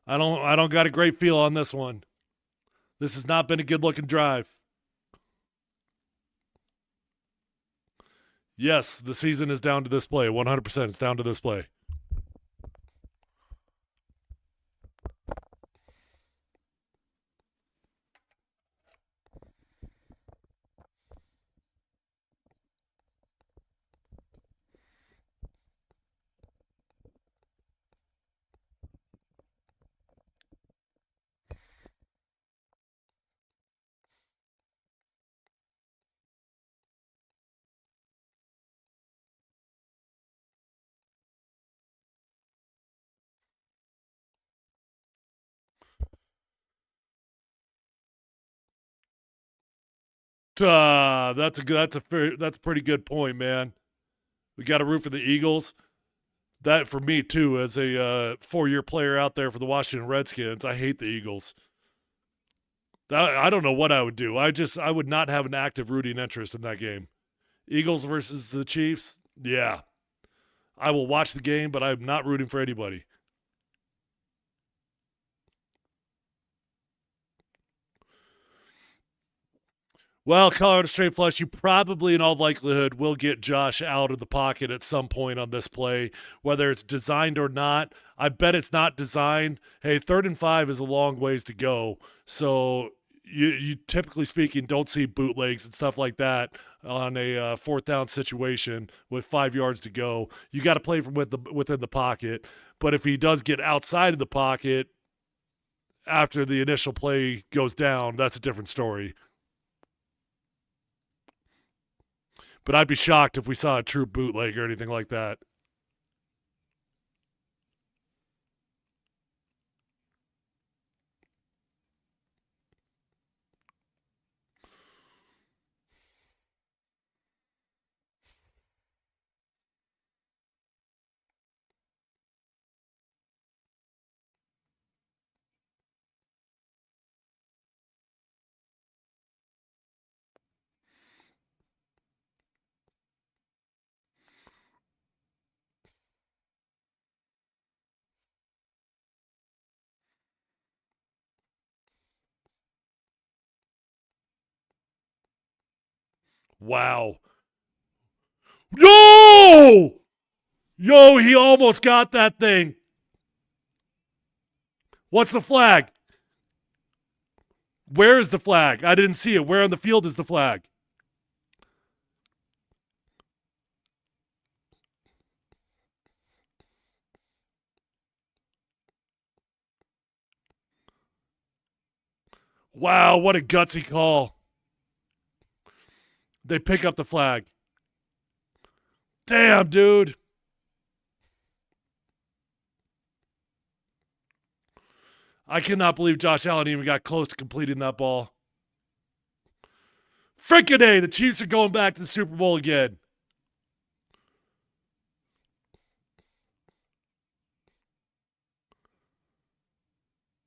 S1: I don't got a great feel on this one. This has not been a good looking drive. Yes, the season is down to this play. 100%. It's down to this play. That's a pretty good point, man. We got to root for the Eagles. That for me too, as a 4-year player out there for the Washington Redskins, I hate the Eagles. I don't know what I would do. I would not have an active rooting interest in that game. Eagles versus the Chiefs. Yeah, I will watch the game, but I'm not rooting for anybody. Well, Colorado Straight Flush, you probably, in all likelihood, will get Josh out of the pocket at some point on this play, whether it's designed or not. I bet it's not designed. Hey, 3rd and 5 is a long ways to go. So you typically speaking, don't see bootlegs and stuff like that on a 4th down situation with 5 yards to go. You got to play from within the pocket. But if he does get outside of the pocket after the initial play goes down, that's a different story. But I'd be shocked if we saw a true bootleg or anything like that. Wow. Yo! Yo, he almost got that thing. What's the flag? Where is the flag? I didn't see it. Where on the field is the flag? Wow, what a gutsy call. They pick up the flag. Damn, dude. I cannot believe Josh Allen even got close to completing that ball. Frickin' A, the Chiefs are going back to the Super Bowl again.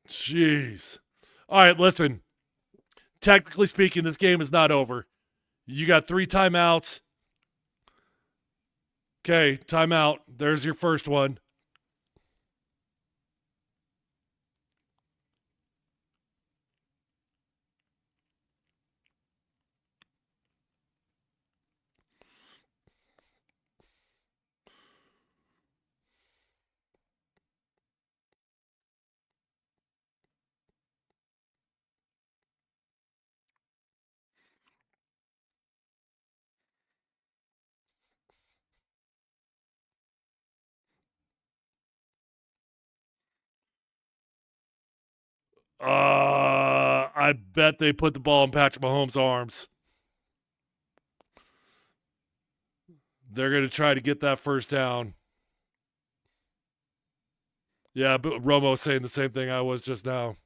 S1: Jeez. All right, listen. Technically speaking, this game is not over. You got 3 timeouts. Okay, timeout. There's your first one. I bet they put the ball in Patrick Mahomes' arms. They're going to try to get that first down. Yeah, but Romo's saying the same thing I was just now.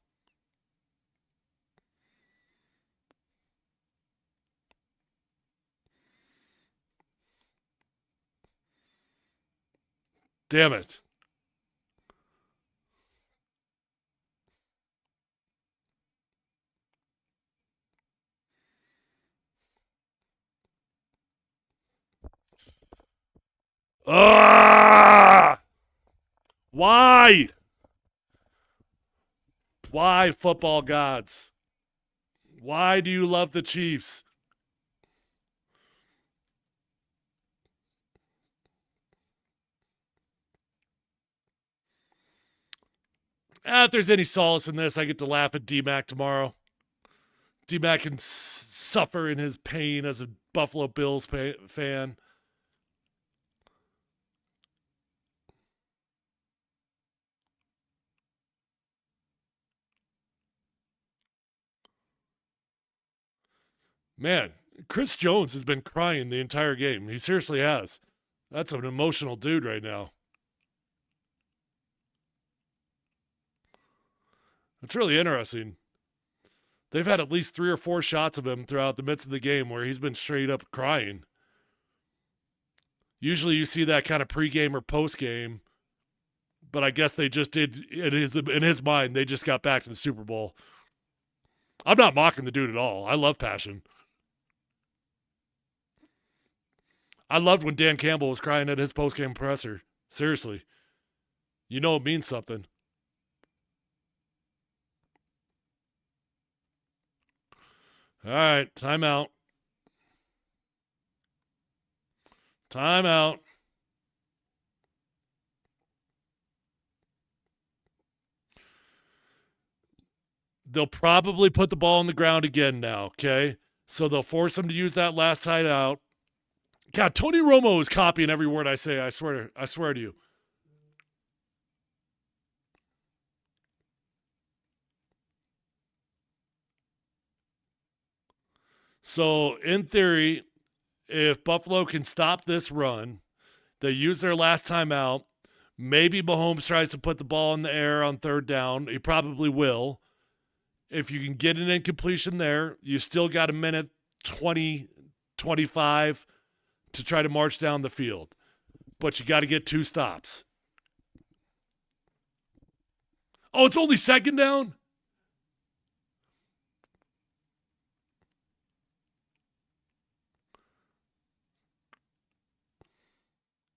S1: Damn it. Ah! Why? Why, football gods? Why do you love the Chiefs? If there's any solace in this, I get to laugh at D-Mac tomorrow. D-Mac can suffer in his pain as a Buffalo Bills fan. Man, Chris Jones has been crying the entire game. He seriously has. That's an emotional dude right now. It's really interesting. They've had at least 3 or 4 shots of him throughout the midst of the game where he's been straight up crying. Usually you see that kind of pregame or postgame, but I guess they just did in his mind, they just got back to the Super Bowl. I'm not mocking the dude at all. I love passion. I loved when Dan Campbell was crying at his postgame presser. Seriously. You know it means something. All right, timeout. Timeout. They'll probably put the ball on the ground again now, okay? So they'll force him to use that last timeout. God, Tony Romo is copying every word I say. I swear to you. So in theory, if Buffalo can stop this run, they use their last timeout. Maybe Mahomes tries to put the ball in the air on third down. He probably will. If you can get an incompletion there, you still got a minute 20, 25 to try to march down the field. But you got to get 2 stops. Oh, it's only second down?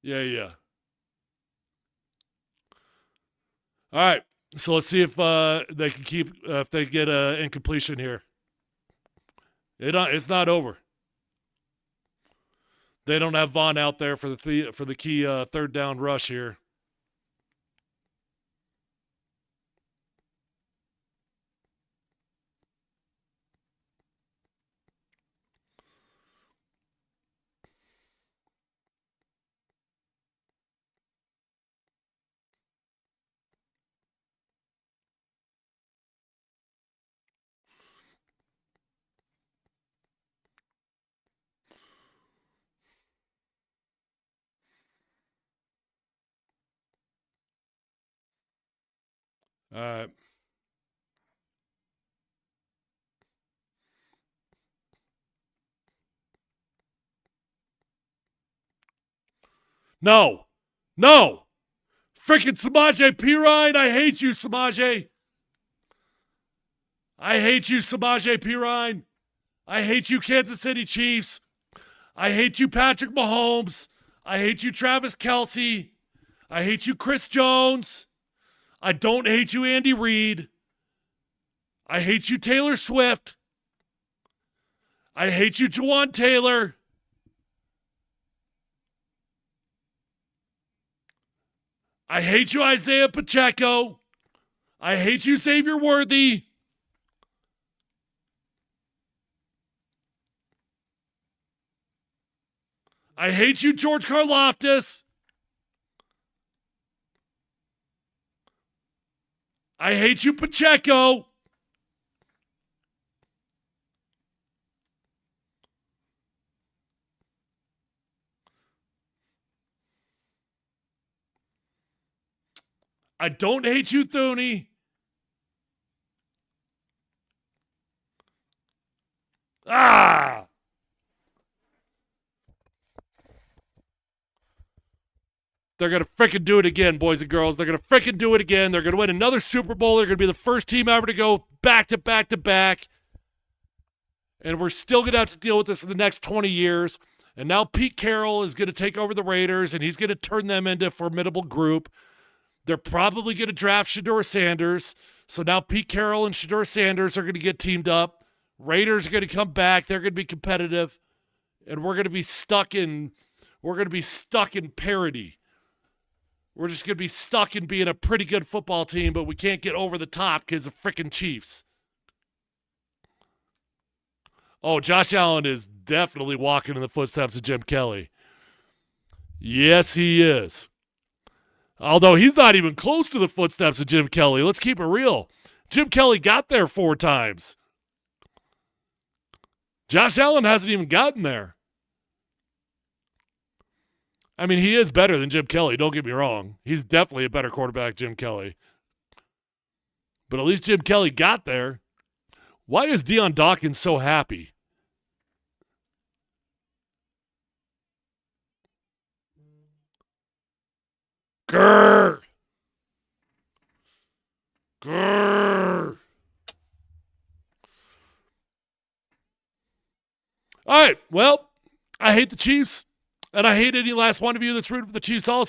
S1: Yeah. All right. So let's see if they can keep if they get an incompletion here. It's not over. They don't have Vaughn out there for the key third down rush here. All right. No. Freaking Samaje Perine. I hate you, Samaje. I hate you, Samaje Perine. I hate you, Kansas City Chiefs. I hate you, Patrick Mahomes. I hate you, Travis Kelce. I hate you, Chris Jones. I don't hate you, Andy Reid. I hate you, Taylor Swift. I hate you, Jawan Taylor. I hate you, Isaiah Pacheco. I hate you, Xavier Worthy. I hate you, George Karlaftis. I hate you, Pacheco. I don't hate you, Thuney. Ah! They're going to freaking do it again, boys and girls. They're going to freaking do it again. They're going to win another Super Bowl. They're going to be the first team ever to go back to back to back. And we're still going to have to deal with this for the next 20 years. And now Pete Carroll is going to take over the Raiders, and he's going to turn them into a formidable group. They're probably going to draft Shedeur Sanders. So now Pete Carroll and Shedeur Sanders are going to get teamed up. Raiders are going to come back. They're going to be competitive. And we're going to be stuck in parity. We're just going to be stuck in being a pretty good football team, but we can't get over the top because of frickin' Chiefs. Oh, Josh Allen is definitely walking in the footsteps of Jim Kelly. Yes, he is. Although he's not even close to the footsteps of Jim Kelly. Let's keep it real. Jim Kelly got there 4 times. Josh Allen hasn't even gotten there. I mean, he is better than Jim Kelly, don't get me wrong. He's definitely a better quarterback than Jim Kelly. But at least Jim Kelly got there. Why is Deion Dawkins so happy? Grrr! Grrr! All right, well, I hate the Chiefs, and I hate any last one of you that's rooting for the Chiefs also.